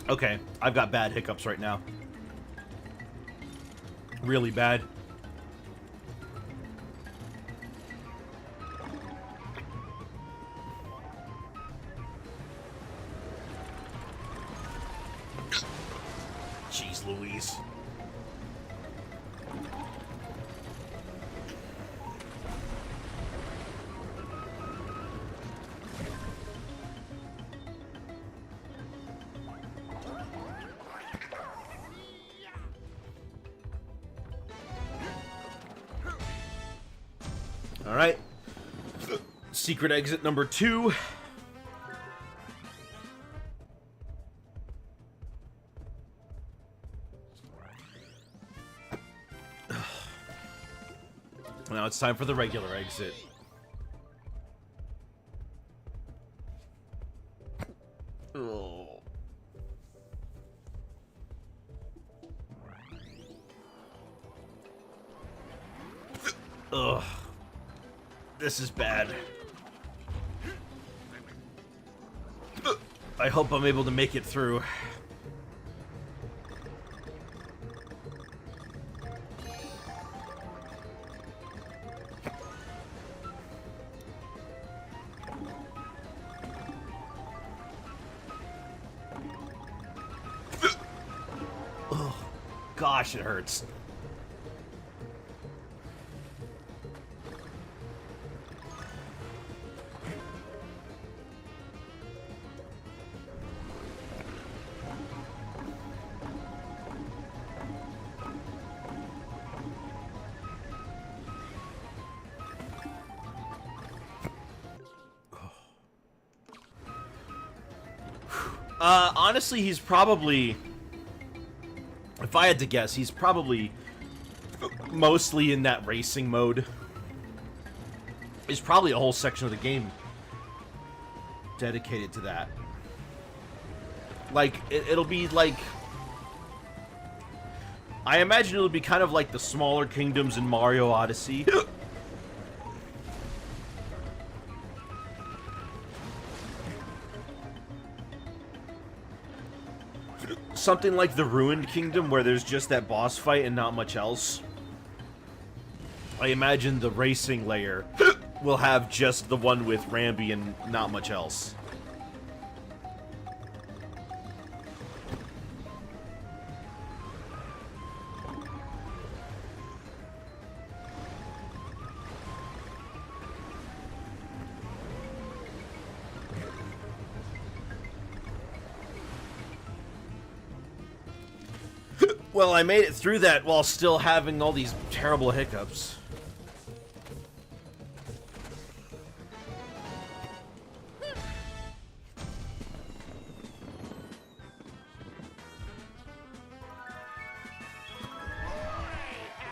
[SPEAKER 1] Okay, I've got bad hiccups right now. Really bad. Jeez Louise. Alright. Secret exit number 2. Now it's time for the regular exit. Oh. Ugh. This is bad. I hope I'm able to make it through. Oh, gosh, it hurts. Honestly, he's probably, if I had to guess, he's probably mostly in that racing mode. There's probably a whole section of the game dedicated to that. Like, it'll be like... I imagine it'll be kind of like the smaller kingdoms in Mario Odyssey. Something like the Ruined Kingdom, where there's just that boss fight and not much else. I imagine the racing layer will have just the one with Rambi and not much else. Well, I made it through that while still having all these terrible hiccups.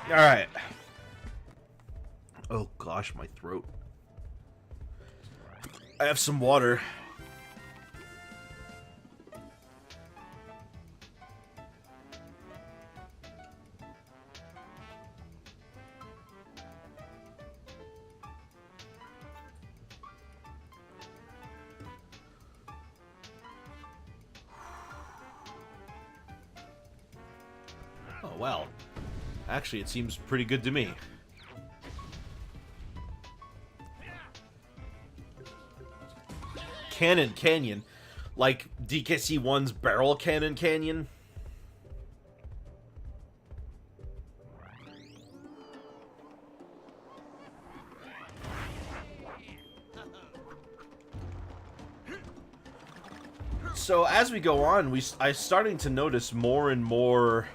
[SPEAKER 1] Alright. Oh gosh, my throat. I have some water. Oh, well. Actually, it seems pretty good to me. Cannon Canyon. Like DKC 1's Barrel Cannon Canyon. So as we go on, I'm starting to notice more and more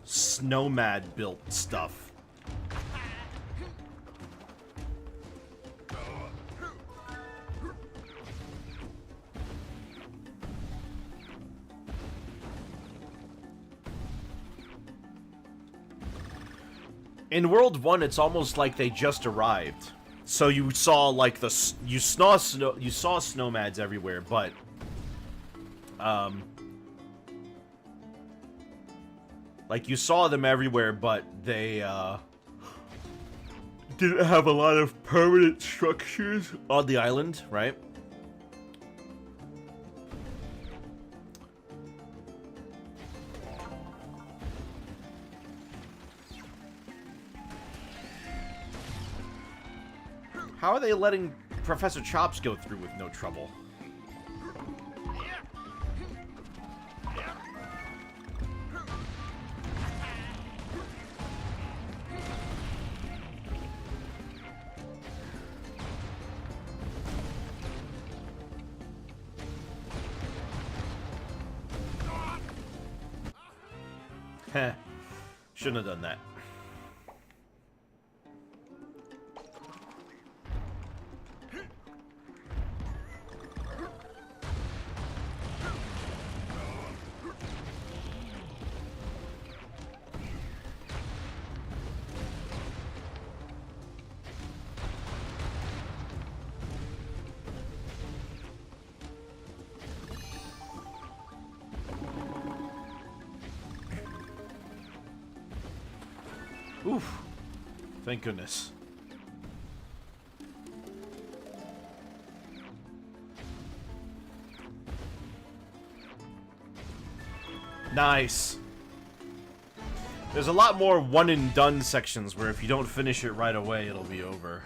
[SPEAKER 1] Snowmad built stuff. In World 1, it's almost like they just arrived. So you saw like you saw Snowmads everywhere, but like, you saw them everywhere, but they, didn't have a lot of permanent structures on the island, right? How are they letting Professor Chops go through with no trouble? Heh. Shouldn't have done that. Oof. Thank goodness. Nice. There's a lot more one and done sections where if you don't finish it right away, it'll be over.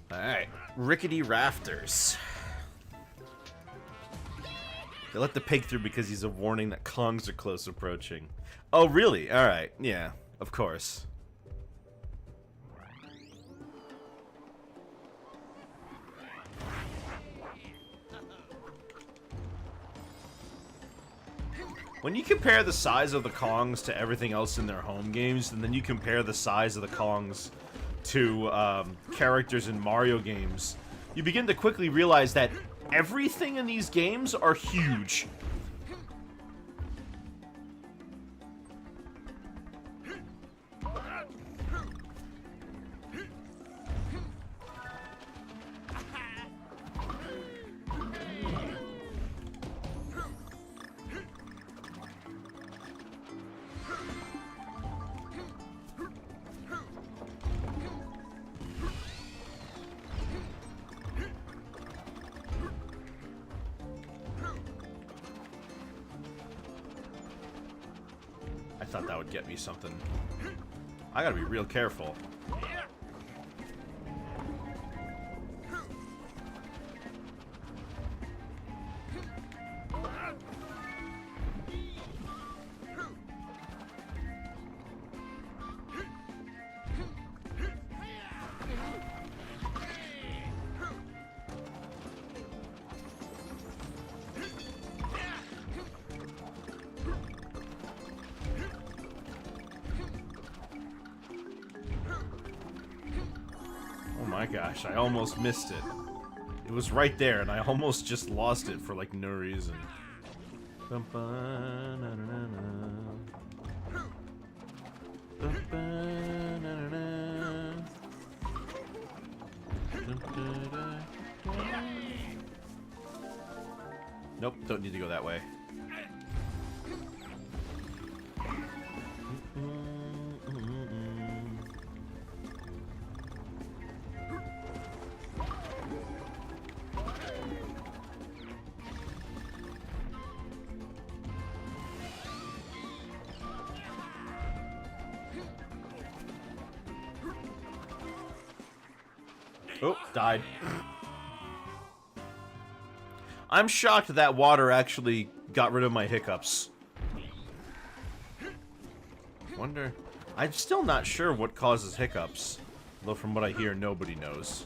[SPEAKER 1] Alright, rickety rafters. They let the pig through because he's a warning that Kongs are close approaching. Oh, really? Alright, yeah, of course. When you compare the size of the Kongs to everything else in their home games, and then you compare the size of the Kongs to characters in Mario games, you begin to quickly realize that everything in these games are huge. I thought that would get me something. I gotta be real careful. Oh my gosh, I almost missed it. It was right there, and I almost just lost it for, like, no reason. Nope, don't need to go that way. Oh, died. I'm shocked that water actually got rid of my hiccups. Wonder... I'm still not sure what causes hiccups. Though from what I hear, nobody knows.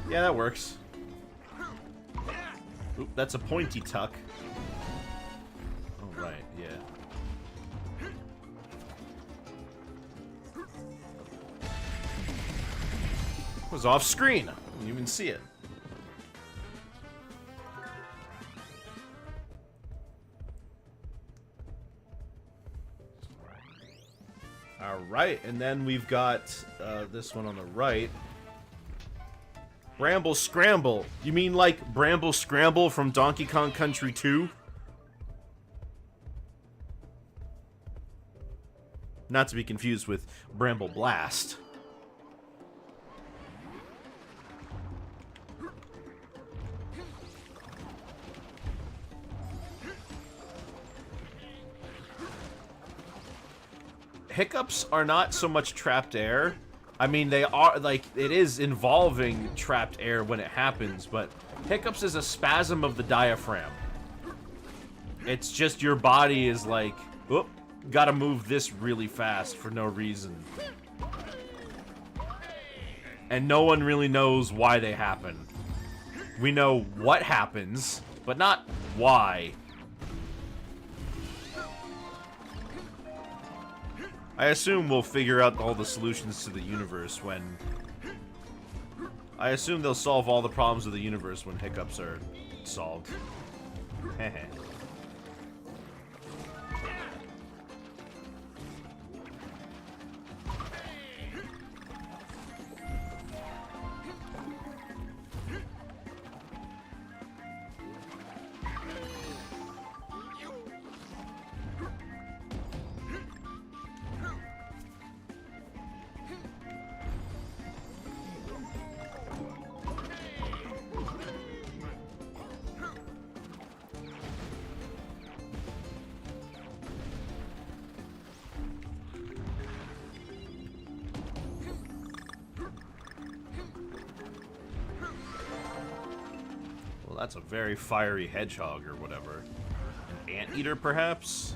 [SPEAKER 1] Yeah, that works. Oop, that's a pointy tuck. Oh, right, yeah. It was off screen. I didn't even see it. Alright, and then we've got this one on the right. Bramble Scramble. You mean like Bramble Scramble from Donkey Kong Country 2? Not to be confused with Bramble Blast. Hiccups are not so much trapped air. I mean, they are, like, it is involving trapped air when it happens, but hiccups is a spasm of the diaphragm. It's just your body is like, oop, gotta move this really fast for no reason. And no one really knows why they happen. We know what happens, but not why. I assume we'll figure out all the solutions to the universe when... I assume they'll solve all the problems of the universe when hiccups are solved. Heh. that's a very fiery hedgehog or whatever. An anteater, perhaps?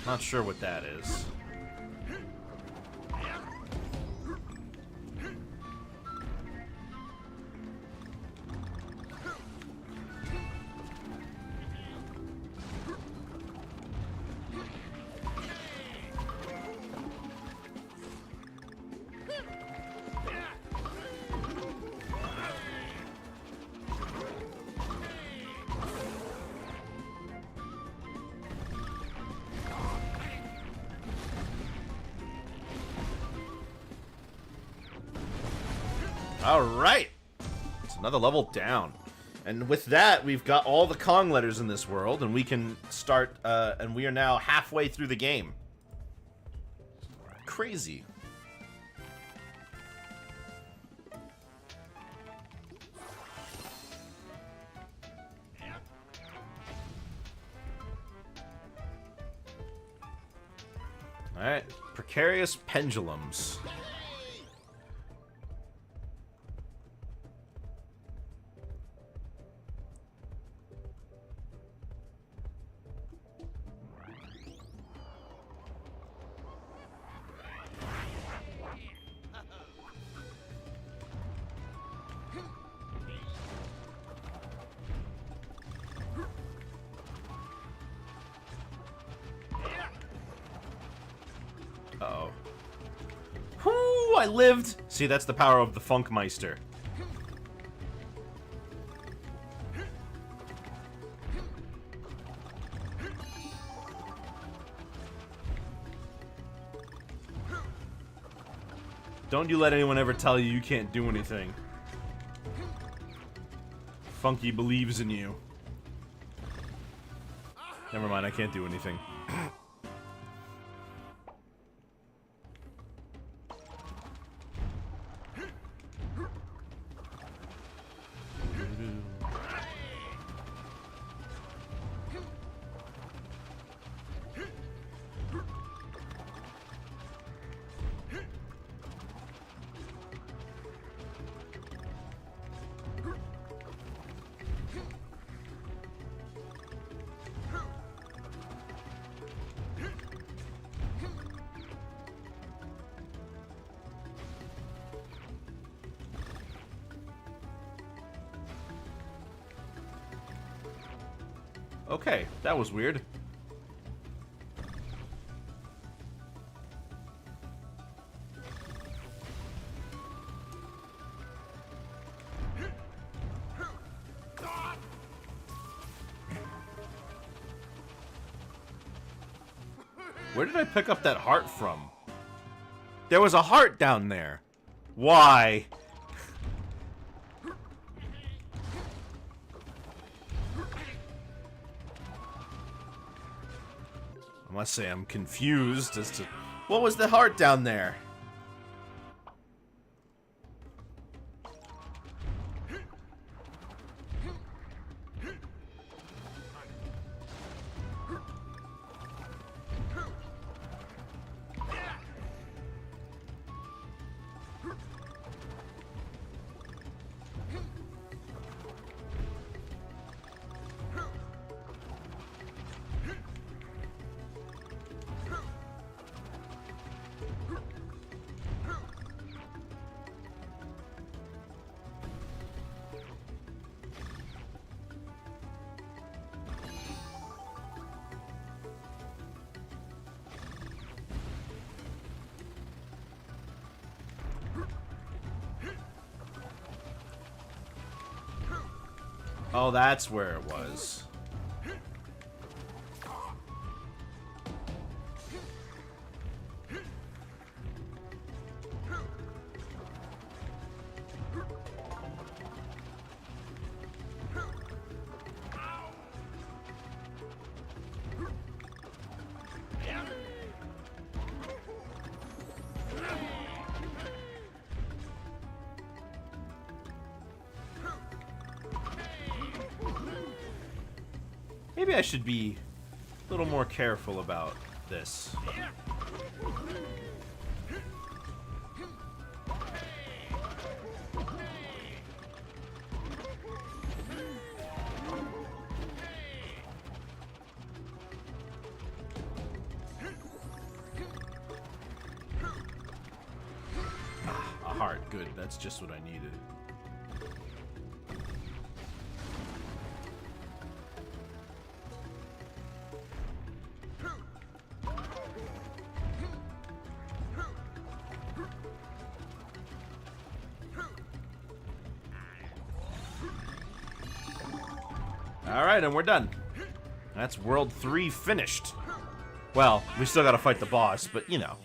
[SPEAKER 1] Not sure what that is. Alright! It's another level down. And with that, we've got all the Kong letters in this world, and we can start, and we are now halfway through the game. Crazy. Alright, precarious pendulums. Uh-oh. Whoo! I lived! See, that's the power of the Funkmeister. Don't you let anyone ever tell you you can't do anything. Funky believes in you. Never mind, I can't do anything. Okay, that was weird. Where did I pick up that heart from? There was a heart down there. Why? I must say I'm confused as to what was the heart down there. Oh, that's where it was. Maybe I should be a little more careful about this. good. That's just what I needed. Alright, and we're done. That's World 3 finished. Well, we still gotta fight the boss, but you know.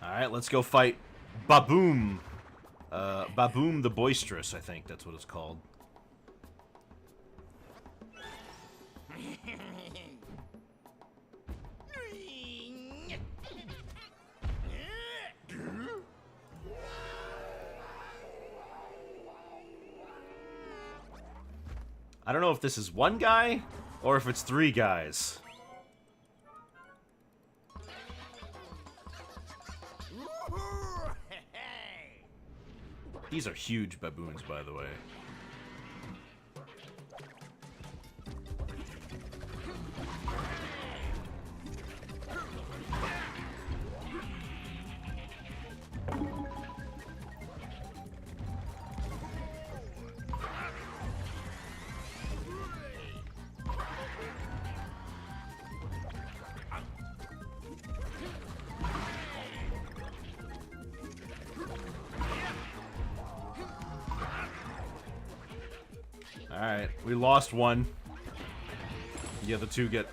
[SPEAKER 1] Alright, let's go fight Baboom. Baboom the Boisterous, I think that's what it's called. I don't know if this is one guy or if it's three guys. These are huge baboons, by the way. Alright, we lost one. The other two get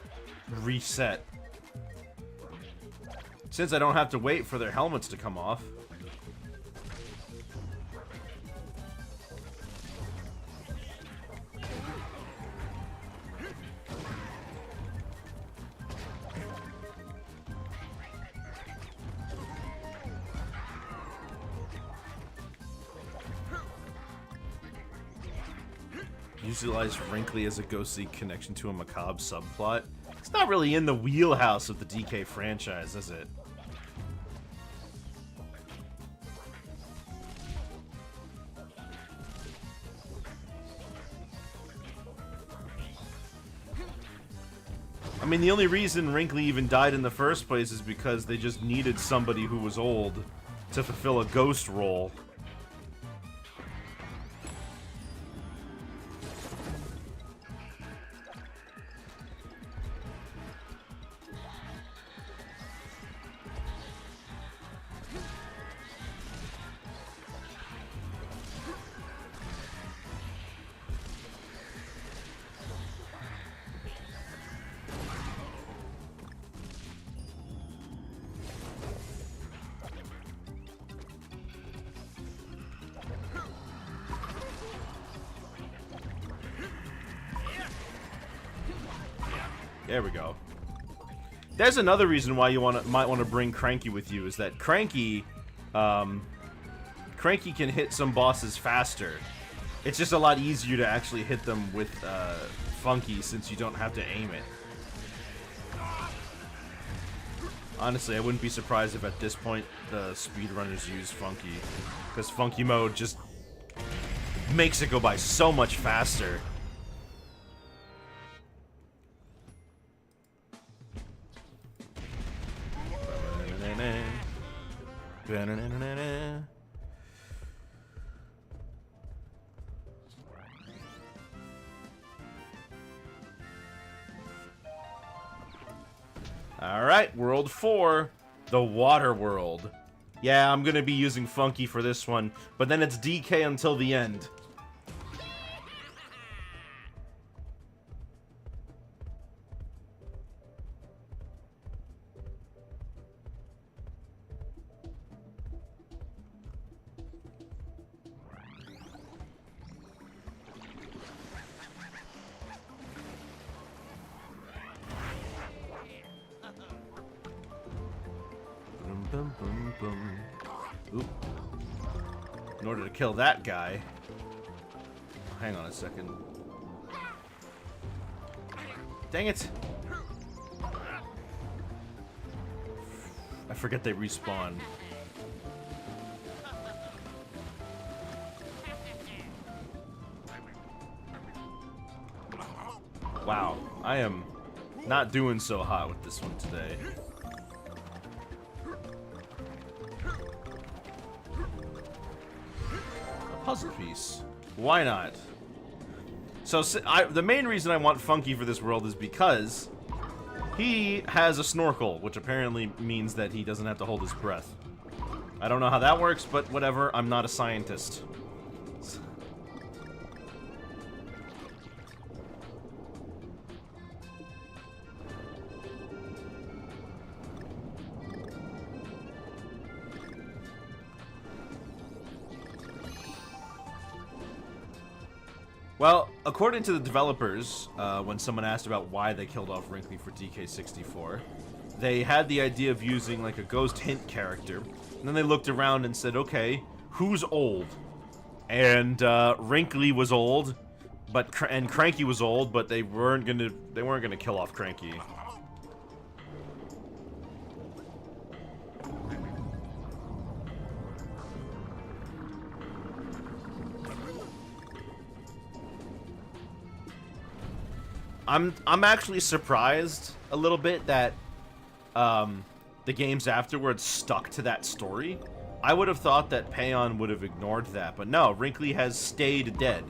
[SPEAKER 1] reset. Since I don't have to wait for their helmets to come off. Utilize Wrinkly as a ghostly connection to a macabre subplot. It's not really in the wheelhouse of the DK franchise, is it? I mean, the only reason Wrinkly even died in the first place is because they just needed somebody who was old to fulfill a ghost role. There we go. There's another reason why you might want to bring Cranky with you, is that Cranky can hit some bosses faster. It's just a lot easier to actually hit them with Funky since you don't have to aim it. Honestly, I wouldn't be surprised if at this point the speedrunners use Funky, because Funky mode just makes it go by so much faster. Alright, World 4, the Water World. Yeah, I'm gonna be using Funky for this one, but then it's DK until the end. Boom. Oop. In order to kill that guy... Hang on a second. Dang it! I forget they respawn. Wow, I am not doing so hot with this one today. A puzzle piece. Why not? So, the main reason I want Funky for this world is because he has a snorkel, which apparently means that he doesn't have to hold his breath. I don't know how that works, but whatever, I'm not a scientist. Well, according to the developers, when someone asked about why they killed off Wrinkly for DK64, they had the idea of using like a ghost hint character, and then they looked around and said, okay, who's old? And Wrinkly was old, but and Cranky was old, but they weren't gonna kill off Cranky. I'm actually surprised a little bit that the games afterwards stuck to that story. I would have thought that Payon would have ignored that, but no, Wrinkly has stayed dead.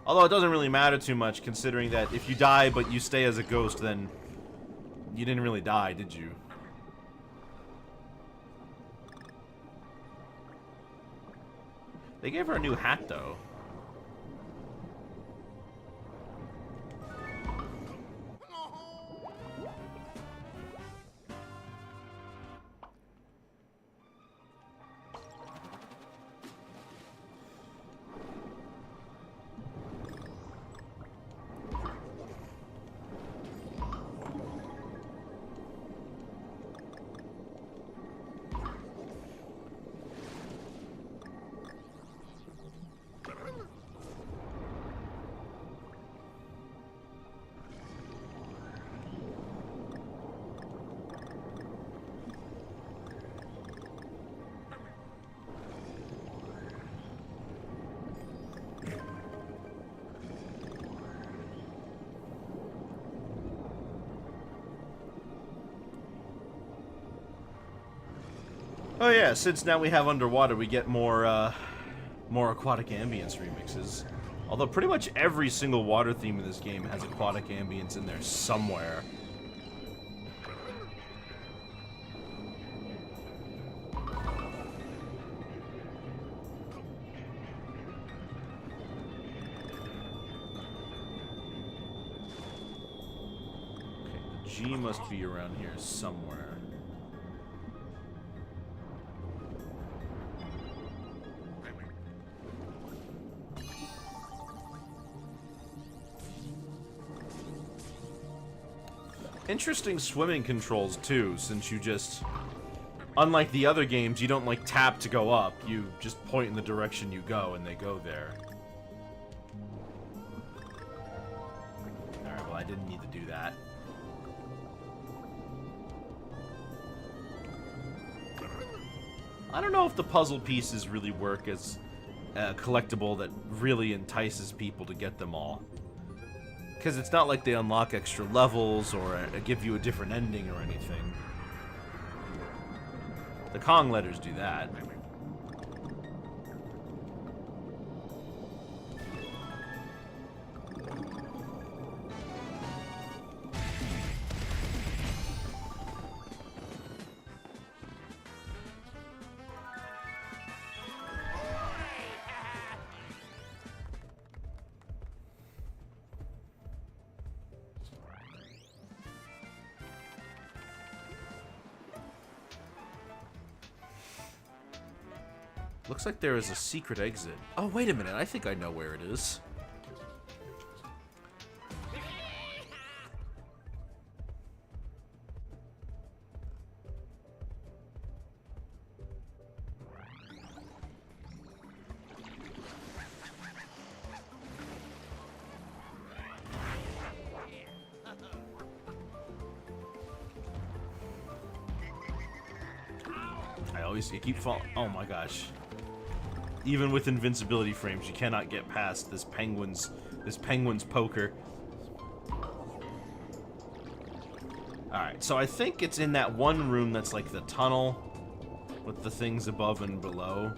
[SPEAKER 1] Although it doesn't really matter too much, considering that if you die but you stay as a ghost, then you didn't really die, did you? They gave her a new hat, though. Oh yeah, since now we have underwater, we get more, more aquatic ambience remixes. Although pretty much every single water theme in this game has aquatic ambience in there somewhere. Okay, the G must be around here somewhere. Interesting swimming controls too, since you just, unlike the other games, you don't like tap to go up, you just point in the direction you go and they go there. Alright, well I didn't need to do that. I don't know if the puzzle pieces really work as a collectible that really entices people to get them all. Because it's not like they unlock extra levels or give you a different ending or anything. The Kong letters do that. Looks like there is a secret exit. Oh, wait a minute. I think I know where it is. I keep falling. Oh my gosh. Even with invincibility frames, you cannot get past this penguin's poker. Alright, so I think it's in that one room that's like the tunnel with the things above and below.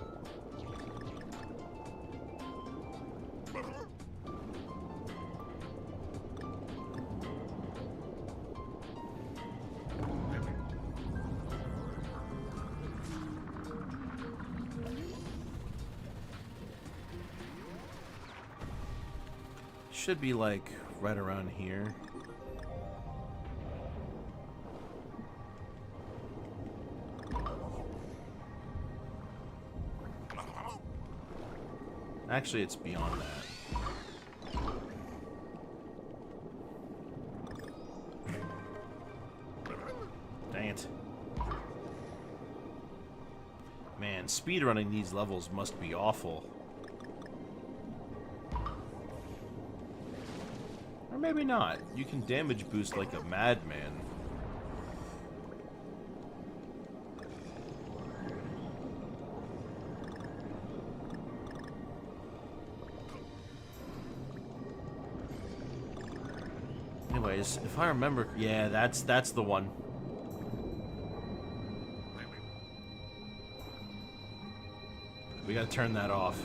[SPEAKER 1] Should be like right around here. Actually, it's beyond that. Dang it. Man, speedrunning these levels must be awful. Or maybe not. You can damage boost like a madman. Anyways, if I remember, yeah, that's the one. We gotta turn that off.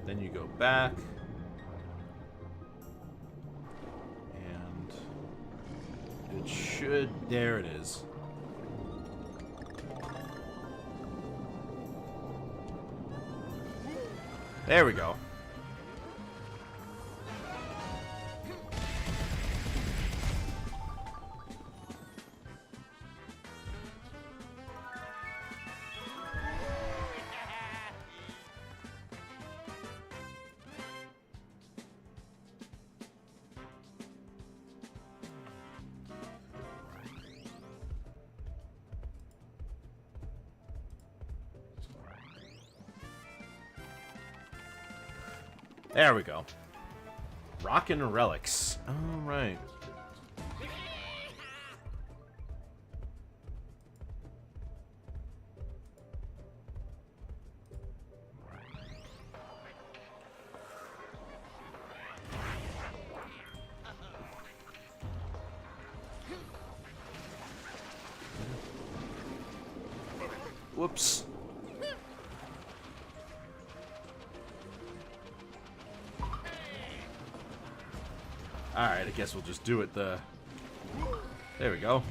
[SPEAKER 1] Then you go back. And it should... There it is. There we go. There we go. Rockin' relics. All right. Whoops. Alright, I guess we'll just do it the... There we go.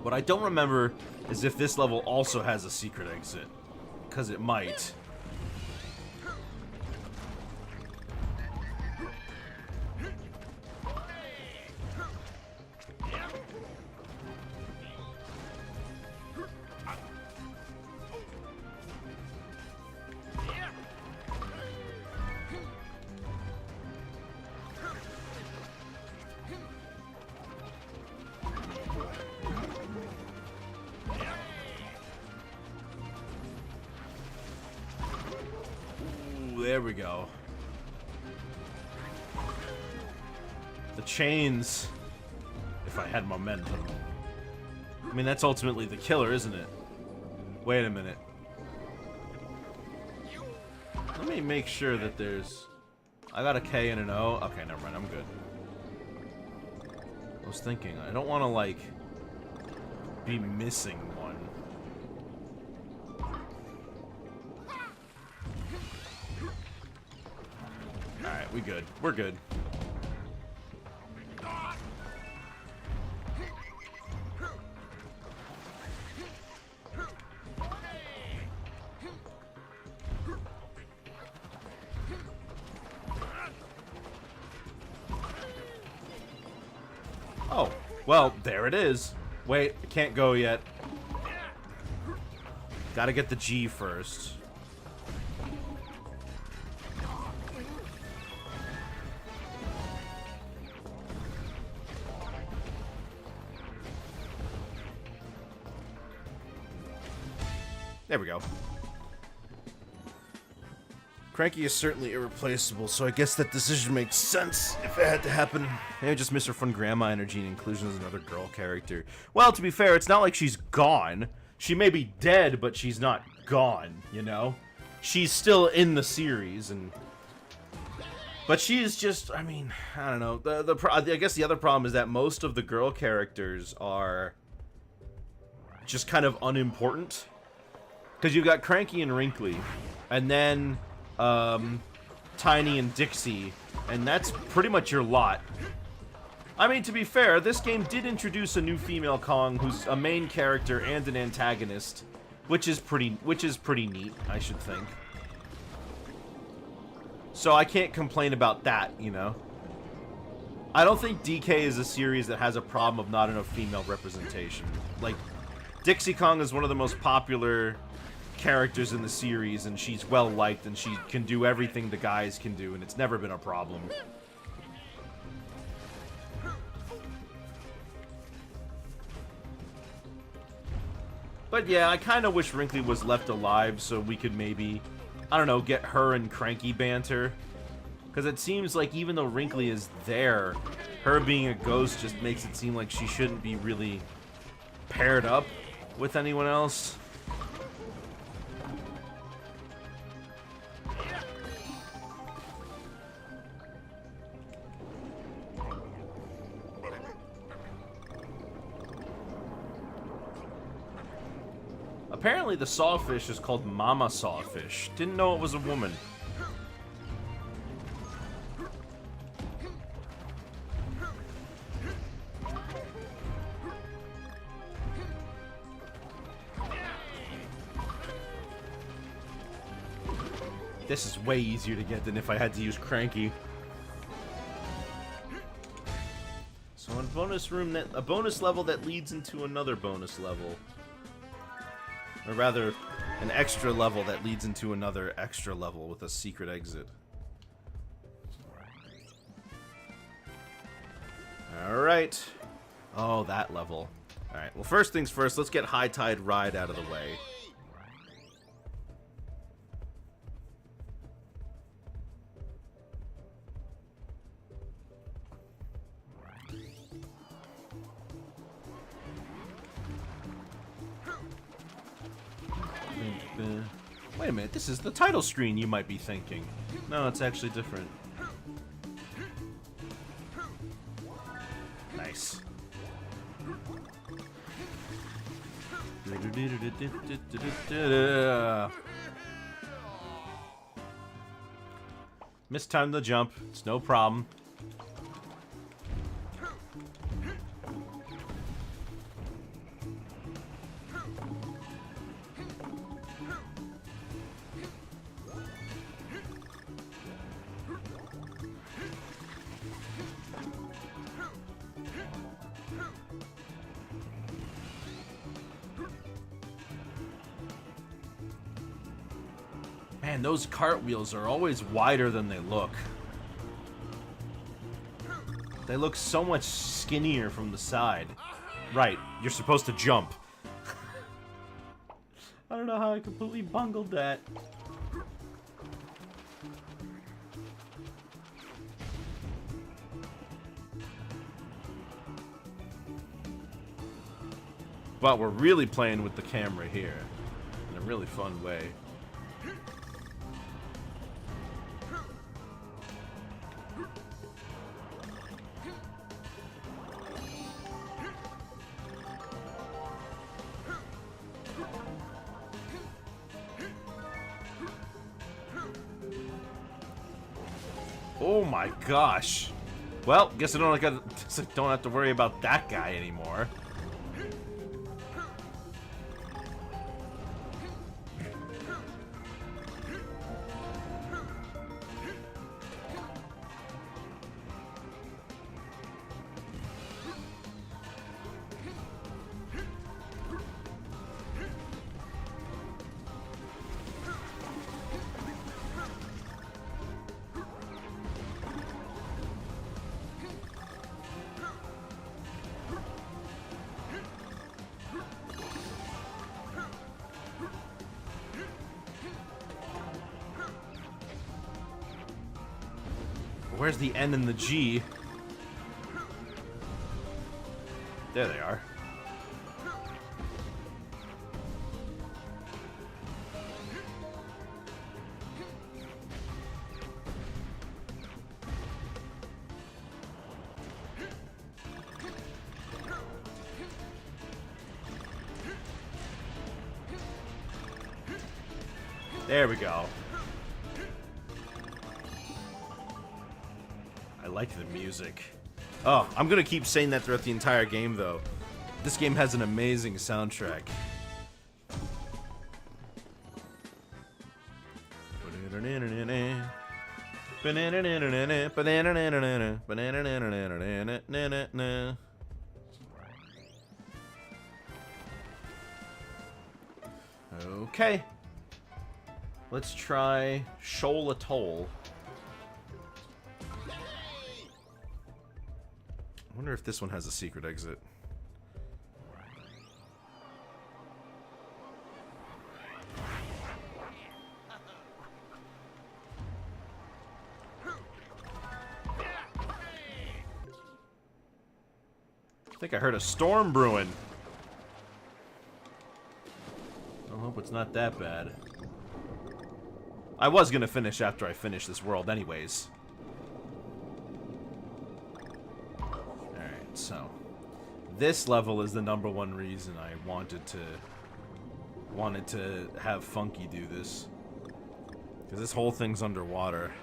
[SPEAKER 1] What I don't remember is if this level also has a secret exit, because it might. There we go. The chains, if I had momentum. I mean, that's ultimately the killer, isn't it? Wait a minute. Let me make sure that there's... I got a K and an O. Okay, never mind, I'm good. I was thinking, I don't want to, like, be missing one. Alright, we good. We're good. Well, there it is. Wait, I can't go yet. Gotta get the G first. There we go. Cranky is certainly irreplaceable, so I guess that decision makes sense if it had to happen. Maybe just miss her fun grandma energy and inclusion as another girl character. Well, to be fair, it's not like she's gone. She may be dead, but she's not gone, you know? She's still in the series, and... But she is just, I mean, I don't know. I guess the other problem is that most of the girl characters are just kind of unimportant. Because you've got Cranky and Wrinkly, and then Tiny and Dixie, and that's pretty much your lot. I mean, to be fair, this game did introduce a new female Kong who's a main character and an antagonist, which is pretty neat, I should think. So I can't complain about that, you know. I don't think DK is a series that has a problem of not enough female representation. Like, Dixie Kong is one of the most popular characters in the series, and she's well liked, and she can do everything the guys can do, and it's never been a problem. But yeah, I kind of wish Wrinkly was left alive so we could maybe, I don't know, get her and Cranky banter. Because it seems like even though Wrinkly is there, her being a ghost just makes it seem like she shouldn't be really paired up with anyone else. Apparently the sawfish is called Mama Sawfish. Didn't know it was a woman. This is way easier to get than if I had to use Cranky. So a bonus room that a bonus level that leads into another bonus level. Or rather, an extra level that leads into another extra level with a secret exit. Alright. Oh, that level. Alright, well first things first, let's get High Tide Ride out of the way. Wait a minute, this is the title screen, you might be thinking. No, it's actually different. Nice. Mistimed the jump, it's no problem. Man, those cartwheels are always wider than they look. They look so much skinnier from the side. Right, you're supposed to jump. I don't know how I completely bungled that. But we're really playing with the camera here in a really fun way. Oh my gosh. Well, guess I don't have to worry about that guy anymore. Where's the N and the G? There they are. There we go. I like the music. Oh, I'm gonna keep saying that throughout the entire game, though. This game has an amazing soundtrack. Okay. Let's try Shoal Atoll. I wonder if this one has a secret exit. I think I heard a storm brewing. I hope it's not that bad. I was gonna finish after I finish this world anyways. Alright, so this level is the #1 reason I wanted to have Funky do this. Because this whole thing's underwater.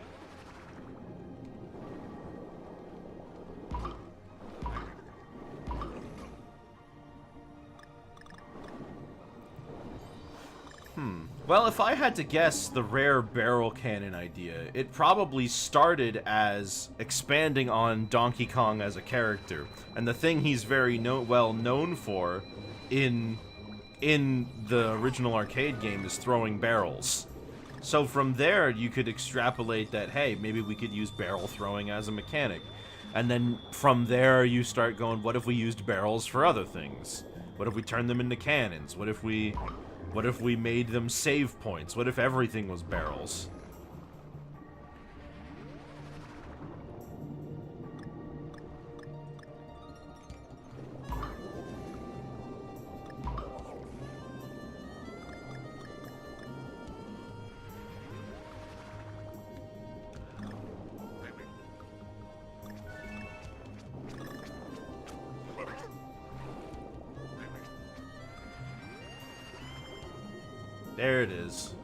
[SPEAKER 1] Well, if I had to guess the rare barrel cannon idea, it probably started as expanding on Donkey Kong as a character. And the thing he's very well known for in the original arcade game is throwing barrels. So from there, you could extrapolate that, hey, maybe we could use barrel throwing as a mechanic. And then from there, you start going, what if we used barrels for other things? What if we turned them into cannons? What if we made them save points? What if everything was barrels? There it is.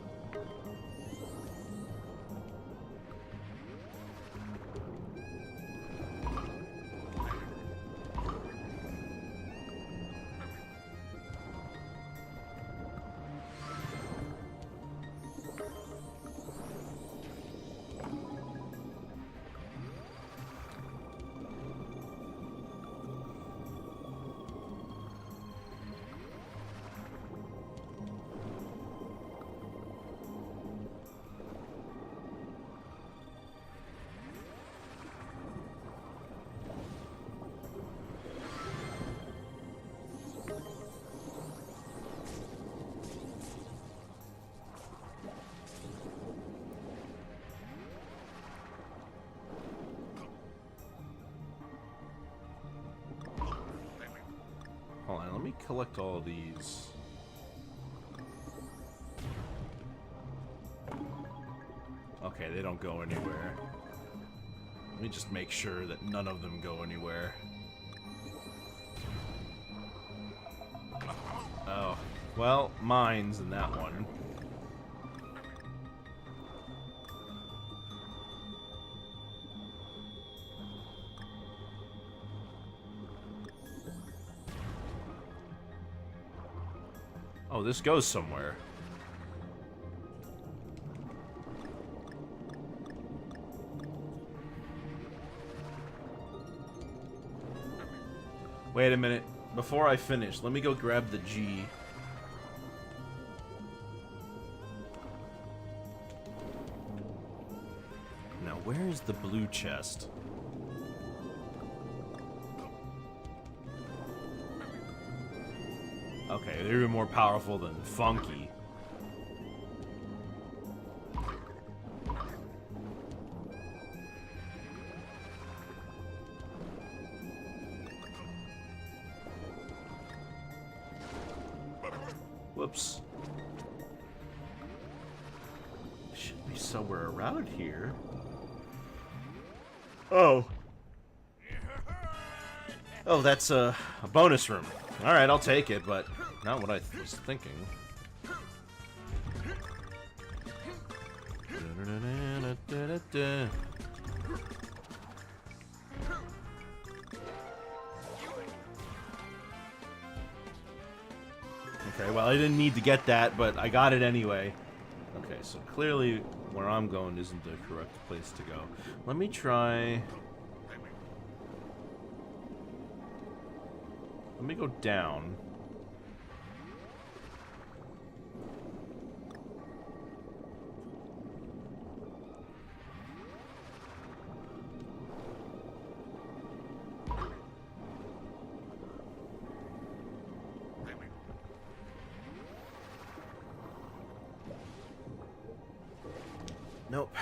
[SPEAKER 1] Hold on, let me collect all of these. Okay, they don't go anywhere. Let me just make sure that none of them go anywhere. Oh, well, mine's in that one. Oh, this goes somewhere. Wait a minute. Before I finish, let me go grab the G. Now, where is the blue chest? Okay, they're even more powerful than Funky. Oops. Should be somewhere around here. Oh. Oh, that's a bonus room. Alright, I'll take it, but not what I was thinking. Okay, well, I didn't need to get that, but I got it anyway. Okay, so clearly where I'm going isn't the correct place to go. Let me try... Let me go down. Nope.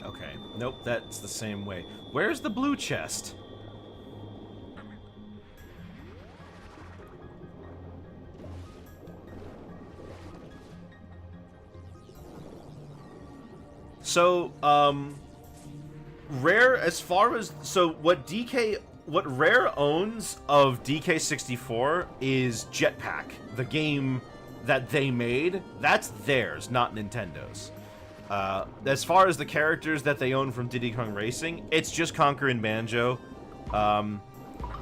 [SPEAKER 1] Okay. Nope, that's the same way. Where's the blue chest? So, Rare, as far as... So, what Rare owns of DK64 is Jetpack, the game that they made. That's theirs, not Nintendo's. As far as the characters that they own from Diddy Kong Racing, it's just Conker and Banjo.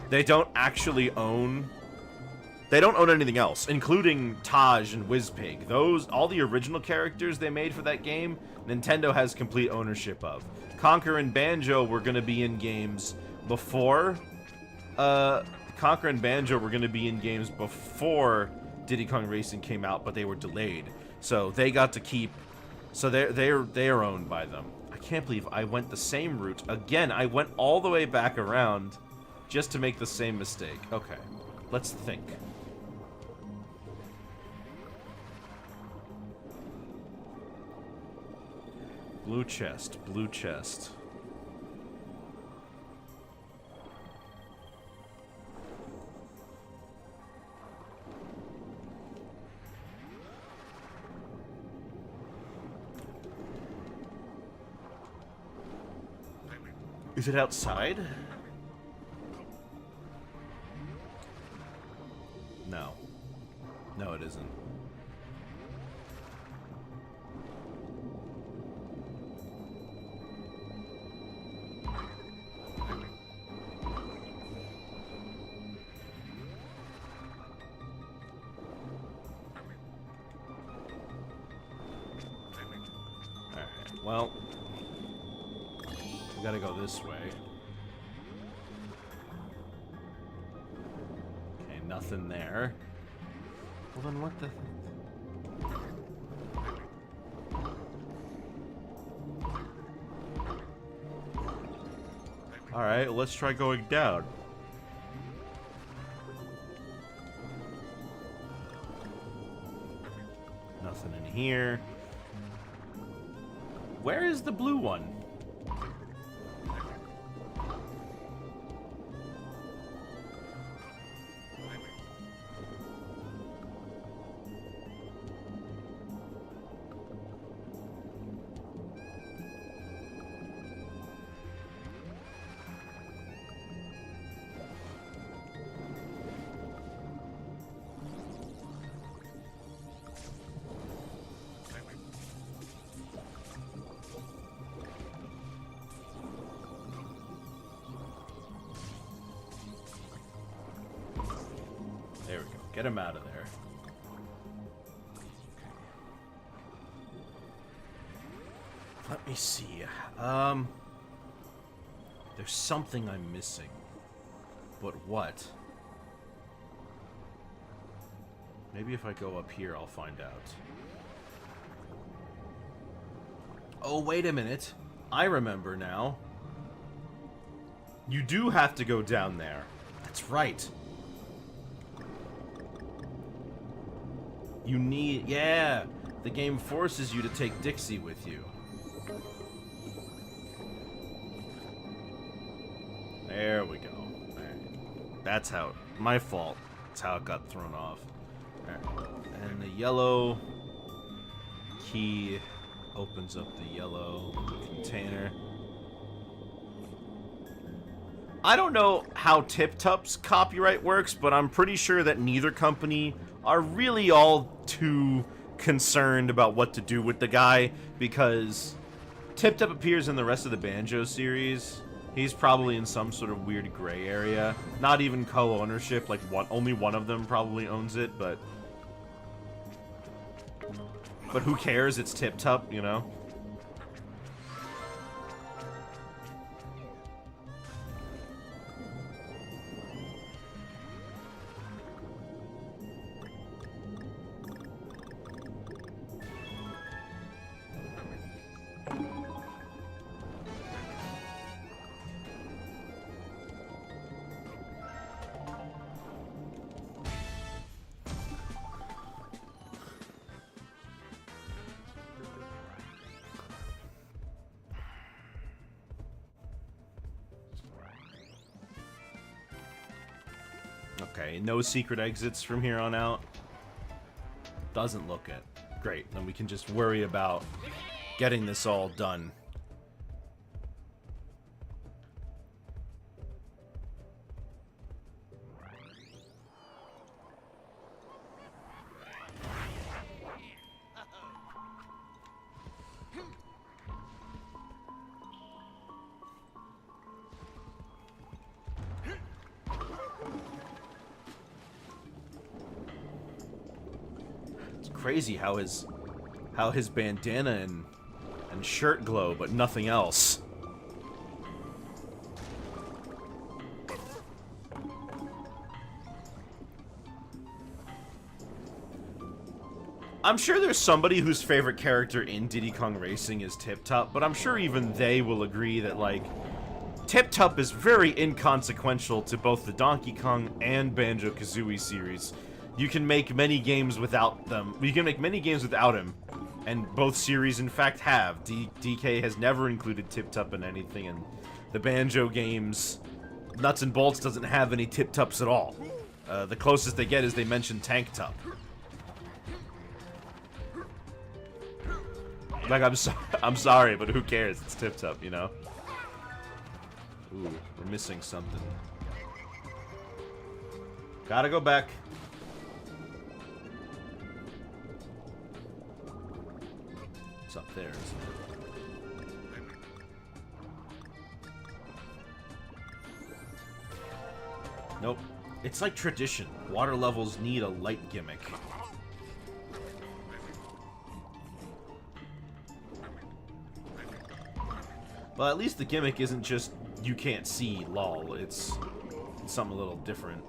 [SPEAKER 1] They don't actually own... They don't own anything else, including Taj and Wizpig. All the original characters they made for that game, Nintendo has complete ownership of. Conker and Banjo were going to be in games before... Conker and Banjo were going to be in games before Diddy Kong Racing came out, but they were delayed. So they got to keep... So they're owned by them. I can't believe I went the same route. Again, I went all the way back around just to make the same mistake. Okay, let's think. Blue chest, blue chest. Is it outside? No. No, it isn't. Alright, well... We gotta go this way. Okay, nothing there. Well then what the... Alright, let's try going down. Nothing in here. Where is the blue one? There we go. Get him out of there. Let me see. There's something I'm missing. But what? Maybe if I go up here, I'll find out. Oh, wait a minute. I remember now. You do have to go down there. That's right. You need... Yeah! The game forces you to take Dixie with you. There we go. Alright. That's how... My fault. That's how it got thrown off. Alright. And the yellow key opens up the yellow container. I don't know how Tip Tup's copyright works, but I'm pretty sure that neither company are really all too concerned about what to do with the guy, because Tip Tup appears in the rest of the Banjo series. He's probably in some sort of weird gray area. Not even co-ownership, like only one of them probably owns it, but who cares? It's Tip Tup, you know? Okay, no secret exits from here on out. Doesn't look it. Great, then we can just worry about getting this all done. Crazy how his bandana and shirt glow, but nothing else. I'm sure there's somebody whose favorite character in Diddy Kong Racing is Tip Tup, but I'm sure even they will agree that, like, Tip Tup is very inconsequential to both the Donkey Kong and Banjo-Kazooie series. You can make many games without them. You can make many games without him, and both series, in fact, have. DK has never included Tip Tup in anything, and the Banjo games, Nuts and Bolts doesn't have any Tip Tups at all. The closest they get is they mention Tank Tup. Like, I'm sorry, but who cares? It's Tip Tup, you know? Ooh, we're missing something. Gotta go back. It's up there, isn't it? Nope. It's like tradition. Water levels need a light gimmick. Well, at least the gimmick isn't just you can't see, lol. It's something a little different.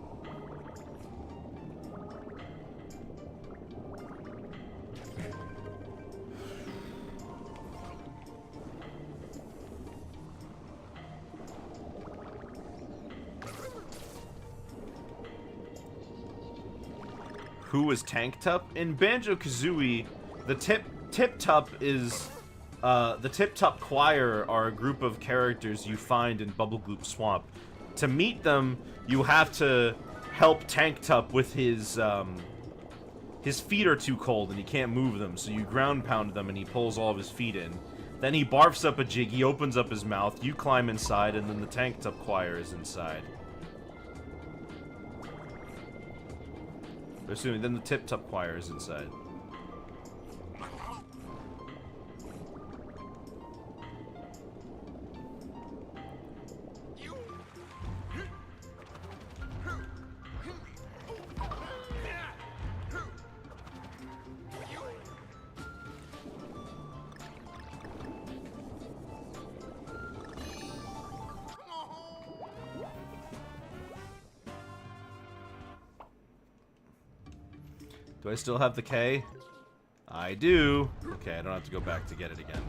[SPEAKER 1] Who is Tank Tup? In Banjo-Kazooie, the Tip Tup is... the Tip Tup Choir are a group of characters you find in Bubble Gloop Swamp. To meet them, you have to help Tank Tup with his feet are too cold and he can't move them, so you ground pound them and he pulls all of his feet in. Then he barfs up a jig, he opens up his mouth, you climb inside, and then the Tank Tup Choir is inside. Assuming then the Tip Tup Choir is inside. Do I still have the K? I do. Okay, I don't have to go back to get it again.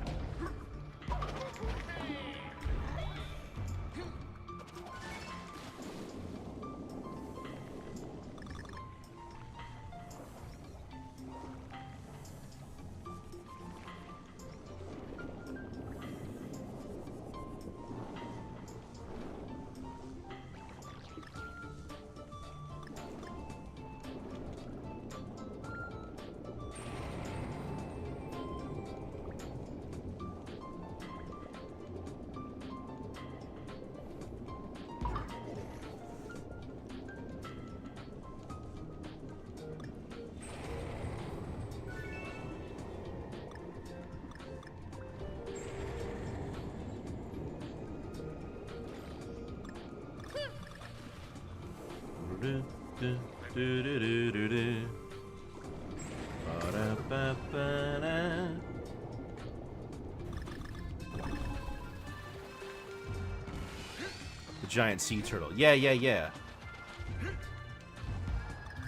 [SPEAKER 1] The giant sea turtle. Yeah.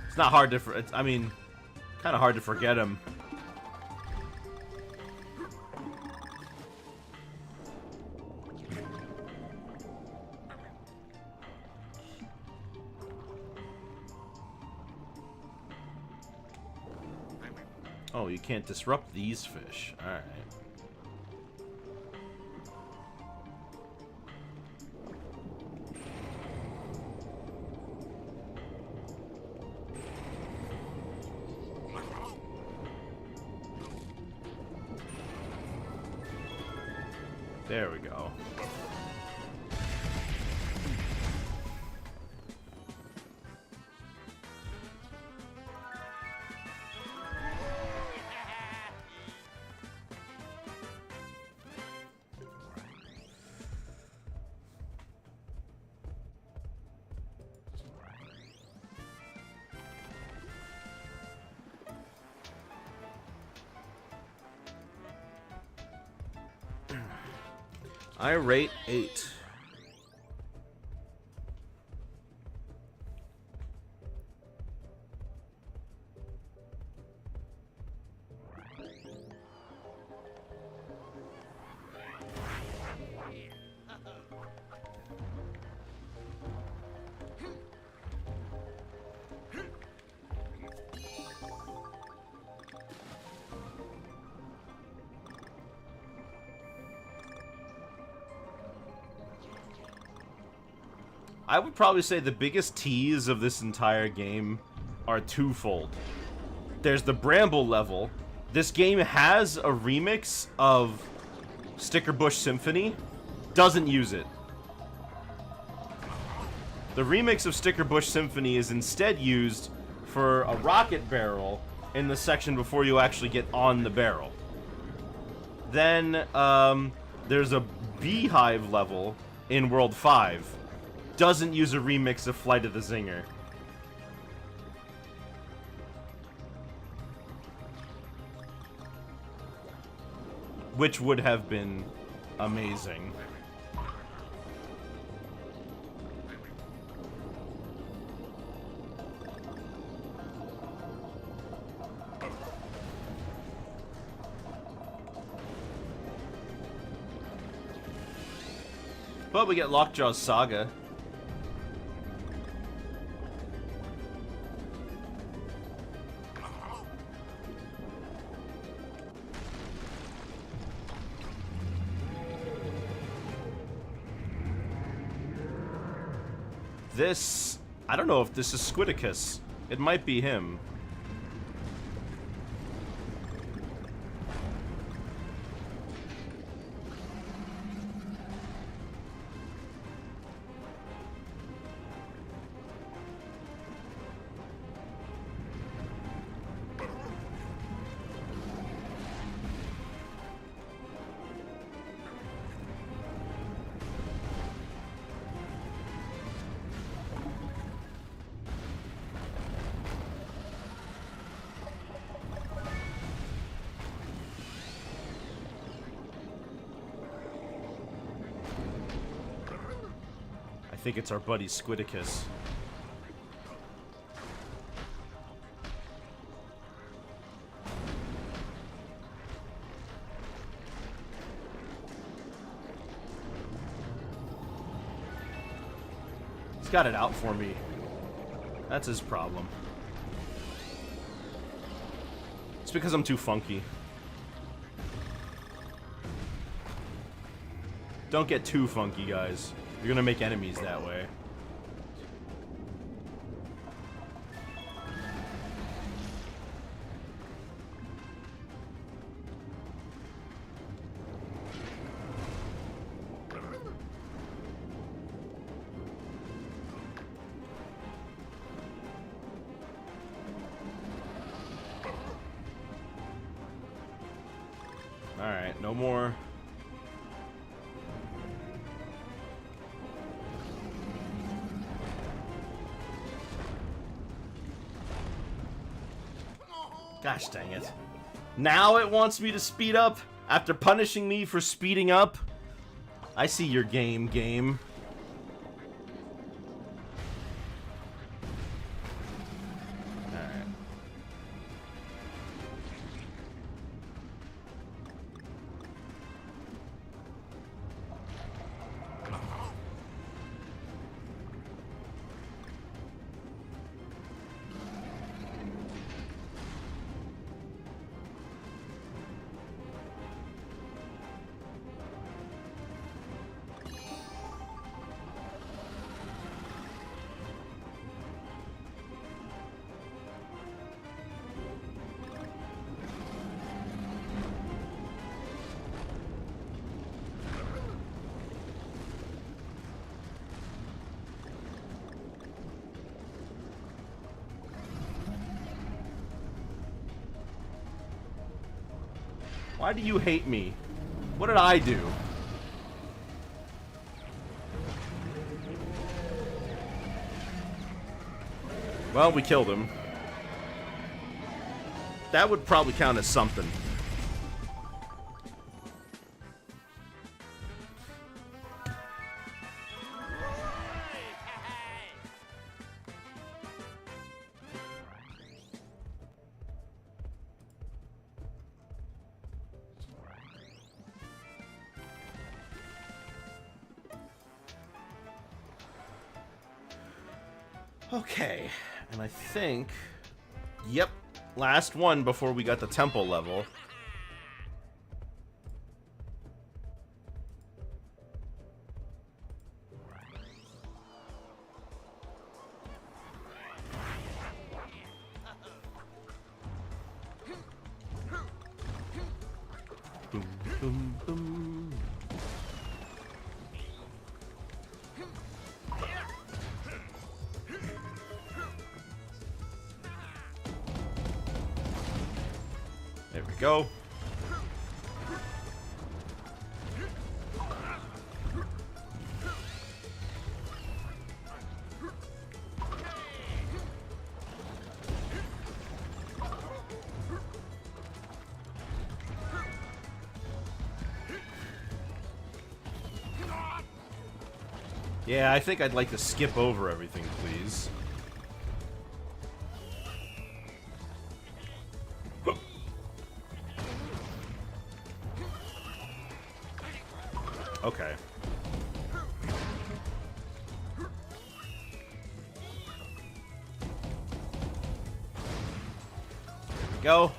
[SPEAKER 1] It's not hard to... I mean, kind of hard to forget him. Oh, you can't disrupt these fish. Alright. There we go. I rate 8. I would probably say the biggest tease of this entire game are twofold. There's the Bramble level. This game has a remix of Sticker Bush Symphony. Doesn't use it. The remix of Sticker Bush Symphony is instead used for a rocket barrel in the section before you actually get on the barrel. Then, there's a Beehive level in World 5. Doesn't use a remix of Flight of the Zinger. Which would have been amazing. But we get Lockjaw's Saga. This... I don't know if this is Squidicus. It might be him. I think it's our buddy Squidicus. He's got it out for me. That's his problem. It's because I'm too funky. Don't get too funky, guys. You're gonna make enemies that way. Alright, no more. Gosh dang it. Now it wants me to speed up after punishing me for speeding up? I see your game. Alright. Why do you hate me? What did I do? Well, we killed him. That would probably count as something. Okay, and I think, yep, last one before we got the temple level. Boom, boom, boom. There we go. Yeah, I think I'd like to skip over everything, please. Okay. There we go.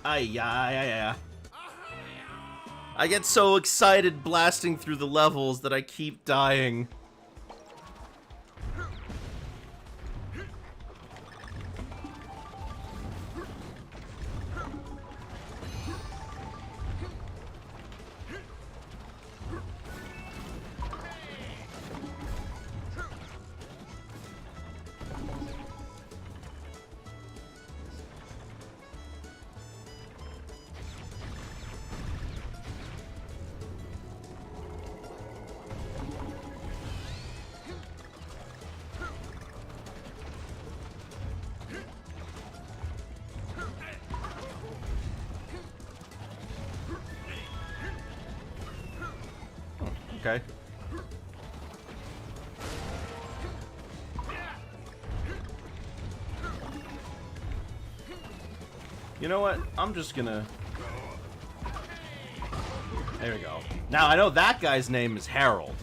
[SPEAKER 1] Ay. I get so excited blasting through the levels that I keep dying. Okay. You know what? I'm just gonna... There we go. Now, I know that guy's name is Harold.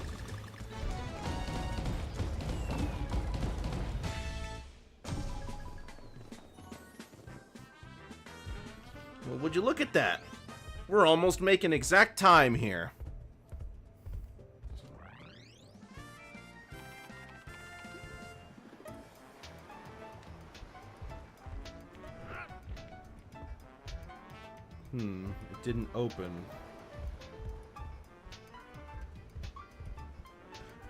[SPEAKER 1] Well, would you look at that? We're almost making exact time here. It didn't open.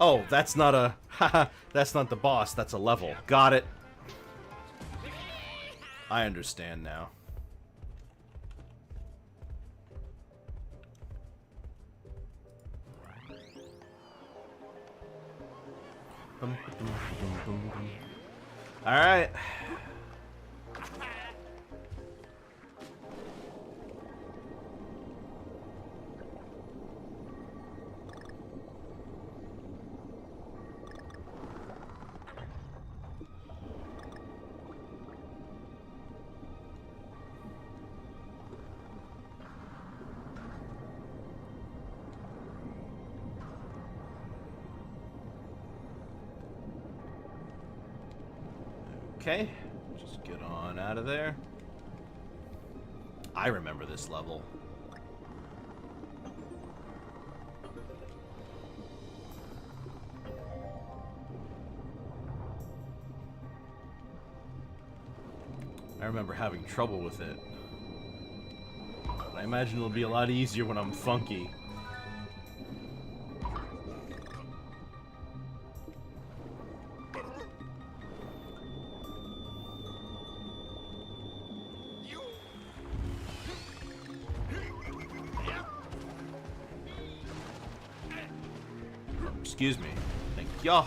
[SPEAKER 1] Oh, that's not a... Haha, that's not the boss, that's a level. Got it. I understand now. Alright. Okay, just get on out of there. I remember this level. I remember having trouble with it. But I imagine it'll be a lot easier when I'm funky. Excuse me. Thank ya.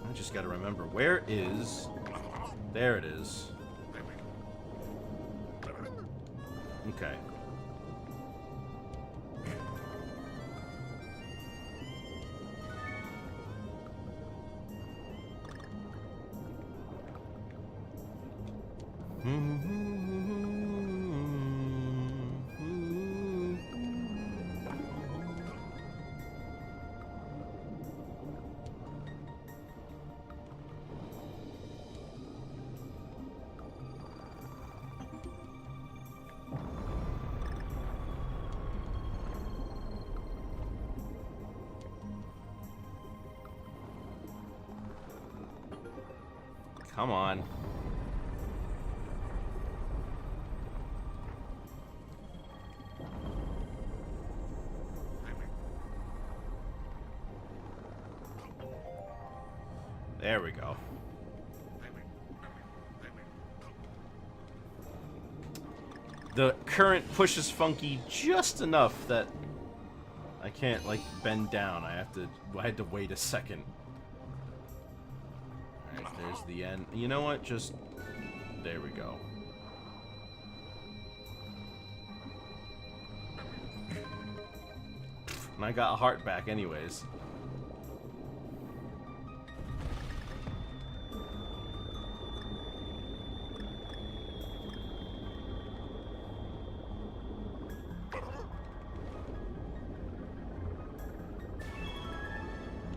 [SPEAKER 1] I just gotta remember, where is... There it is. Okay. Come on. There we go. The current pushes funky just enough that I can't, like, bend down. I had to wait a second. Alright, there's the end. You know what? Just... There we go. And I got a heart back anyways.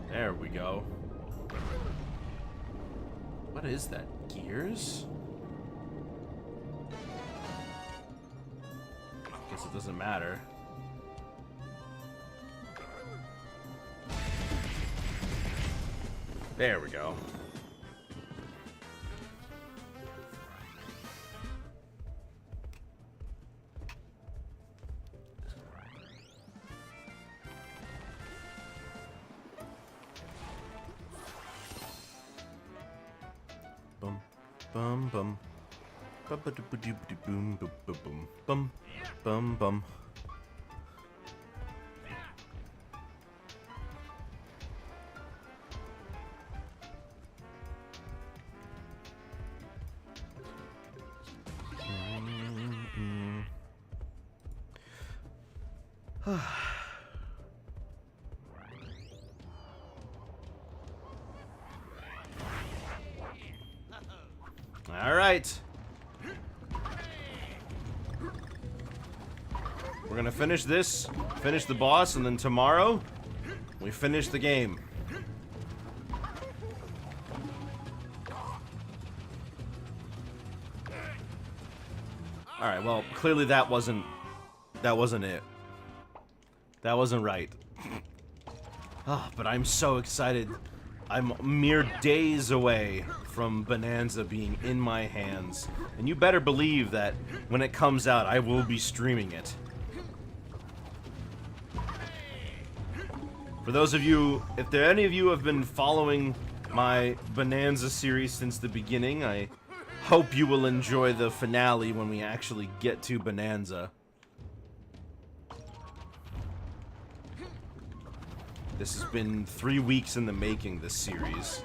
[SPEAKER 1] There we go. What is that? Gears? Guess it doesn't matter. There we go. Bum bum bum. Bum ba boom boom boom bum bum bum. Alright. We're gonna finish this, finish the boss, and then tomorrow, we finish the game. Alright, well, clearly that wasn't it. That wasn't right. Oh, but I'm so excited. I'm mere days away from Bonanza being in my hands. And you better believe that when it comes out, I will be streaming it. For those of you, if there any of you have been following my Bonanza series since the beginning, I hope you will enjoy the finale when we actually get to Bonanza. This has been 3 weeks in the making, this series.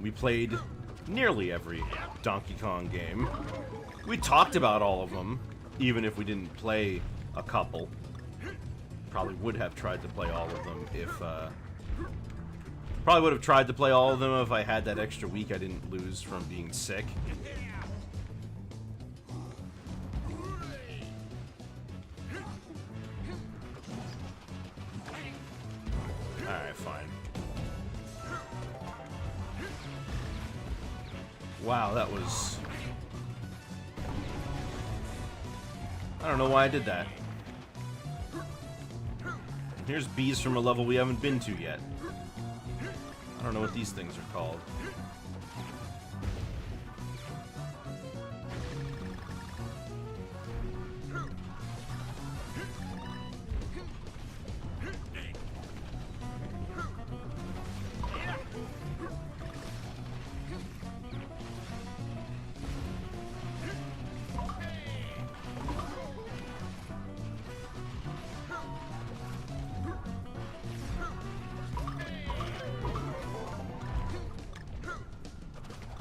[SPEAKER 1] We played nearly every Donkey Kong game. We talked about all of them, even if we didn't play a couple. Probably would have tried to play all of them if, probably would have tried to play all of them if I had that extra week I didn't lose from being sick. Alright, fine. Wow, that was... I don't know why I did that. Here's bees from a level we haven't been to yet. I don't know what these things are called.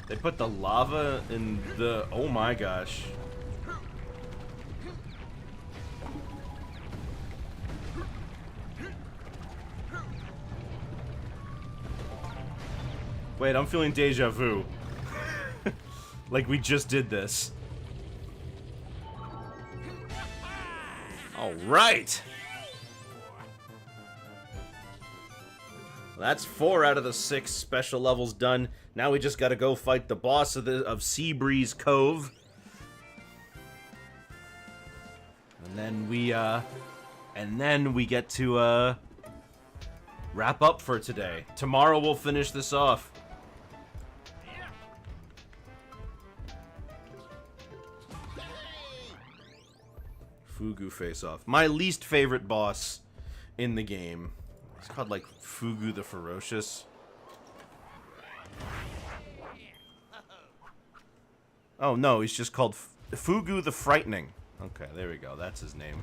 [SPEAKER 1] They put the lava in the... Oh my gosh. Wait, I'm feeling deja vu. Like we just did this. Alright! That's 4 out of the 6 special levels done. Now we just gotta go fight the boss of Seabreeze Cove. And then we get to wrap up for today. Tomorrow we'll finish this off. Fugu face-off. My least favorite boss in the game. It's called, like, Fugu the Ferocious. Oh, no, he's just called Fugu the Frightening. Okay, there we go. That's his name.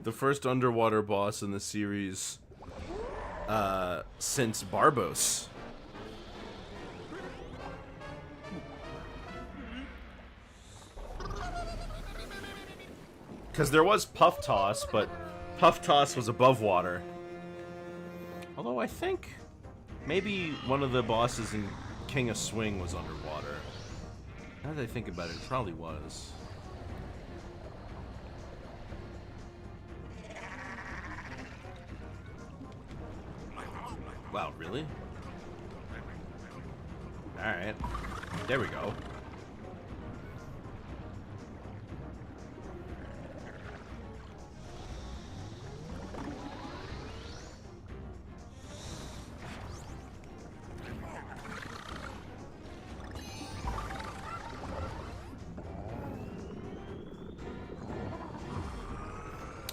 [SPEAKER 1] The first underwater boss in the series since Barbos. Because there was Puff Toss, but Puff Toss was above water. Although I think maybe one of the bosses in King of Swing was underwater. Now that I think about it, it probably was. Wow, really? Alright. There we go.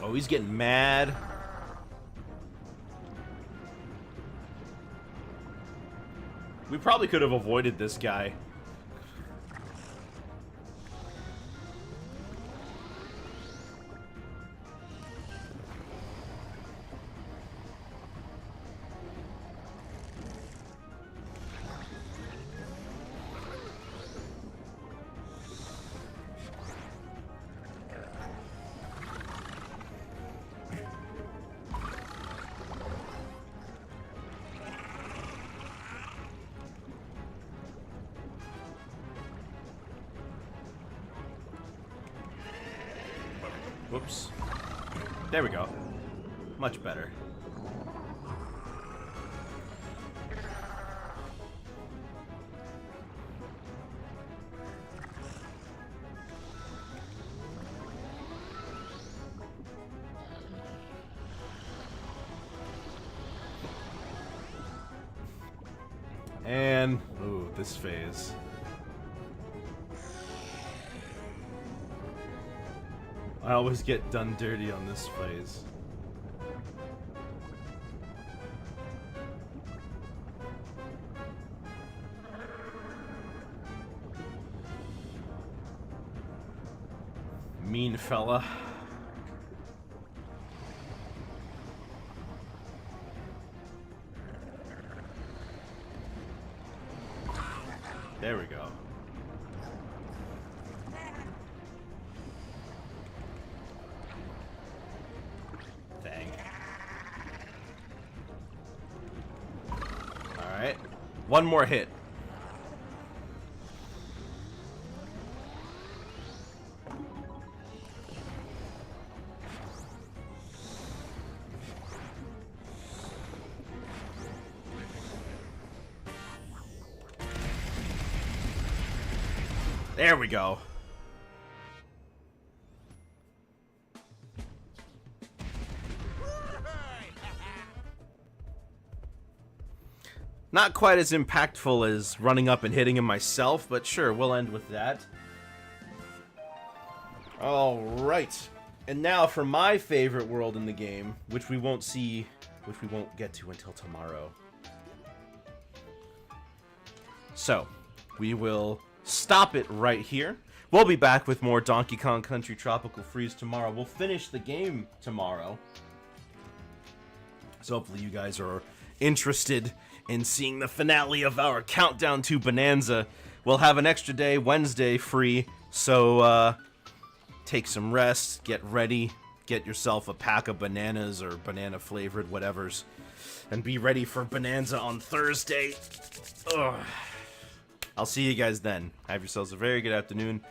[SPEAKER 1] Oh, he's getting mad. We probably could have avoided this guy. Whoops. There we go. Much better. And, ooh, this phase. I always get done dirty on this phase. Mean fella. There we go. Dang. Alright. One more hit. There we go. Not quite as impactful as running up and hitting him myself, but sure, we'll end with that. Alright. And now for my favorite world in the game, which we won't get to until tomorrow. So, we will stop it right here. We'll be back with more Donkey Kong Country Tropical Freeze tomorrow. We'll finish the game tomorrow. So hopefully you guys are interested in seeing the finale of our countdown to Bonanza. We'll have an extra day, Wednesday, free. So take some rest, get ready, get yourself a pack of bananas or banana flavored whatevers, and be ready for Bonanza on Thursday. Ugh. I'll see you guys then. Have yourselves a very good afternoon.